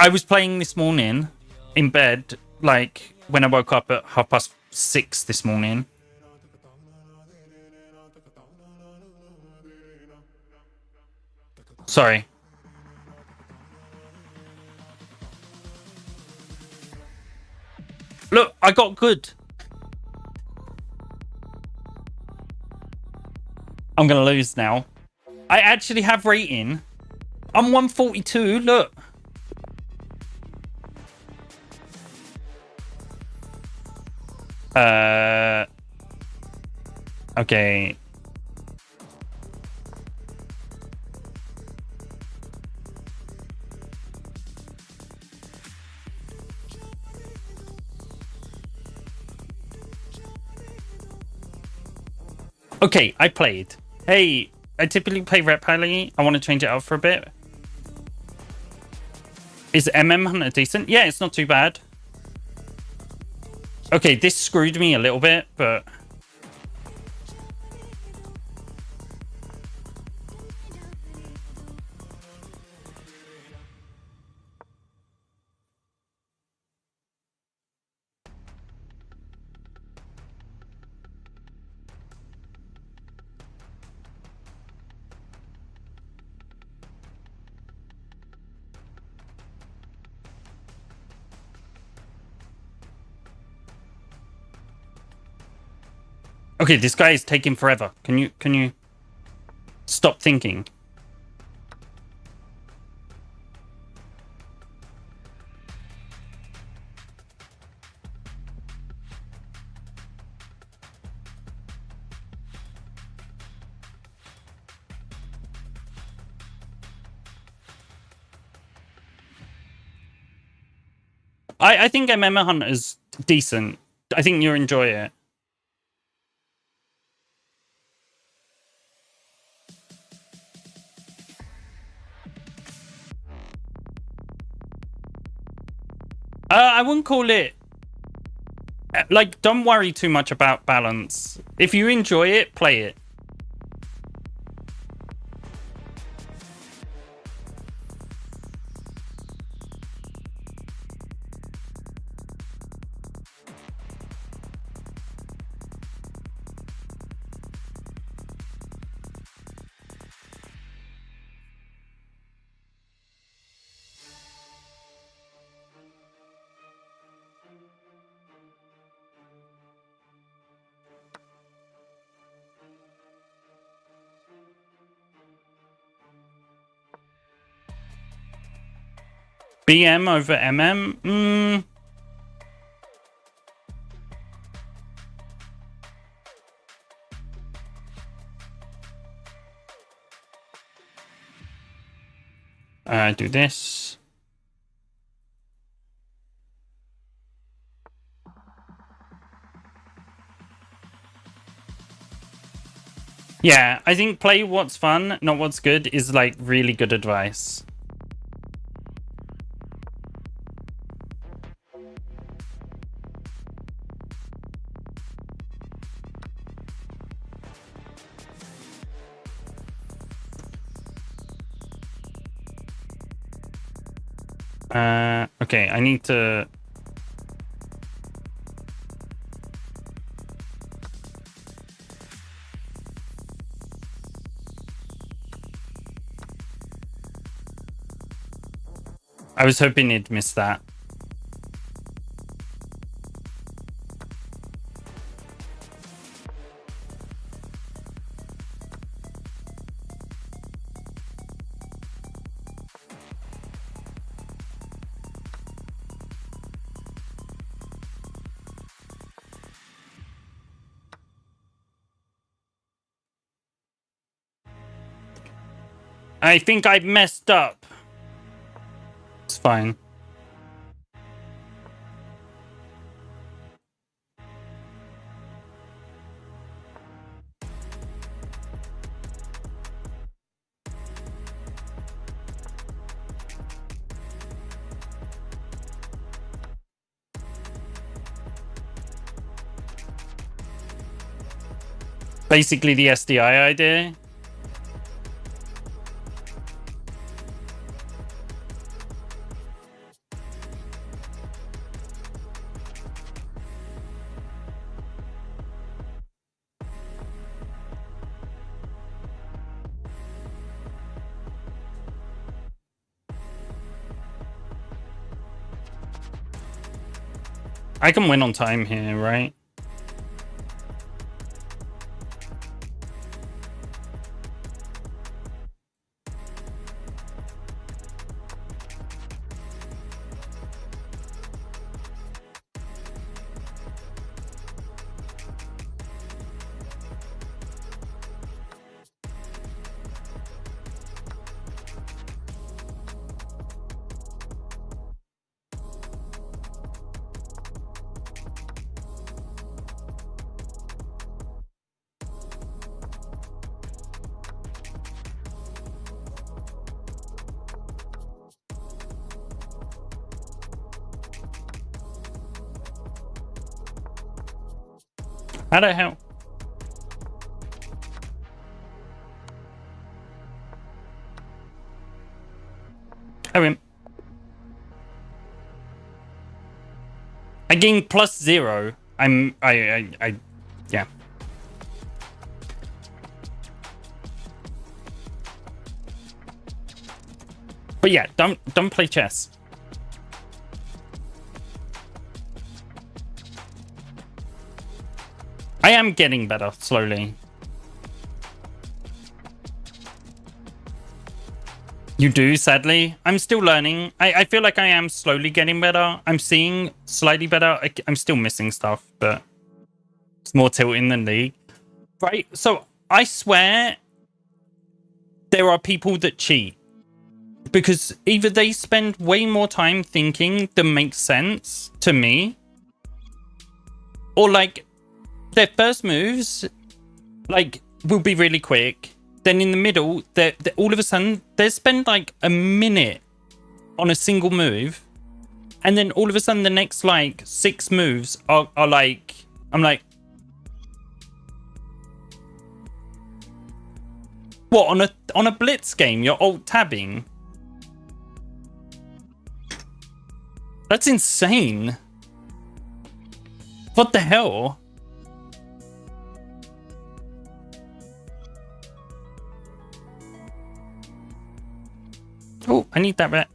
I was playing this morning in bed, like when I woke up at 6:30 this morning. Sorry. Look, I got good. I'm going to lose now. I actually have rating. I'm 142, look. Okay. Okay, I played. Hey, I typically play Rep Highly. I want to change it out for a bit. Is MM Hunter decent? Yeah, it's not too bad. Okay, this screwed me a little bit, but... Okay, this guy is taking forever. Can you stop thinking? I think MM Hunt is decent. I think you'll enjoy it. I wouldn't call it... Like, don't worry too much about balance. If you enjoy it, play it. BM over MM? Do this. Yeah, I think play what's fun, not what's good, is like really good advice. Okay, I need to... I was hoping he'd miss that. I think I messed up. It's fine. Basically the SDI idea. I can win on time here, right? How the hell? I win. I gained +0. Yeah. But yeah, don't play chess. I am getting better slowly. You do, sadly. I'm still learning. I feel like I am slowly getting better. I'm seeing slightly better. I'm still missing stuff, but it's more tilting than League. Right? So I swear there are people that cheat. Because either they spend way more time thinking than makes sense to me. Or like their first moves like will be really quick. Then in the middle, they all of a sudden, they spend like a minute on a single move. And then all of a sudden, the next like 6 moves are like, I'm like, what, on a blitz game, you're alt-tabbing? That's insane. What the hell? Oh, I need that rat.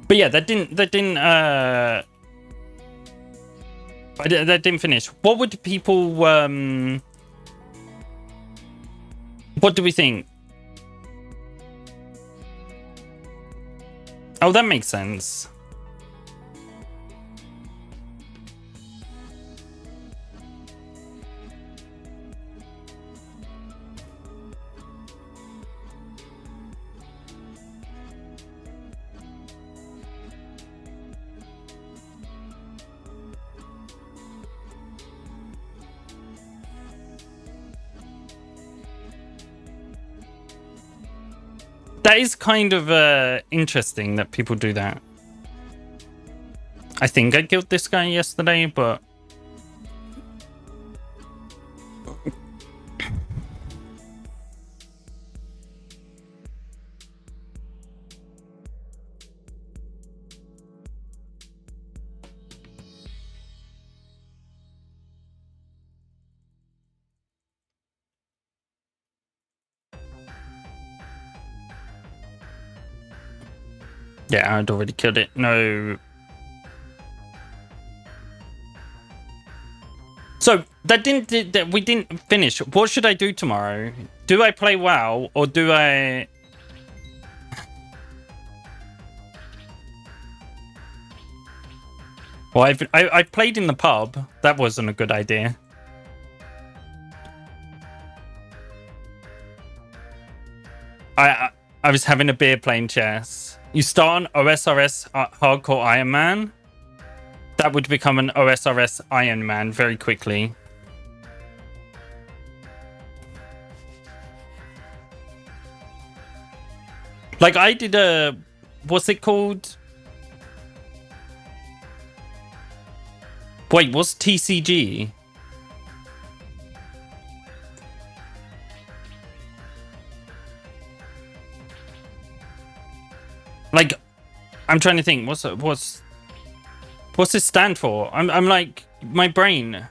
But yeah, that didn't finish. What would people what do we think? Oh, that makes sense. That is kind of interesting that people do that. I think I killed this guy yesterday, but... Yeah, I'd already killed it. No. So we didn't finish. What should I do tomorrow? Do I play WoW or do I? Well, I've played in the pub. That wasn't a good idea. I was having a beer playing chess. You start on OSRS Hardcore Iron Man. That would become an OSRS Iron Man very quickly. Like I did a, what's it called? Wait, what's TCG? Like, I'm trying to think. What's this stand for? I'm like my brain.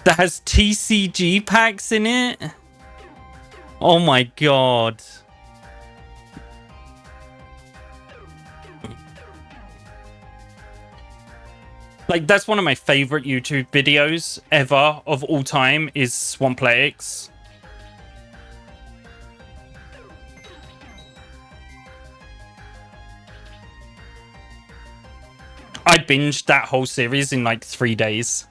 That has TCG packs in it. Oh my god. Like, that's one of my favorite YouTube videos ever of all time is Swampletics. I binged that whole series in like 3 days.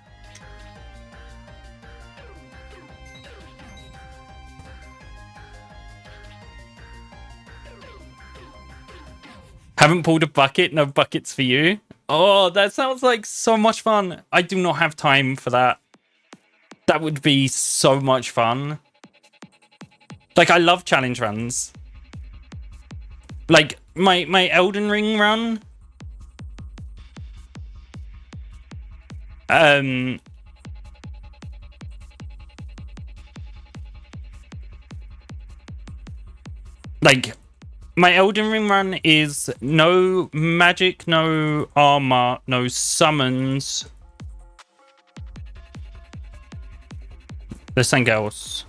Haven't pulled a bucket, no buckets for you. Oh, that sounds like so much fun. I do not have time for that. That would be so much fun. Like, I love challenge runs. Like, my Elden Ring run. Like, my Elden Ring run is no magic, no armor, no summons. There's something else.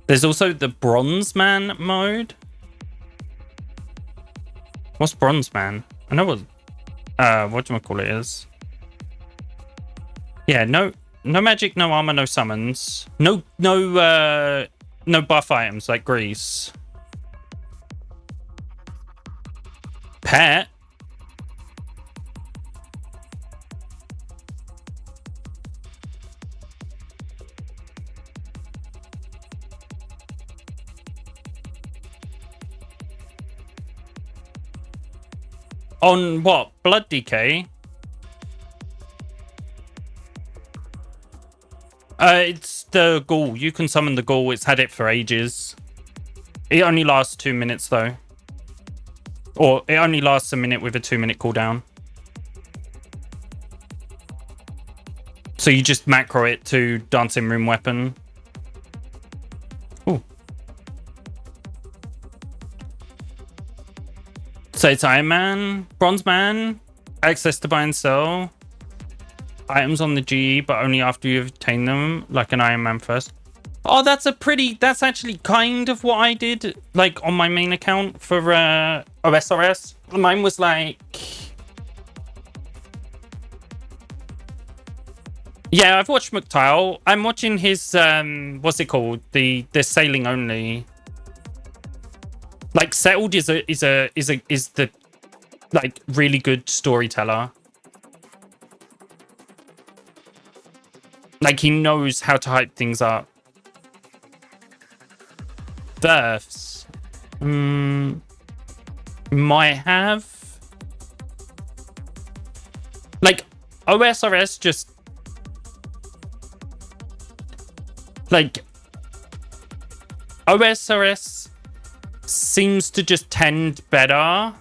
There's also the Bronze Man mode. What's Bronze Man? I know what whatchamacallit is. Yeah, no magic, no armor, no summons. No buff items like grease. Pet. On what? Blood Decay? It's the ghoul. You can summon the ghoul. It's had it for ages. It only lasts 2 minutes though. Or it only lasts a minute with a 2-minute cooldown. So you just macro it to Dancing Room Weapon. Ooh. So it's Iron Man, Bronze Man, access to buy and sell. Items on the GE, but only after you've obtained them, like an Iron Man first. Oh, that's actually kind of what I did, like, on my main account for OSRS. Mine was like... Yeah, I've watched McTile. I'm watching his, what's it called? The sailing only. Like, Settled is the, like, really good storyteller. Like, he knows how to hype things up. Births. Might have. Like, OSRS just... Like, OSRS seems to just tend better.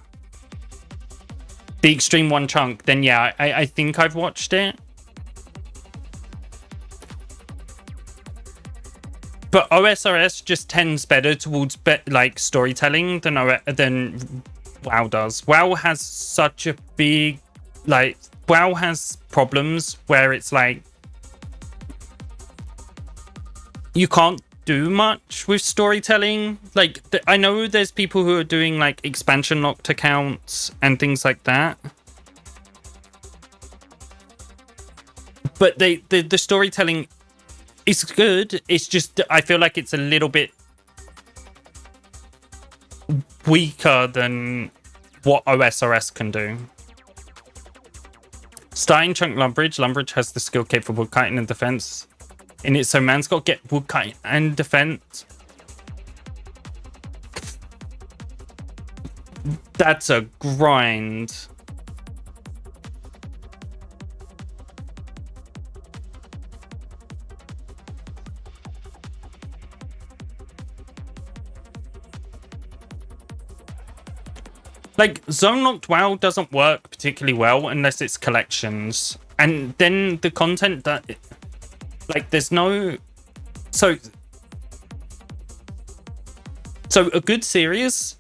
The Extreme One Chunk, then yeah, I think I've watched it. But OSRS just tends better towards like storytelling than WoW does. WoW has such a big, like, WoW has problems where it's like you can't do much with storytelling. Like, I know there's people who are doing like expansion locked accounts and things like that, but the storytelling is good. It's just, I feel like it's a little bit weaker than what OSRS can do. Starting chunk Lumbridge. Lumbridge has the skill capable of kiting and defense in it, so man's got to get woodkite and defense. That's a grind. Like, Zone Locked WoW doesn't work particularly well unless it's collections. And then the content that... Like, there's no... So a good series,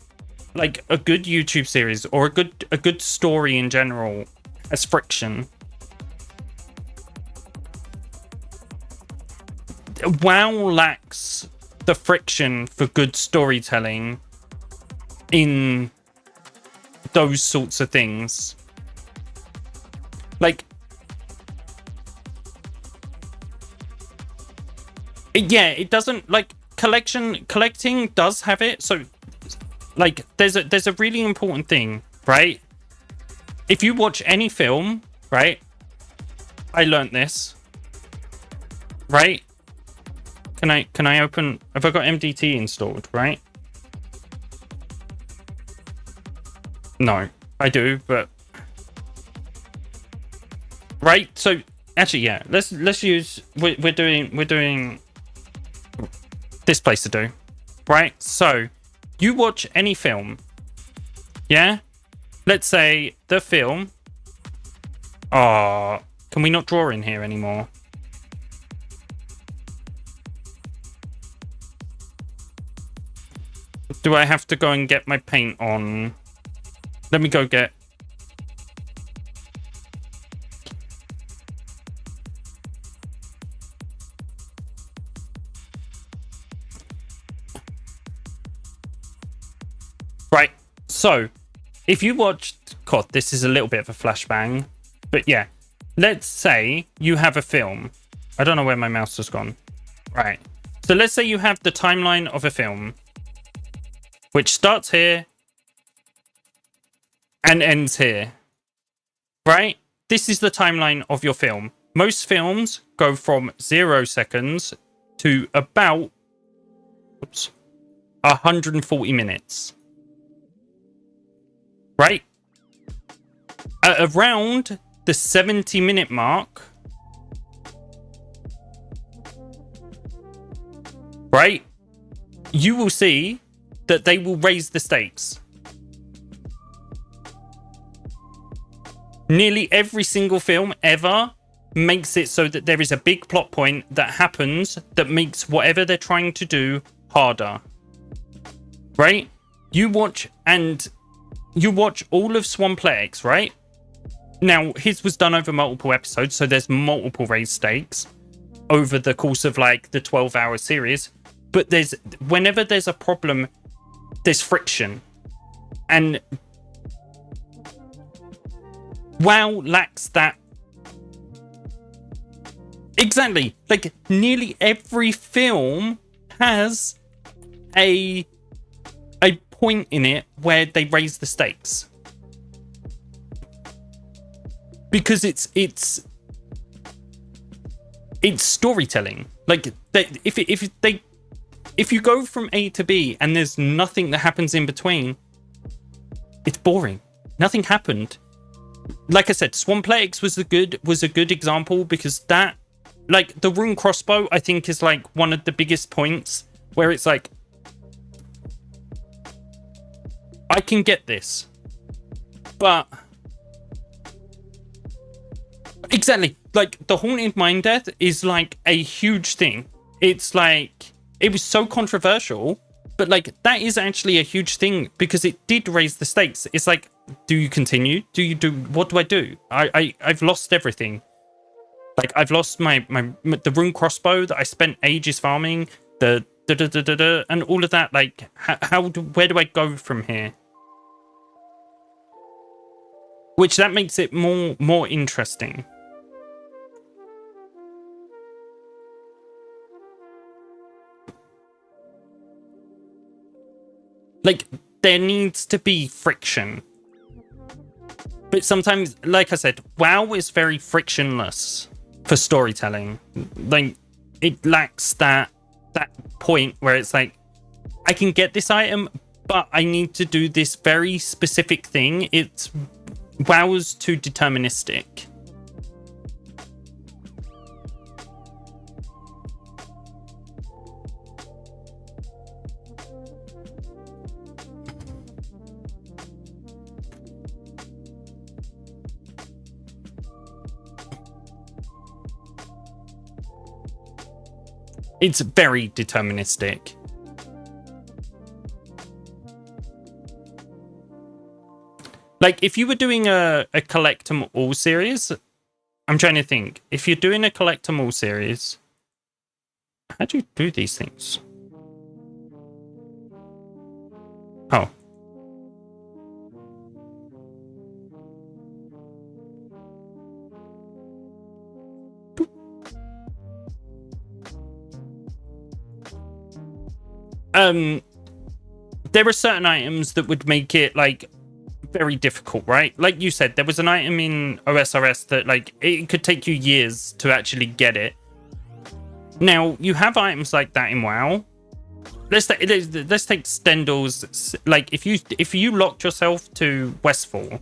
like a good YouTube series, or a good story in general, has friction. WoW lacks the friction for good storytelling in those sorts of things. Like, yeah, it doesn't, like, collecting does have it. So, like, there's a really important thing, right? If you watch any film, right? I learned this, right? Can I open? Have I got MDT installed, right? No, I do, but right. So actually, yeah. Let's use. We're doing this place to do, right? So you watch any film, yeah? Let's say the film. Oh, can we not draw in here anymore? Do I have to go and get my paint on? Let me go get... Right, so, if you watched... God, this is a little bit of a flashbang. But yeah, let's say you have a film. I don't know where my mouse has gone. Right, so let's say you have the timeline of a film, which starts here and ends here, right? This is the timeline of your film. Most films go from 0 seconds to about 140 minutes, right? At around the 70-minute mark, right, you will see that they will raise the stakes. Nearly every single film ever makes it so that there is a big plot point that happens that makes whatever they're trying to do harder. Right? You watch all of Swamplex, right? Now, his was done over multiple episodes, so there's multiple raised stakes over the course of like the 12-hour series. But whenever there's a problem, there's friction. And WoW lacks that. Exactly. Like, nearly every film has a point in it where they raise the stakes. Because it's storytelling. Like, if you go from A to B and there's nothing that happens in between, it's boring. Nothing happened. Like I said, Swamplex was a good example, because that, like, the rune crossbow, I think, is like one of the biggest points where it's like, I can get this, but exactly, like, the Haunted Mind Death is like a huge thing. It's like, it was so controversial, but like, that is actually a huge thing because it did raise the stakes. It's like, do you continue? What do I do? I've lost everything. Like, I've lost the rune crossbow that I spent ages farming. The and all of that. Like, where do I go from here? Which that makes it more interesting. Like, there needs to be friction. But sometimes, like I said, WoW is very frictionless for storytelling. Like, it lacks that point where it's like, I can get this item, but I need to do this very specific thing. WoW's too deterministic. It's very deterministic. Like, if you were doing a collect 'em all series, I'm trying to think. If you're doing a collect 'em all series, how do you do these things? Oh. There are certain items that would make it, like, very difficult, right? Like you said, there was an item in OSRS that, like, it could take you years to actually get it. Now, you have items like that in WoW. Let's take Stendhal's. Like, if you locked yourself to Westfall,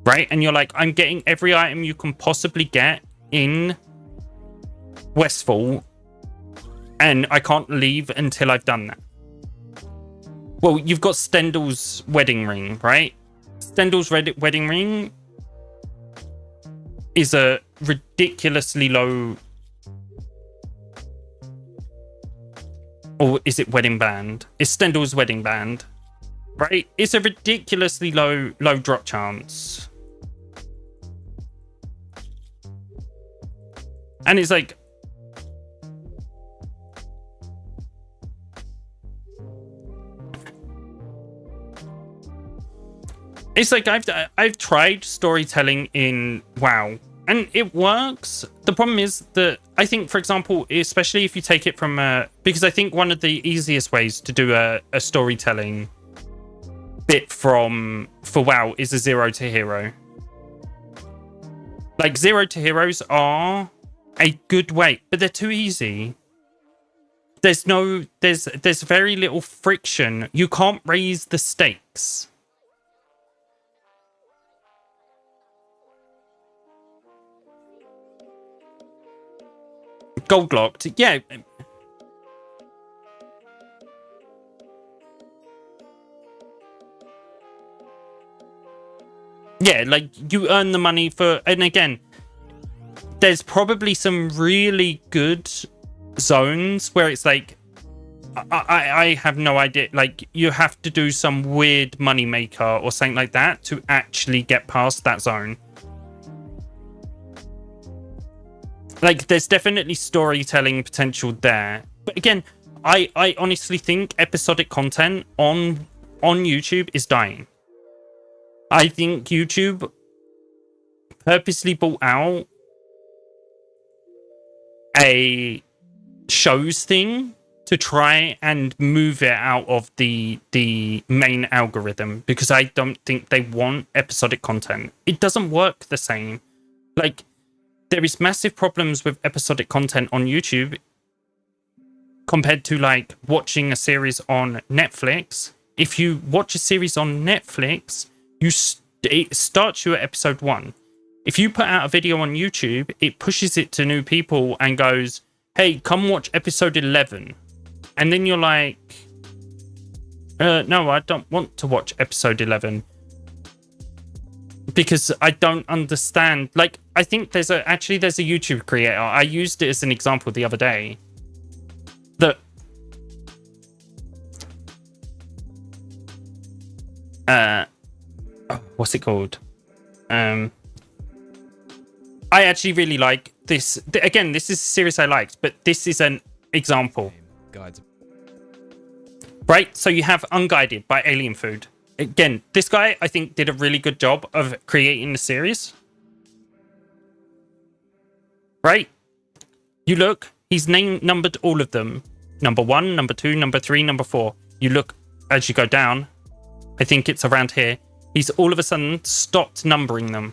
right, and you're like, I'm getting every item you can possibly get in Westfall, and I can't leave until I've done that. Well, you've got Stendhal's wedding ring, right? Stendhal's wedding ring is a ridiculously low... Or is it wedding band? It's Stendhal's wedding band, right? It's a ridiculously low drop chance. And it's like... It's like I've tried storytelling in WoW, and it works. The problem is that I think, for example, especially if you take it from because I think one of the easiest ways to do a storytelling bit for WoW is a 0 to hero. Like, 0 to heroes are a good way, but they're too easy. There's very little friction. You can't raise the stakes. Gold locked, yeah. Yeah, like, you earn the money for... And again, there's probably some really good zones where it's like, I have no idea. Like, you have to do some weird money maker or something like that to actually get past that zone. Like, there's definitely storytelling potential there. But again, I honestly think episodic content on YouTube is dying. I think YouTube purposely brought out a shows thing to try and move it out of the main algorithm, because I don't think they want episodic content. It doesn't work the same. Like, there is massive problems with episodic content on YouTube compared to, like, watching a series on Netflix. If you watch a series on Netflix, it starts you at episode 1. If you put out a video on YouTube, it pushes it to new people and goes, hey, come watch episode 11. And then you're like, no, I don't want to watch episode 11. Because I don't understand. Like, I think there's a YouTube creator. I used it as an example the other day. That what's it called? I actually really like this. Again, this is a series I liked, but this is an example. Guides. right? So you have Unguided by Alien Food. Again, this guy, I think, did a really good job of creating the series. Right? You look, he's numbered all of them. Number 1, number 2, number 3, number 4. You look as you go down. I think it's around here. He's all of a sudden stopped numbering them.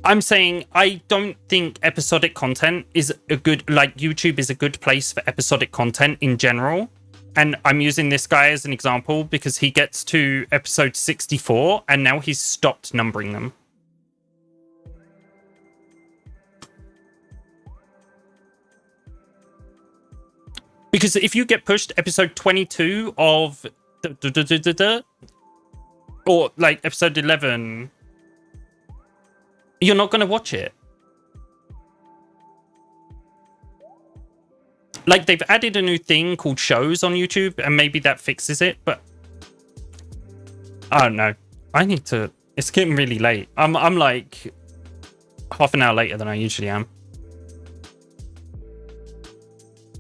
I'm saying I don't think episodic content is a good, like YouTube is a good place for episodic content in general. And I'm using this guy as an example because he gets to episode 64 and now he's stopped numbering them. Because if you get pushed episode 22 of or like episode 11, you're not going to watch it. Like, they've added a new thing called shows on YouTube, and maybe that fixes it, but I don't know. I need to... It's getting really late. I'm like half an hour later than I usually am.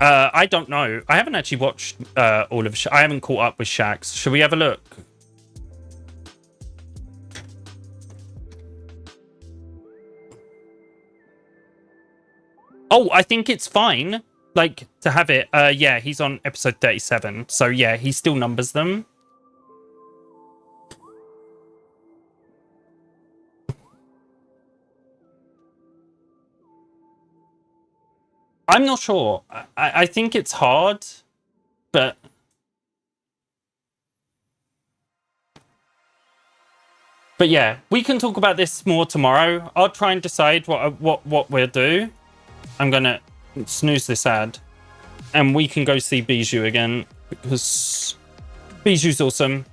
I don't know. I haven't actually watched all of... I haven't caught up with Shax. Should we have a look? Oh, I think it's fine, like, to have it. Yeah, he's on episode 37. So, yeah, he still numbers them. I'm not sure. I think it's hard, but... But yeah, we can talk about this more tomorrow. I'll try and decide what we'll do. I'm gonna snooze this ad, and we can go see Bijou again because Bijou's awesome.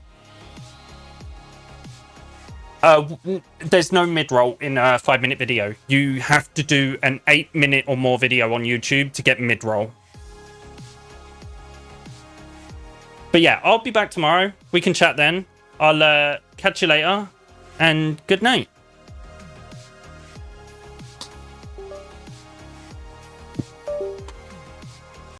There's no mid-roll in a 5-minute video. You have to do an 8-minute or more video on YouTube to get mid-roll. But yeah, I'll be back tomorrow. We can chat then. I'll catch you later, and good night.